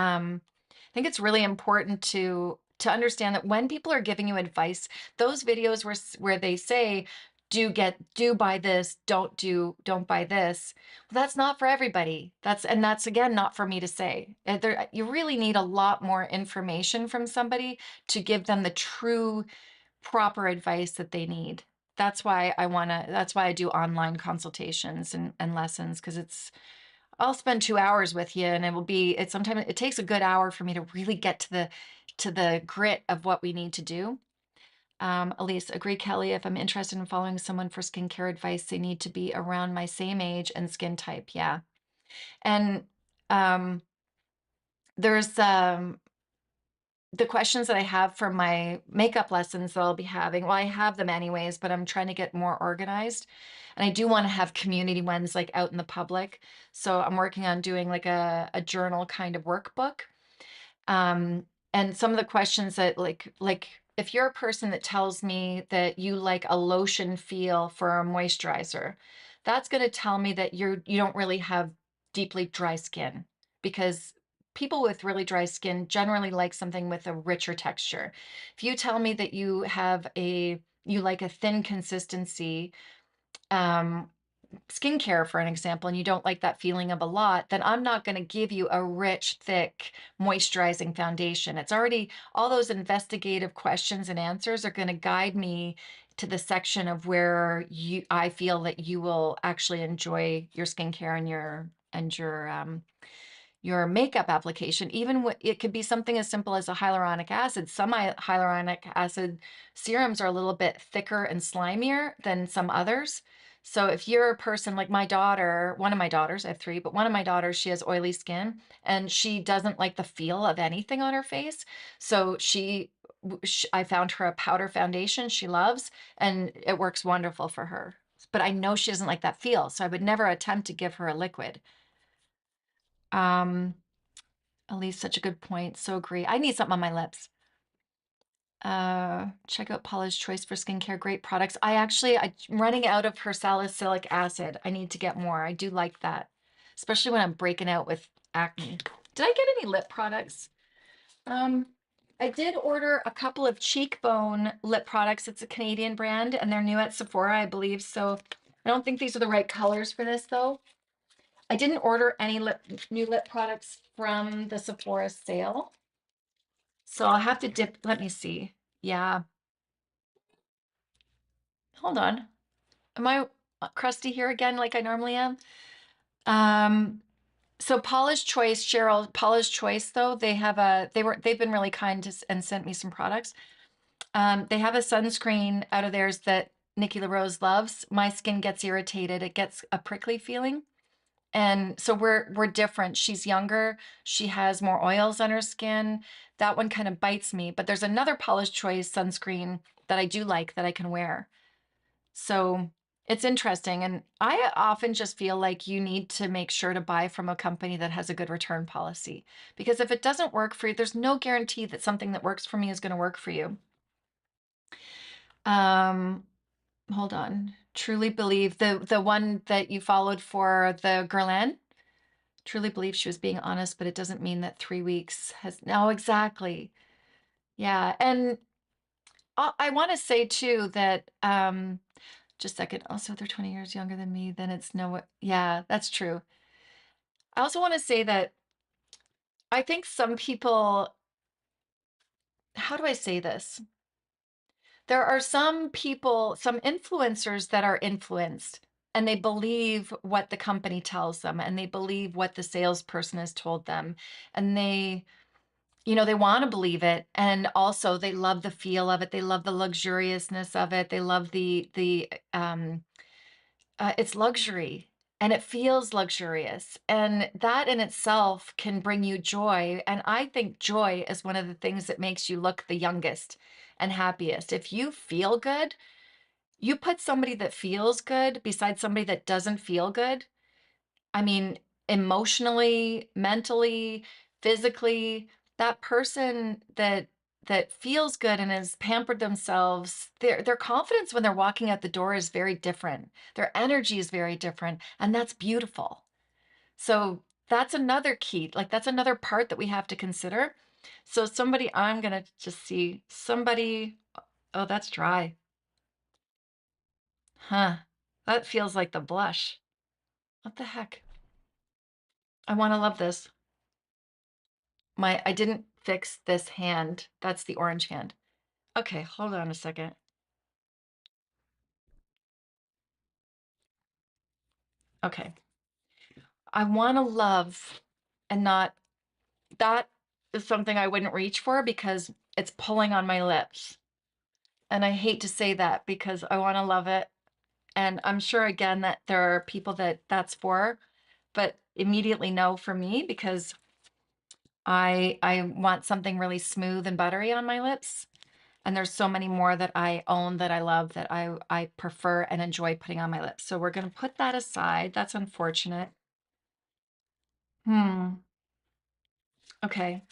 it's really important to understand that when people are giving you advice, those videos where they say do buy this, don't buy this. Well, that's not for everybody. That's again not for me to say. You really need a lot more information from somebody to give them the true proper advice that they need. That's why I do online consultations and lessons, because I'll spend 2 hours with you and it's sometimes it takes a good hour for me to really get to the grit of what we need to do. Elise, agree, Kelly. If I'm interested in following someone for skincare advice, they need to be around my same age and skin type. Yeah. And um, there's the questions that I have for my makeup lessons that I'll be having. Well, I have them anyways, but I'm trying to get more organized. And I do want to have community ones like out in the public. So I'm working on doing like a journal kind of workbook. Um, and some of the questions that like if you're a person that tells me that you like a lotion feel for a moisturizer, that's going to tell me that you don't really have deeply dry skin, because people with really dry skin generally like something with a richer texture. If you tell me that you like a thin consistency, um, skincare, for an example, and you don't like that feeling of a lot, then I'm not going to give you a rich, thick, moisturizing foundation. It's already, all those investigative questions and answers are going to guide me to the section of where I feel that you will actually enjoy your skincare and your makeup application. Even it could be something as simple as a hyaluronic acid. Some hyaluronic acid serums are a little bit thicker and slimier than some others. So if you're a person like my daughter, one of my daughters, I have three, but one of my daughters, she has oily skin and she doesn't like the feel of anything on her face. So I found her a powder foundation she loves, and it works wonderful for her. But I know she doesn't like that feel, so I would never attempt to give her a liquid. Um, Elise, such a good point. So agree. I need something on my lips. Check out Paula's Choice for skincare. Great products. I'm running out of her salicylic acid. I need to get more. I do like that, especially when I'm breaking out with acne. Did I get any lip products? Um, I did order a couple of Cheekbone lip products. It's a Canadian brand and they're new at Sephora, I believe. So I don't think these are the right colors for this though. I didn't order any new lip products from the Sephora sale. So I'll have to let me see. Yeah, hold on. Am I? crusty here again, like I normally am. Um, so Paula's Choice, Cheryl, Paula's Choice, though, they've been really kind and sent me some products. They have a sunscreen out of theirs that Nikki LaRose loves. My skin gets irritated. It gets a prickly feeling. And so we're different. She's younger. She has more oils on her skin. That one kind of bites me. But there's another Paula's Choice sunscreen that I do like that I can wear. So it's interesting. And I often just feel like you need to make sure to buy from a company that has a good return policy. Because if it doesn't work for you, there's no guarantee that something that works for me is going to work for you. Um, hold on. Truly believe the one that you followed for the Guerlain. Truly believe she was being honest, but it doesn't mean that 3 weeks has. No, exactly. Yeah. And I want to say too that, just a second, also they're 20 years younger than me, then it's no, yeah, that's true. I also want to say that I think some people, how do I say this? There are some people, some influencers that are influenced and they believe what the company tells them and they believe what the salesperson has told them. And they want to believe it. And also they love the feel of it. They love the luxuriousness of it. They love it's luxury and it feels luxurious. And that in itself can bring you joy. And I think joy is one of the things that makes you look the youngest and happiest. If you feel good, you put somebody that feels good beside somebody that doesn't feel good. I mean, emotionally, mentally, physically, that person that feels good and has pampered themselves, their confidence when they're walking out the door is very different. Their energy is very different, and that's beautiful. So that's another key, like that's another part that we have to consider. So somebody, I'm gonna just see somebody, oh, that's dry. Huh. That feels like the blush. What the heck? I want to love this. I didn't fix this hand. That's the orange hand. Okay, hold on a second. Okay. I want to love and not, that is something I wouldn't reach for because it's pulling on my lips. And I hate to say that because I want to love it. And I'm sure again that there are people that that's for, but immediately no for me because I want something really smooth and buttery on my lips. And there's so many more that I own that I love that I prefer and enjoy putting on my lips. So we're going to put that aside. That's unfortunate. Hmm. Okay.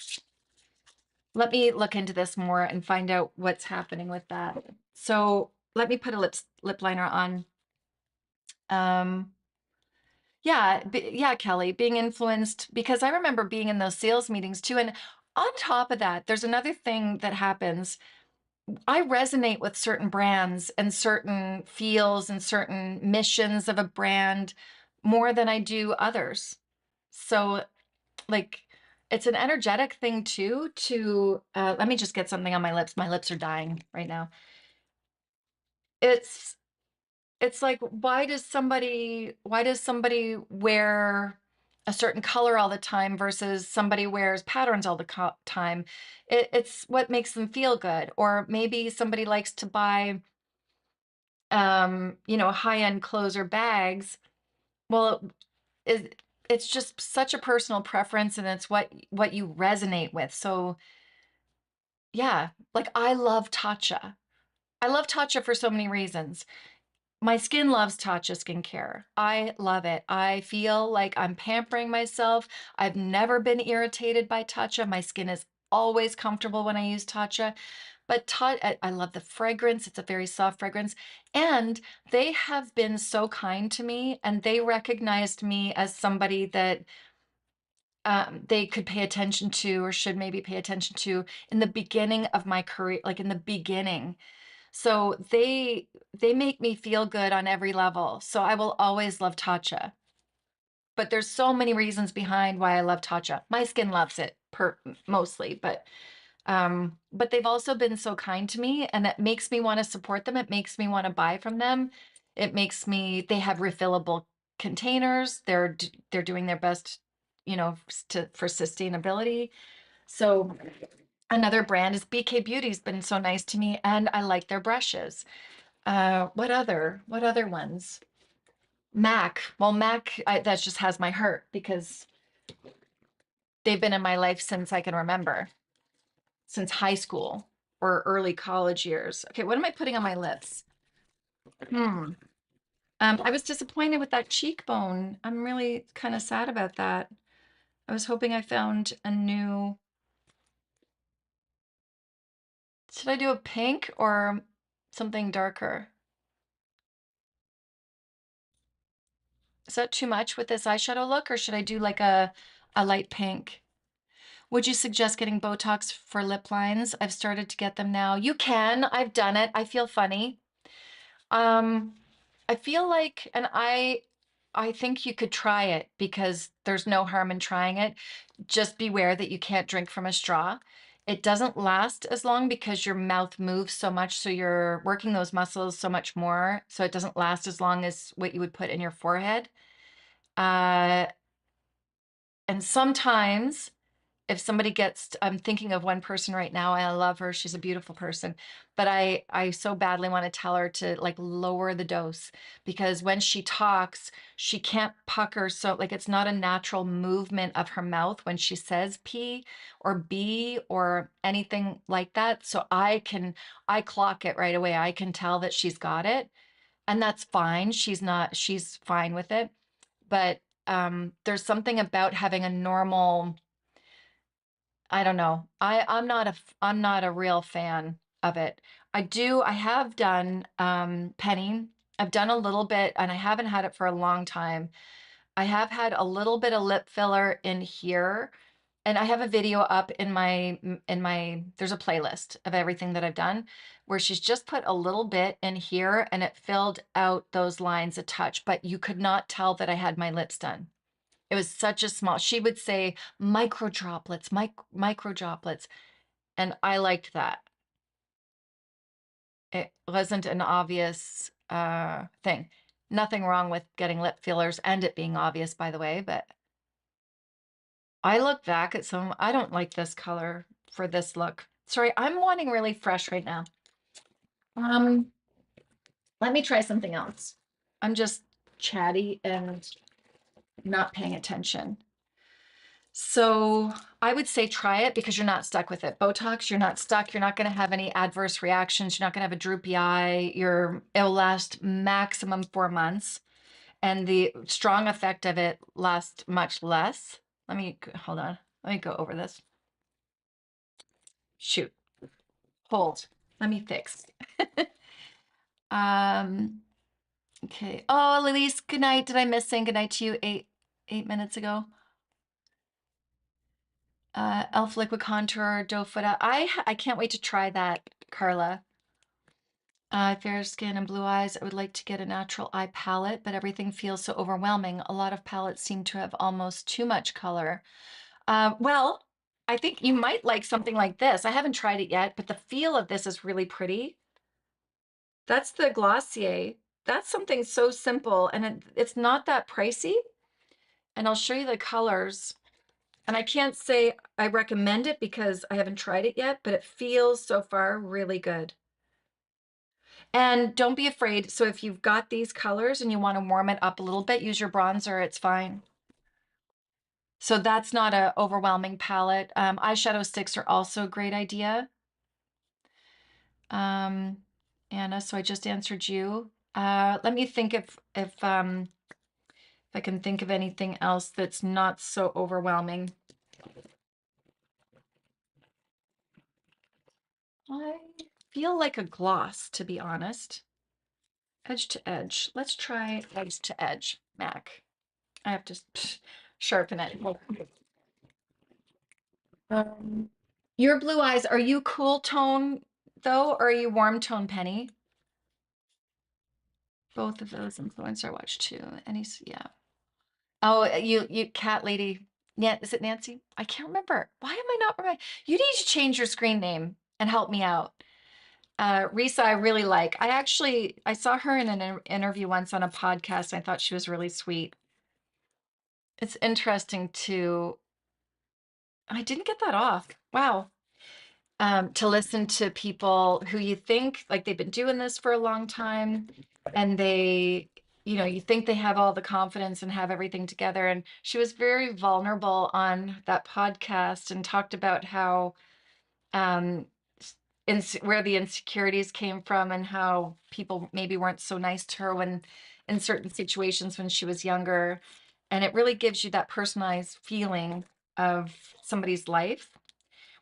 Let me look into this more and find out what's happening with that. So let me put a lip liner on. Um, yeah, yeah, Kelly, being influenced because I remember being in those sales meetings too. And on top of that, there's another thing that happens. I resonate with certain brands and certain feels and certain missions of a brand more than I do others. So, like, it's an energetic thing too. Let me just get something on my lips. My lips are dying right now. It's it's like why does somebody wear a certain color all the time versus somebody wears patterns all the time? It's what makes them feel good. Or maybe somebody likes to buy high-end clothes or bags. Well, it, it's just such a personal preference and it's what you resonate with. So yeah, like I love Tatcha. I love Tatcha for so many reasons. My skin loves Tatcha skincare. I love it. I feel like I'm pampering myself. I've never been irritated by Tatcha. My skin is always comfortable when I use Tatcha. But I love the fragrance. It's a very soft fragrance. And they have been so kind to me and they recognized me as somebody that they could pay attention to or should maybe pay attention to in the beginning of my career, like in the beginning. So they make me feel good on every level. So I will always love Tatcha. But there's so many reasons behind why I love Tatcha. My skin loves it mostly, but they've also been so kind to me and it makes me want to support them. It makes me want to buy from them. It makes me, they have refillable containers. They're doing their best, you know, for sustainability. So another brand is BK Beauty's been so nice to me, and I like their brushes. What other ones? MAC. Well, MAC, that just has my heart because they've been in my life since I can remember, since high school or early college years. Okay, what am I putting on my lips? Hmm. I was disappointed with that cheekbone. I'm really kind of sad about that. I was hoping I found a new. Should I do a pink or something darker? Is that too much with this eyeshadow look, or should I do like a light pink? Would you suggest getting Botox for lip lines? I've started to get them now. You can. I've done it. I feel funny. Um, I feel like, and I think you could try it because there's no harm in trying it. Just beware that you can't drink from a straw. It doesn't last as long because your mouth moves so much, so you're working those muscles so much more, so it doesn't last as long as what you would put in your forehead. Uh, and sometimes if somebody gets, I'm thinking of one person right now, and I love her, she's a beautiful person, but I so badly want to tell her to like lower the dose because when she talks, she can't pucker, so like it's not a natural movement of her mouth when she says P or B or anything like that. So I clock it right away. I can tell that she's got it, and that's fine. She's fine with it. But there's something about having a normal, I don't know. I'm not a real fan of it. I have done penning. I've done a little bit and I haven't had it for a long time. I have had a little bit of lip filler in here, and I have a video up in my there's a playlist of everything that I've done where she's just put a little bit in here and it filled out those lines a touch, but you could not tell that I had my lips done. It was such a small, she would say micro droplets, micro droplets. And I liked that. It wasn't an obvious thing. Nothing wrong with getting lip fillers and it being obvious, by the way, but I look back at some, I don't like this color for this look. Sorry, I'm wanting really fresh right now. Um, Let me try something else. I'm just chatty and not paying attention. So I would say try it because you're not stuck with it. Botox, you're not stuck. You're not going to have any adverse reactions. You're not going to have a droopy eye. It'll last maximum 4 months. And the strong effect of it lasts much less. Hold on. Let me go over this. Shoot, hold. Let me fix. Um, okay. Oh, Lilies, good night. Did I miss saying good night to you 8 minutes ago? Elf Liquid Contour, Doe Foot. I can't wait to try that, Carla. Fair skin and blue eyes. I would like to get a natural eye palette, but everything feels so overwhelming. A lot of palettes seem to have almost too much color. Well, I think you might like something like this. I haven't tried it yet, but the feel of this is really pretty. That's the Glossier. That's something so simple, and it's not that pricey. And I'll show you the colors. And I can't say I recommend it because I haven't tried it yet, but it feels so far really good. And don't be afraid. So if you've got these colors and you want to warm it up a little bit, use your bronzer, it's fine. So that's not an overwhelming palette. Eyeshadow sticks are also a great idea. Anna, so I just answered you. Let me think if I can think of anything else that's not so overwhelming. I feel like a gloss, to be honest. Edge to edge. Let's try edge to edge, MAC. I have to sharpen it. Um, your blue eyes, are you cool tone though, or are you warm tone, Penny? Both of those influence our watch too. Yeah. Oh, you cat lady. Yeah, is it Nancy? I can't remember. Why am I not remembering? You need to change your screen name and help me out. Risa, I really like. I saw her in an interview once on a podcast. I thought she was really sweet. It's interesting to, I didn't get that off. Wow. To listen to people who you think like they've been doing this for a long time and you think they have all the confidence and have everything together. And she was very vulnerable on that podcast and talked about how um, where the insecurities came from and how people maybe weren't so nice to her when in certain situations when she was younger. And it really gives you that personalized feeling of somebody's life.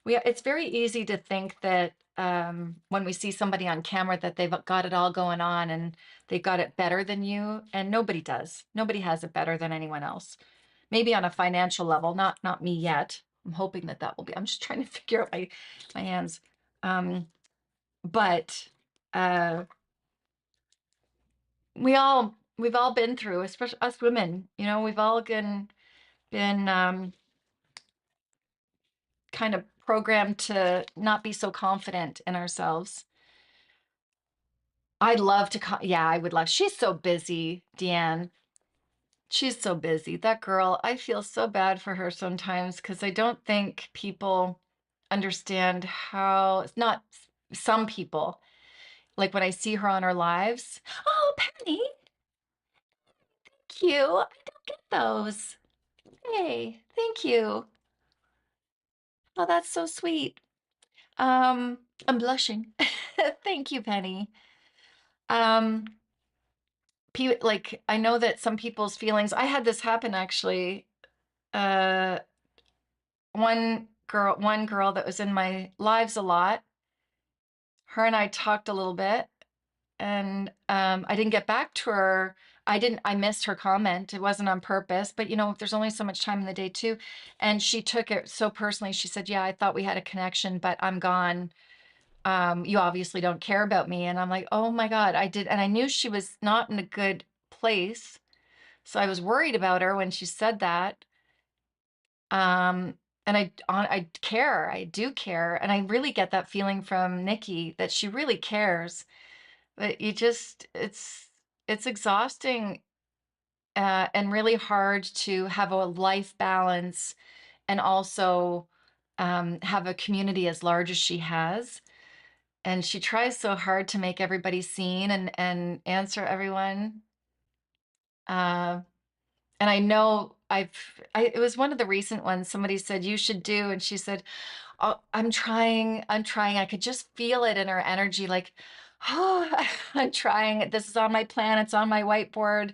It's very easy to think that when we see somebody on camera that they've got it all going on and they got it better than you, and nobody does. Nobody has it better than anyone else. Maybe on a financial level, not me yet. I'm hoping that that will be. I'm just trying to figure out my hands. Um, but uh, we've all been through, especially us women. We've all been kind of programmed to not be so confident in ourselves. I'd love to yeah, I would love. She's so busy, Deanne. She's so busy. That girl, I feel so bad for her sometimes because I don't think people understand how, it's not some people, like when I see her on her lives. Oh, Penny, thank you. I don't get those. Hey, thank you. Oh, that's so sweet. I'm blushing. Thank you, Penny. Um, like I know that some people's feelings, I had this happen actually. Uh, one girl that was in my lives a lot, her and I talked a little bit and I didn't get back to her. I missed her comment. It wasn't on purpose, but there's only so much time in the day too. And she took it so personally. She said, yeah, I thought we had a connection, but I'm gone. You obviously don't care about me. And I'm like, oh my God, I did. And I knew she was not in a good place. So I was worried about her when she said that. Um, and I care. I do care. And I really get that feeling from Nikki that she really cares. But it's exhausting and really hard to have a life balance and also have a community as large as she has. And she tries so hard to make everybody seen and answer everyone. Uh, and I know it was one of the recent ones somebody said you should do, and she said, oh, I'm trying. I could just feel it in her energy, like, oh, I'm trying. This is on my plan. It's on my whiteboard.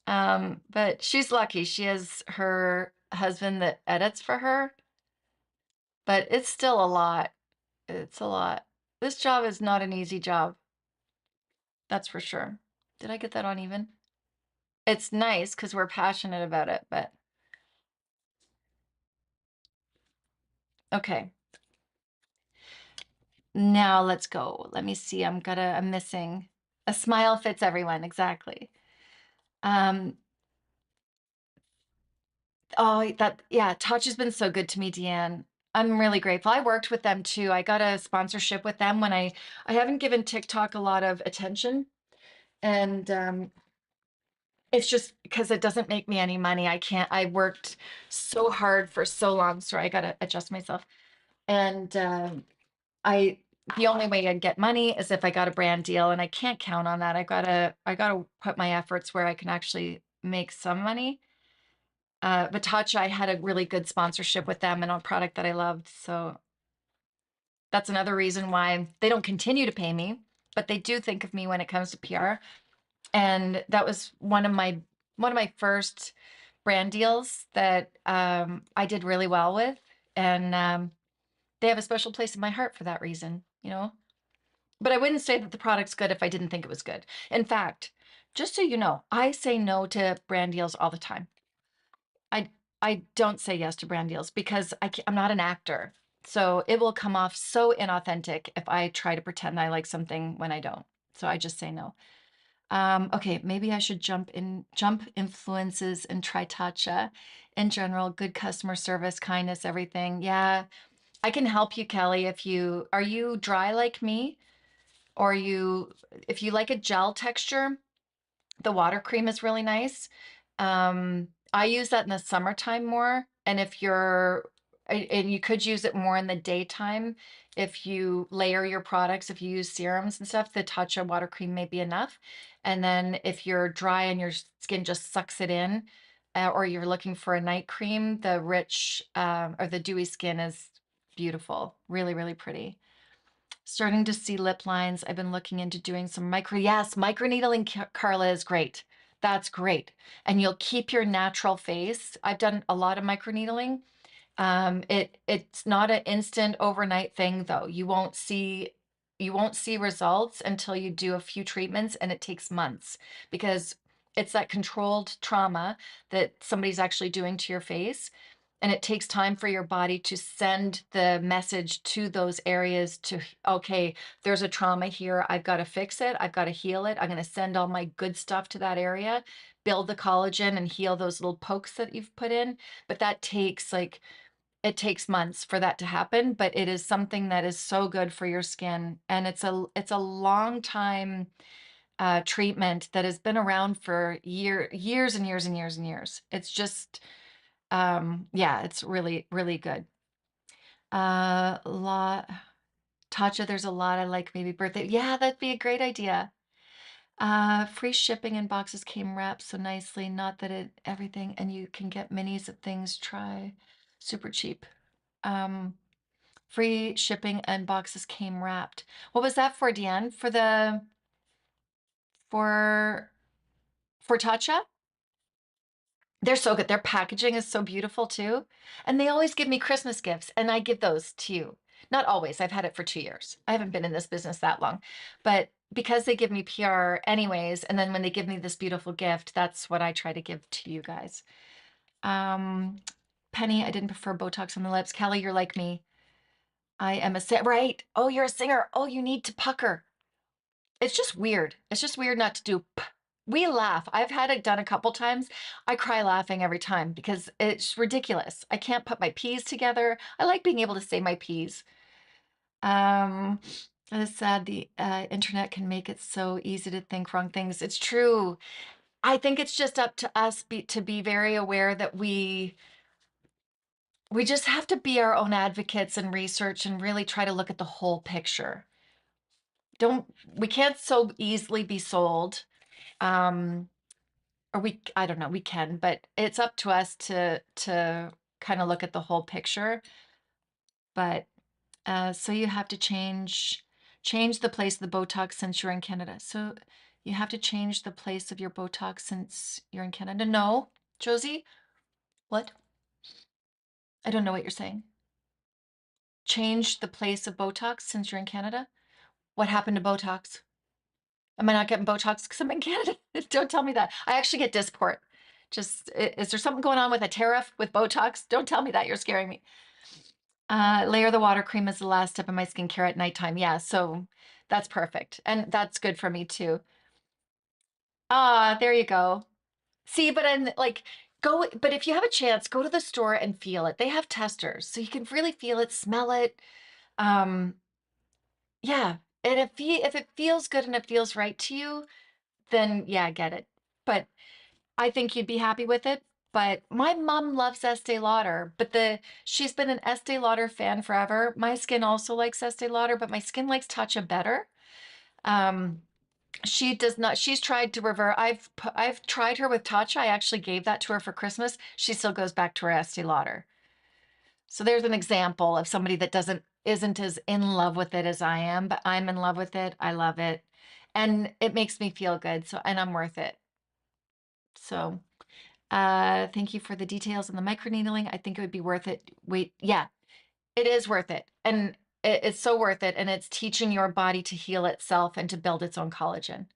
But she's lucky. She has her husband that edits for her, but it's still a lot. It's a lot. This job is not an easy job. That's for sure. Did I get that on even? It's nice because we're passionate about it, but okay. Now let's go. Let me see. I'm missing. A smile fits everyone. Exactly. Um, oh, yeah, Touch has been so good to me, Deanne. I'm really grateful. I worked with them too. I got a sponsorship with them when I haven't given TikTok a lot of attention. And it's just because it doesn't make me any money. I worked so hard for so long. Sorry, I gotta adjust myself. And I the only way I'd get money is if I got a brand deal, and I can't count on that. I gotta put my efforts where I can actually make some money. But Touch, I had a really good sponsorship with them and a product that I loved. So that's another reason why they don't continue to pay me, but they do think of me when it comes to PR. And that was one of my first brand deals that I did really well with. And they have a special place in my heart for that reason. But I wouldn't say that the product's good if I didn't think it was good. In fact, just so you know, I say no to brand deals all the time. I I don't say yes to brand deals because I'm not an actor. So it will come off so inauthentic if I try to pretend I like something when I don't. So I just say no. Okay, maybe I should jump influences and try Tatcha in general, good customer service, kindness, everything. Yeah, I can help you, Kelly, if are you dry like me? Or if you like a gel texture, the water cream is really nice. I use that in the summertime more. And and you could use it more in the daytime if you layer your products, if you use serums and stuff, the Tatcha water cream may be enough. And then if you're dry and your skin just sucks it in, or you're looking for a night cream, the rich or the dewy skin is beautiful, really, really pretty. Starting to see lip lines. I've been looking into doing some yes, microneedling, Carla, is great. That's great. And you'll keep your natural face. I've done a lot of microneedling. It's not an instant overnight thing though. You won't see results until you do a few treatments, and it takes months because it's that controlled trauma that somebody's actually doing to your face. And it takes time for your body to send the message to those areas to, okay, there's a trauma here. I've got to fix it. I've got to heal it. I'm going to send all my good stuff to that area, build the collagen and heal those little pokes that you've put in. But that takes it takes months for that to happen, but it is something that is so good for your skin. And it's a long time treatment that has been around for years and years and years and years. It's just, yeah, it's really, really good. Lot Tatcha, there's a lot I like, maybe birthday. Yeah, that'd be a great idea. Free shipping and boxes came wrapped so nicely. Not that everything, and you can get minis of things. Try super cheap. Um, Free shipping and boxes came wrapped. What was that for, Deanne? For for Tatcha? They're so good. Their packaging is so beautiful too. And they always give me Christmas gifts, and I give those to you. Not always. I've had it for 2 years. I haven't been in this business that long. But because they give me PR anyways, and then when they give me this beautiful gift, that's what I try to give to you guys. Um, Penny, I didn't prefer Botox on the lips. Kelly, you're like me. I am right. Oh, you're a singer. Oh, you need to pucker. It's just weird. It's just weird not to do we laugh. I've had it done a couple times. I cry laughing every time because it's ridiculous. I can't put my P's together. I like being able to say my P's. Um, it's sad the internet can make it so easy to think wrong things. It's true. I think it's just up to us to be very aware that we just have to be our own advocates and research and really try to look at the whole picture. Don't We can't so easily be sold. Um, or I don't know, we can, but it's up to us to kind of look at the whole picture. But so you have to change the place of the Botox since you're in Canada. So you have to change the place of your Botox since you're in Canada. No, Josie, what? I don't know what you're saying. Change the place of Botox since you're in Canada? What happened to Botox? Am I not getting Botox because I'm in Canada? Don't tell me that. I actually get Dysport. Just, is there something going on with a tariff with Botox? Don't tell me that. You're scaring me. Layer the water cream as the last step of my skincare at nighttime. Yeah, so that's perfect. And that's good for me too. Ah, there you go. See, but if you have a chance, go to the store and feel it. They have testers, so you can really feel it, smell it. Um, yeah. And if it feels good and it feels right to you, then yeah, get it. But I think you'd be happy with it. But my mom loves Estee Lauder, but she's been an Estee Lauder fan forever. My skin also likes Estee Lauder, but my skin likes Tatcha better. Um, she does not. She's tried to revert. I've tried her with Tatcha. I actually gave that to her for Christmas. She still goes back to her Estee Lauder. So there's an example of somebody that isn't as in love with it as I am, but I'm in love with it. I love it, and it makes me feel good. So, and I'm worth it. So. Thank you for the details on the microneedling. I think it would be worth it. Wait, yeah, it is worth it. And it's so worth it. And it's teaching your body to heal itself and to build its own collagen.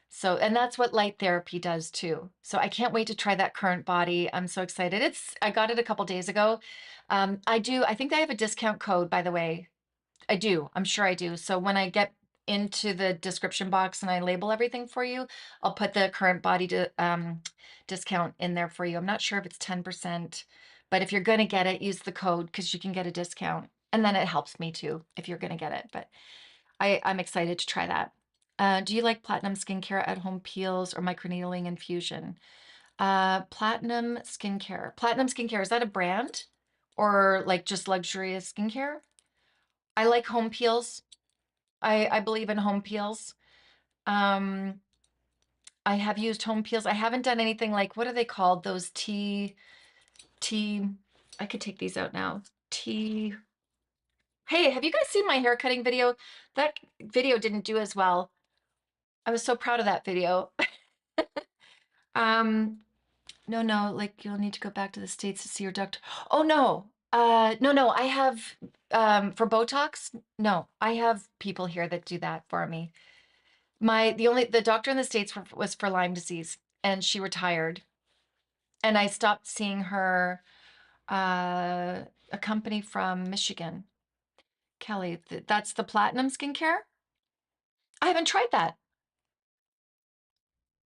So, and that's what light therapy does too. So I can't wait to try that current body. I'm so excited. I got it a couple days ago. I think I have a discount code, by the way. I do. I'm sure I do. So when I get into the description box and I label everything for you, I'll put the current body discount in there for you. I'm not sure if it's 10%, but if you're going to get it, use the code because you can get a discount. And then it helps me too if you're gonna get it. But I'm excited to try that. Do you like platinum skincare at home peels or microneedling infusion? Platinum skincare. Platinum skincare, is that a brand or like just luxurious skincare? I like home peels. I believe in home peels. Um, I have used home peels. I haven't done anything like, what are they called? Those tea, I could take these out now. Tea. Hey, have you guys seen my hair cutting video? That video didn't do as well. I was so proud of that video. Um, no, like you'll need to go back to the States to see your doctor. Oh no. No, I have for Botox, no, I have people here that do that for me. The doctor in the States was for Lyme disease and she retired. And I stopped seeing her, a company from Michigan. Kelly, that's the Platinum Skincare? I haven't tried that.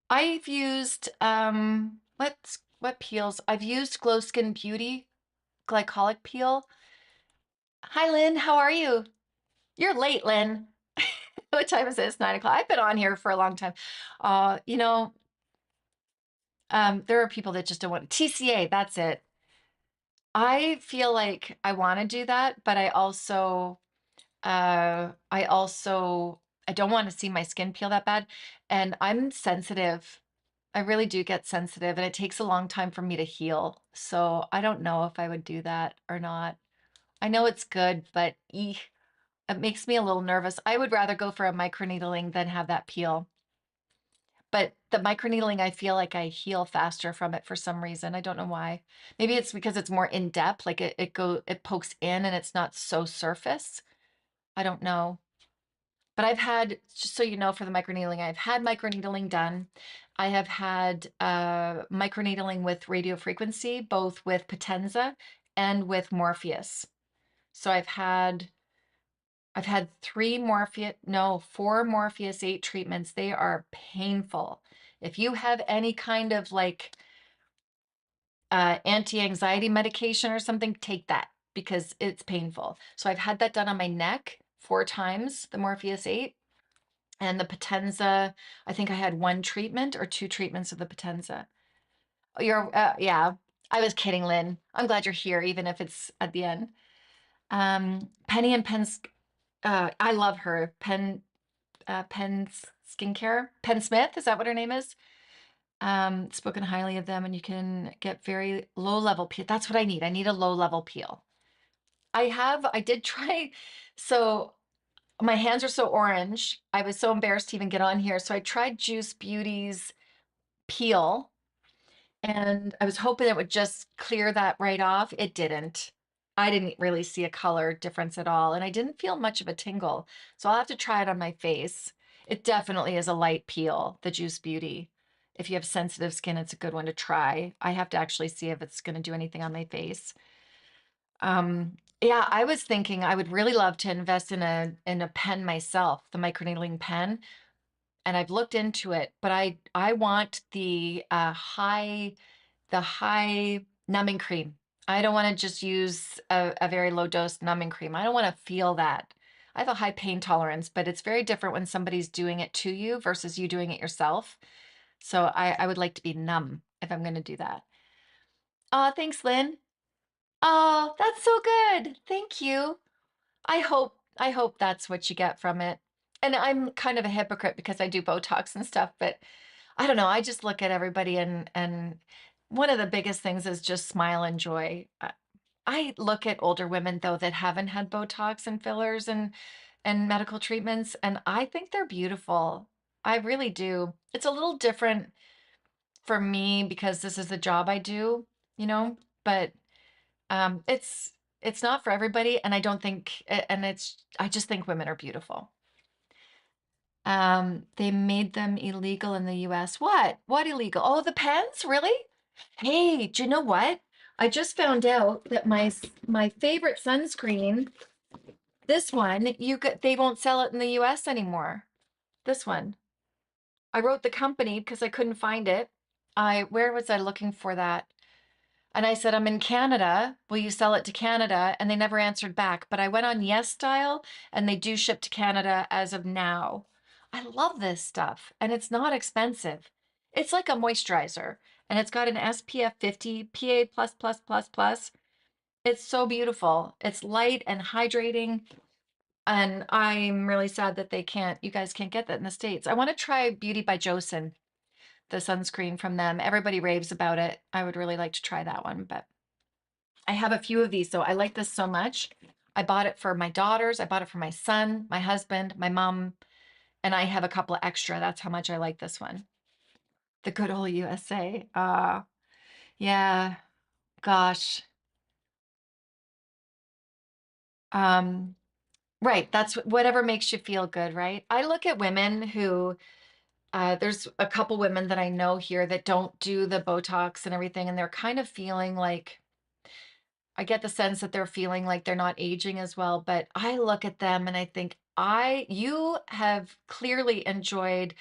I've used what peels? I've used Glow Skin Beauty glycolic peel. Hi Lynn, how are you? You're late, Lynn. What time is it? It's 9 o'clock. I've been on here for a long time. You know, there are people that just don't want TCA, that's it. I feel like I want to do that, but I don't want to see my skin peel that bad. And I'm sensitive. I really do get sensitive, and it takes a long time for me to heal. So I don't know if I would do that or not. I know it's good, but it makes me a little nervous. I would rather go for a microneedling than have that peel. But the microneedling, I feel like I heal faster from it for some reason. I don't know why. Maybe it's because it's more in depth, like it pokes in and it's not so surface. I don't know. But I've had, just so you know, for the microneedling, I've had microneedling done. I have had microneedling with radio frequency, both with Potenza and with Morpheus. So I've had four Morpheus 8 treatments. They are painful. If you have any kind of like anti-anxiety medication or something, take that because it's painful. So I've had that done on my neck 4 times, the Morpheus 8. And the Potenza, I think I had 1 treatment or 2 treatments of the Potenza. Oh, yeah, I was kidding, Lynn. I'm glad you're here, even if it's at the end. Penny and Penn's, I love her. Penn's Skincare. Penn Smith, is that what her name is? Spoken highly of them, and you can get very low level peel. That's what I need. I need a low level peel. I did try, so my hands are so orange. I was so embarrassed to even get on here. So I tried Juice Beauty's peel and I was hoping it would just clear that right off. It didn't. I didn't really see a color difference at all. And I didn't feel much of a tingle. So I'll have to try it on my face. It definitely is a light peel, the Juice Beauty. If you have sensitive skin, it's a good one to try. I have to actually see if it's going to do anything on my face. Yeah, I was thinking I would really love to invest in a pen myself, the microneedling pen, and I've looked into it, but I want the high numbing cream. I don't want to just use a very low dose numbing cream. I don't want to feel that. I have a high pain tolerance, but it's very different when somebody's doing it to you versus you doing it yourself. So I would like to be numb if I'm going to do that. Oh, thanks, Lynn. Oh, that's so good. Thank you. I hope that's what you get from it. And I'm kind of a hypocrite because I do Botox and stuff, but I don't know. I just look at everybody and one of the biggest things is just smile and joy. I look at older women though that haven't had Botox and fillers and medical treatments, and I think they're beautiful. I really do. It's a little different for me because this is the job I do, you know, but it's not for everybody, and I don't think, and I just think women are beautiful. They made them illegal in the US. What? What illegal? Oh, the pens? Really? Hey, do you know what? I just found out that my favorite sunscreen, this one, they won't sell it in the US anymore. This one. I wrote the company because I couldn't find it. Where was I looking for that? And I said, I'm in Canada. Will you sell it to Canada? And they never answered back. But I went on Yes Style and they do ship to Canada as of now. I love this stuff and it's not expensive. It's like a moisturizer and it's got an SPF 50 PA plus plus plus plus. It's so beautiful. It's light and hydrating. And I'm really sad that you guys can't get that in the States. I want to try Beauty by Joseon, the sunscreen from them. Everybody raves about it. I would really like to try that one, but I have a few of these, so I like this so much. I bought it for my daughters. I bought it for my son, my husband, my mom, and I have a couple of extra. That's how much I like this one. The good old USA. Yeah, gosh. Um, right. That's whatever makes you feel good, right? I look at women who, there's a couple women that I know here that don't do the Botox and everything, and they're kind of feeling like, I get the sense that they're feeling like they're not aging as well, but I look at them and I think you have clearly enjoyed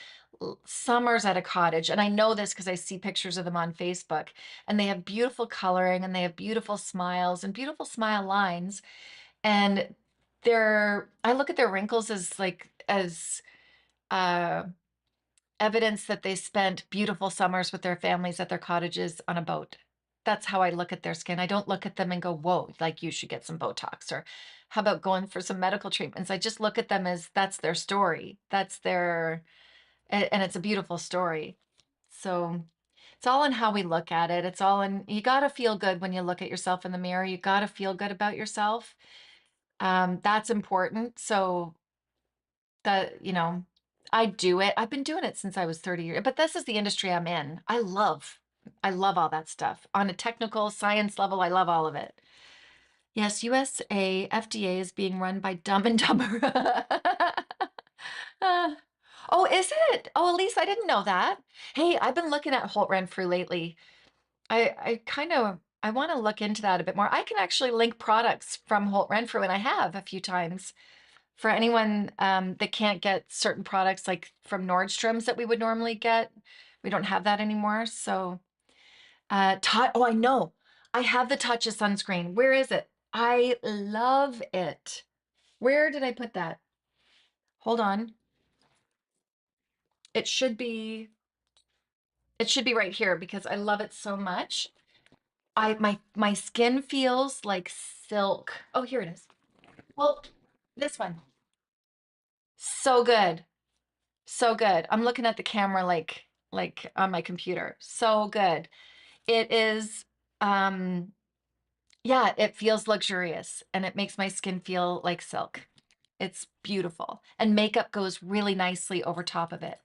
summers at a cottage. And I know this because I see pictures of them on Facebook and they have beautiful coloring and they have beautiful smiles and beautiful smile lines. And I look at their wrinkles as uh, evidence that they spent beautiful summers with their families at their cottages on a boat. That's how I look at their skin. I don't look at them and go, whoa, like you should get some Botox or how about going for some medical treatments? I just look at them as that's their story. And it's a beautiful story. So it's all in how we look at it. It's all in, you got to feel good when you look at yourself in the mirror. You got to feel good about yourself. That's important. So that, I do it. I've been doing it since I was 30 years, but this is the industry I'm in. I love all that stuff. On a technical science level, I love all of it. Yes, USA FDA is being run by Dumb and Dumber. Uh, oh, is it? Oh, Elise, I didn't know that. Hey, I've been looking at Holt Renfrew lately. I want to look into that a bit more. I can actually link products from Holt Renfrew, and I have a few times for anyone that can't get certain products like from Nordstrom's that we would normally get. We don't have that anymore. So, oh, I know. I have the Touch of sunscreen. Where is it? I love it. Where did I put that? Hold on. It should be it should be right here because I love it so much. My skin feels like silk. Oh, here it is. Well, this one. So good. So good. I'm looking at the camera like on my computer. So good. It is yeah, it feels luxurious and it makes my skin feel like silk. It's beautiful. And makeup goes really nicely over top of it.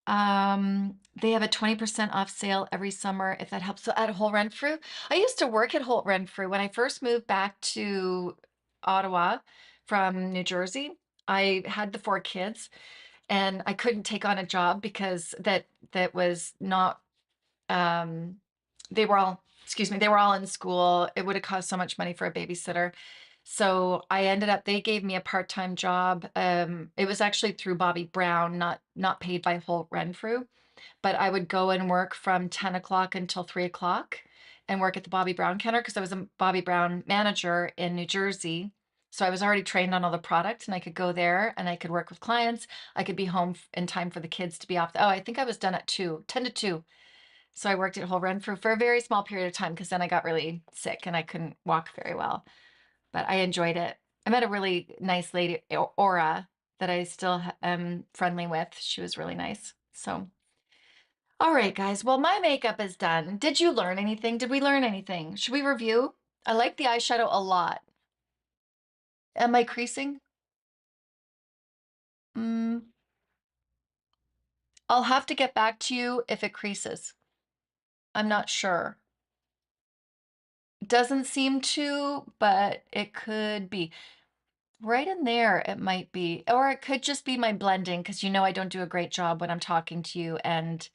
They have a 20% off sale every summer if that helps. So at Holt Renfrew, I used to work at Holt Renfrew when I first moved back to Ottawa from New Jersey. I had the 4 kids and I couldn't take on a job because that was not they were all, excuse me, they were all in school. It would have cost so much money for a babysitter. So they gave me a part-time job. It was actually through Bobby Brown, not paid by Holt Renfrew, but I would go and work from 10 o'clock until 3 o'clock and work at the Bobby Brown counter because I was a Bobby Brown manager in New Jersey. So I was already trained on all the products and I could go there and I could work with clients. I could be home in time for the kids to be off. Oh, I think I was done at 10 to 2. So I worked at Holt Renfrew for a very small period of time because then I got really sick and I couldn't walk very well. But I enjoyed it. I met a really nice lady, Aura, that I still am friendly with. She was really nice. So, all right, guys. Well, my makeup is done. Did you learn anything? Did we learn anything? Should we review? I like the eyeshadow a lot. Am I creasing? Mm, I'll have to get back to you if it creases. I'm not sure. Doesn't seem to, but it could be. Right in there, it might be. Or it could just be my blending, because I don't do a great job when I'm talking to you and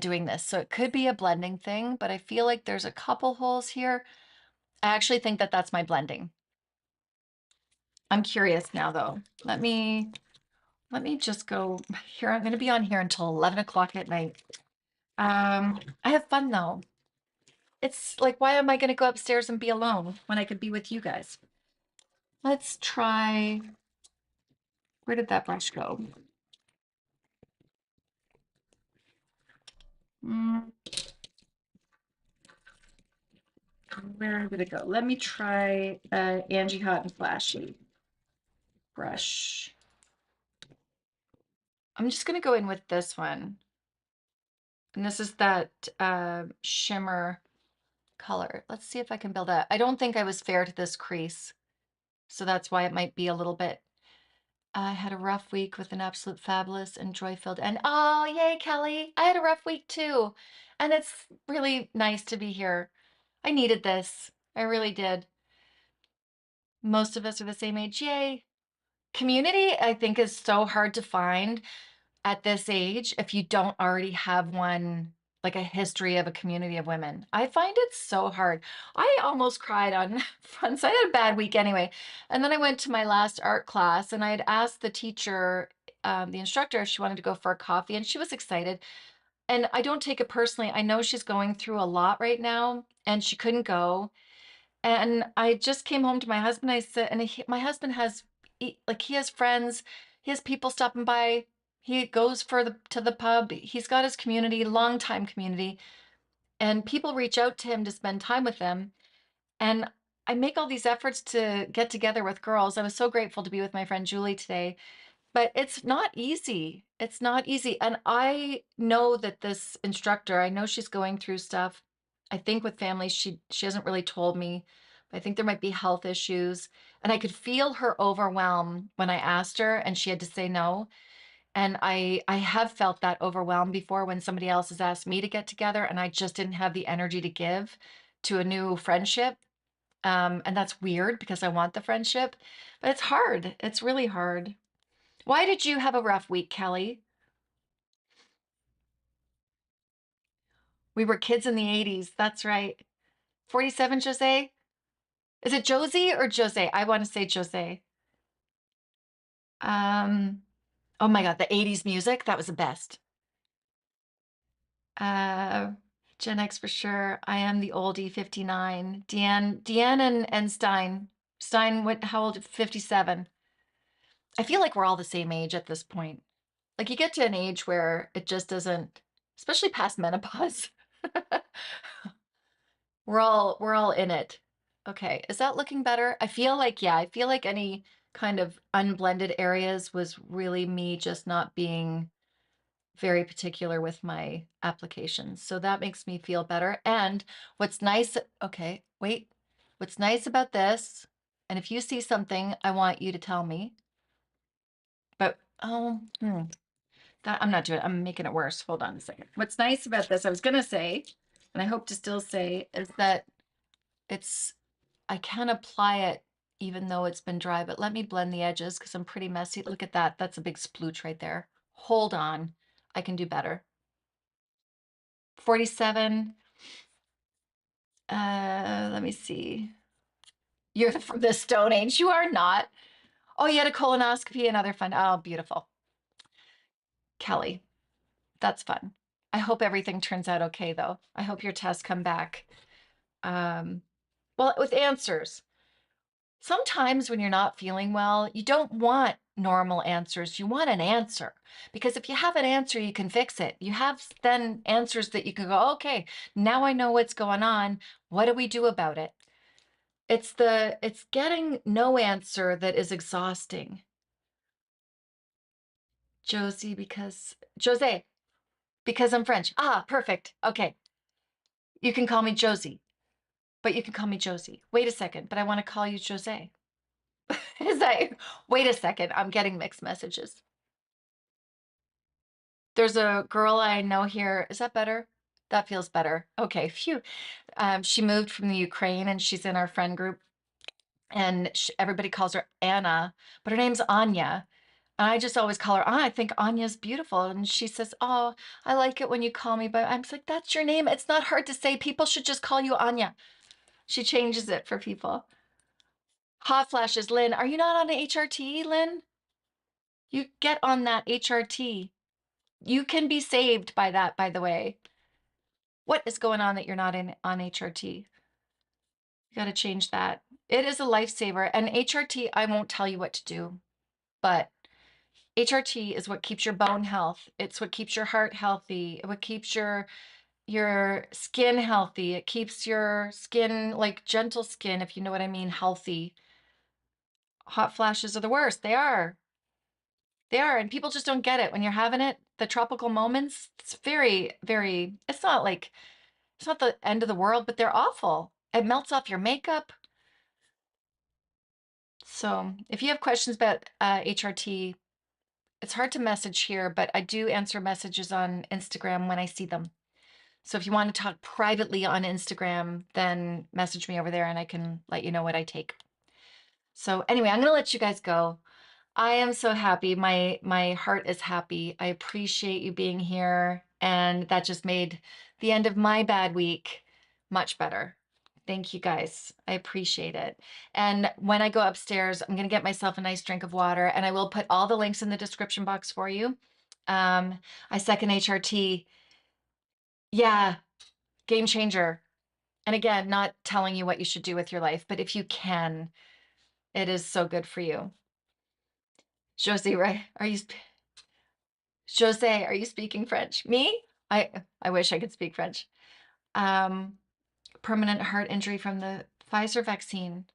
doing this. So it could be a blending thing, but I feel like there's a couple holes here. I actually think that that's my blending. I'm curious now though. Let me just go here. I'm going to be on here until 11 o'clock at night. I have fun though. It's like, why am I going to go upstairs and be alone when I could be with you guys? Let's try, where did that brush go? Mm, where did it go? Let me try Angie Hot and Flashy brush. I'm just going to go in with this one. And this is that shimmer color. Let's see if I can build that. I don't think I was fair to this crease, so that's why it might be a little bit. I had a rough week with an absolute fabulous and joy-filled and oh, yay, Kelly. I had a rough week too. And it's really nice to be here. I needed this. I really did. Most of us are the same age. Yay. Community, I think, is so hard to find at this age if you don't already have one, like a history of a community of women. I find it so hard. I almost cried on fronts. I had a bad week anyway. And then I went to my last art class and I had asked the teacher, the instructor, if she wanted to go for a coffee, and she was excited. And I don't take it personally. I know she's going through a lot right now and she couldn't go. And I just came home to my husband. I said, and my husband has, like, he has friends, he has people stopping by. He goes to the pub. He's got his community, longtime community, and people reach out to him to spend time with them. And I make all these efforts to get together with girls. I was so grateful to be with my friend Julie today. But it's not easy. It's not easy. And I know that this instructor, I know she's going through stuff. I think with families, she hasn't really told me. I think there might be health issues. And I could feel her overwhelm when I asked her and she had to say no. And I have felt that overwhelm before when somebody else has asked me to get together and I just didn't have the energy to give to a new friendship. And that's weird because I want the friendship, but it's hard. It's really hard. Why did you have a rough week, Kelly? We were kids in the 80s. That's right. 47, Jose? Is it Josie or Jose? I want to say Jose. Um, oh my God, the 80s music, that was the best. Uh, Gen X for sure. I am the oldie, 59. Deanne and Stein. Stein, what, how old? 57. I feel like we're all the same age at this point. Like you get to an age where it just doesn't, especially past menopause. We're all in it. Okay, is that looking better? I feel like, yeah, I feel like any kind of unblended areas was really me just not being very particular with my applications. So that makes me feel better. And what's nice, okay, wait. What's nice about this, and if you see something, I want you to tell me. But that I'm not doing it. I'm making it worse. Hold on a second. What's nice about this, I was gonna say, and I hope to still say, is that it's I can apply it even though it's been dry, but let me blend the edges because I'm pretty messy. Look at that. That's a big splooch right there. Hold on. I can do better. 47. Let me see. You're from the Stone Age. You are not. Oh, you had a colonoscopy and other fun. Oh, beautiful. Kelly, that's fun. I hope everything turns out okay, though. I hope your tests come back. Well, with answers. Sometimes when you're not feeling well, you don't want normal answers. You want an answer. Because if you have an answer, you can fix it. You have then answers that you can go, okay, now I know what's going on. What do we do about it? It's getting no answer that is exhausting. Jose, because I'm French. Ah, perfect. Okay. You can call me Josie, but you can call me Josie. Wait a second, but I want to call you Jose. Is that, wait a second, I'm getting mixed messages. There's a girl I know here. Is that better? That feels better. Okay, phew. She moved from the Ukraine and she's in our friend group. And everybody calls her Anna, but her name's Anya. And I just always call her Anna. I think Anya's beautiful. And she says, oh, I like it when you call me, but I'm like, that's your name. It's not hard to say. People should just call you Anya. She changes it for people. Hot flashes, Lynn. Are you not on the HRT, Lynn? You get on that HRT. You can be saved by that, by the way. What is going on that you're not in on HRT? You got to change that. It is a lifesaver. And HRT, I won't tell you what to do, but HRT is what keeps your bone health. It's what keeps your heart healthy. What keeps your skin healthy. It keeps your skin, like gentle skin, if you know what I mean, healthy. Hot flashes are the worst. They are. They are. And people just don't get it. When you're having it, the tropical moments, it's very, very, it's not like, it's not the end of the world, but they're awful. It melts off your makeup. So if you have questions about HRT, it's hard to message here, but I do answer messages on Instagram when I see them. So if you want to talk privately on Instagram, then message me over there and I can let you know what I take. So anyway, I'm going to let you guys go. I am so happy. My heart is happy. I appreciate you being here, and that just made the end of my bad week much better. Thank you guys. I appreciate it. And when I go upstairs, I'm going to get myself a nice drink of water, and I will put all the links in the description box for you. I second HRT. Yeah, game changer. And again, not telling you what you should do with your life, but if you can, it is so good for you. Josie, right? Jose, are you speaking French? Me? I wish I could speak French. Um, Permanent heart injury from the Pfizer vaccine.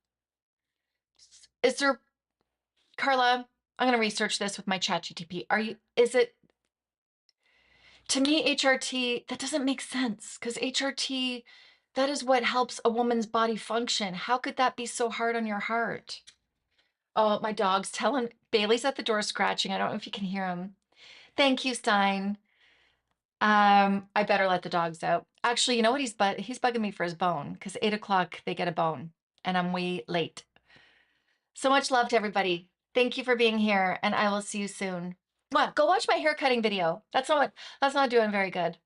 Is there, Carla, I'm going to research this with my ChatGPT. Is it, to me, HRT, that doesn't make sense because HRT, that is what helps a woman's body function. How could that be so hard on your heart? Oh, my dog's telling, Bailey's at the door scratching. I don't know if you can hear him. Thank you, Stein. I better let the dogs out. Actually, you know what? He's bugging me for his bone because 8 o'clock they get a bone and I'm way late. So much love to everybody. Thank you for being here and I will see you soon. Well, go watch my hair cutting video. That's not doing very good.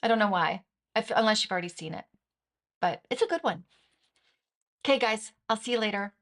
I don't know why. Unless you've already seen it, but it's a good one. Okay, guys, I'll see you later.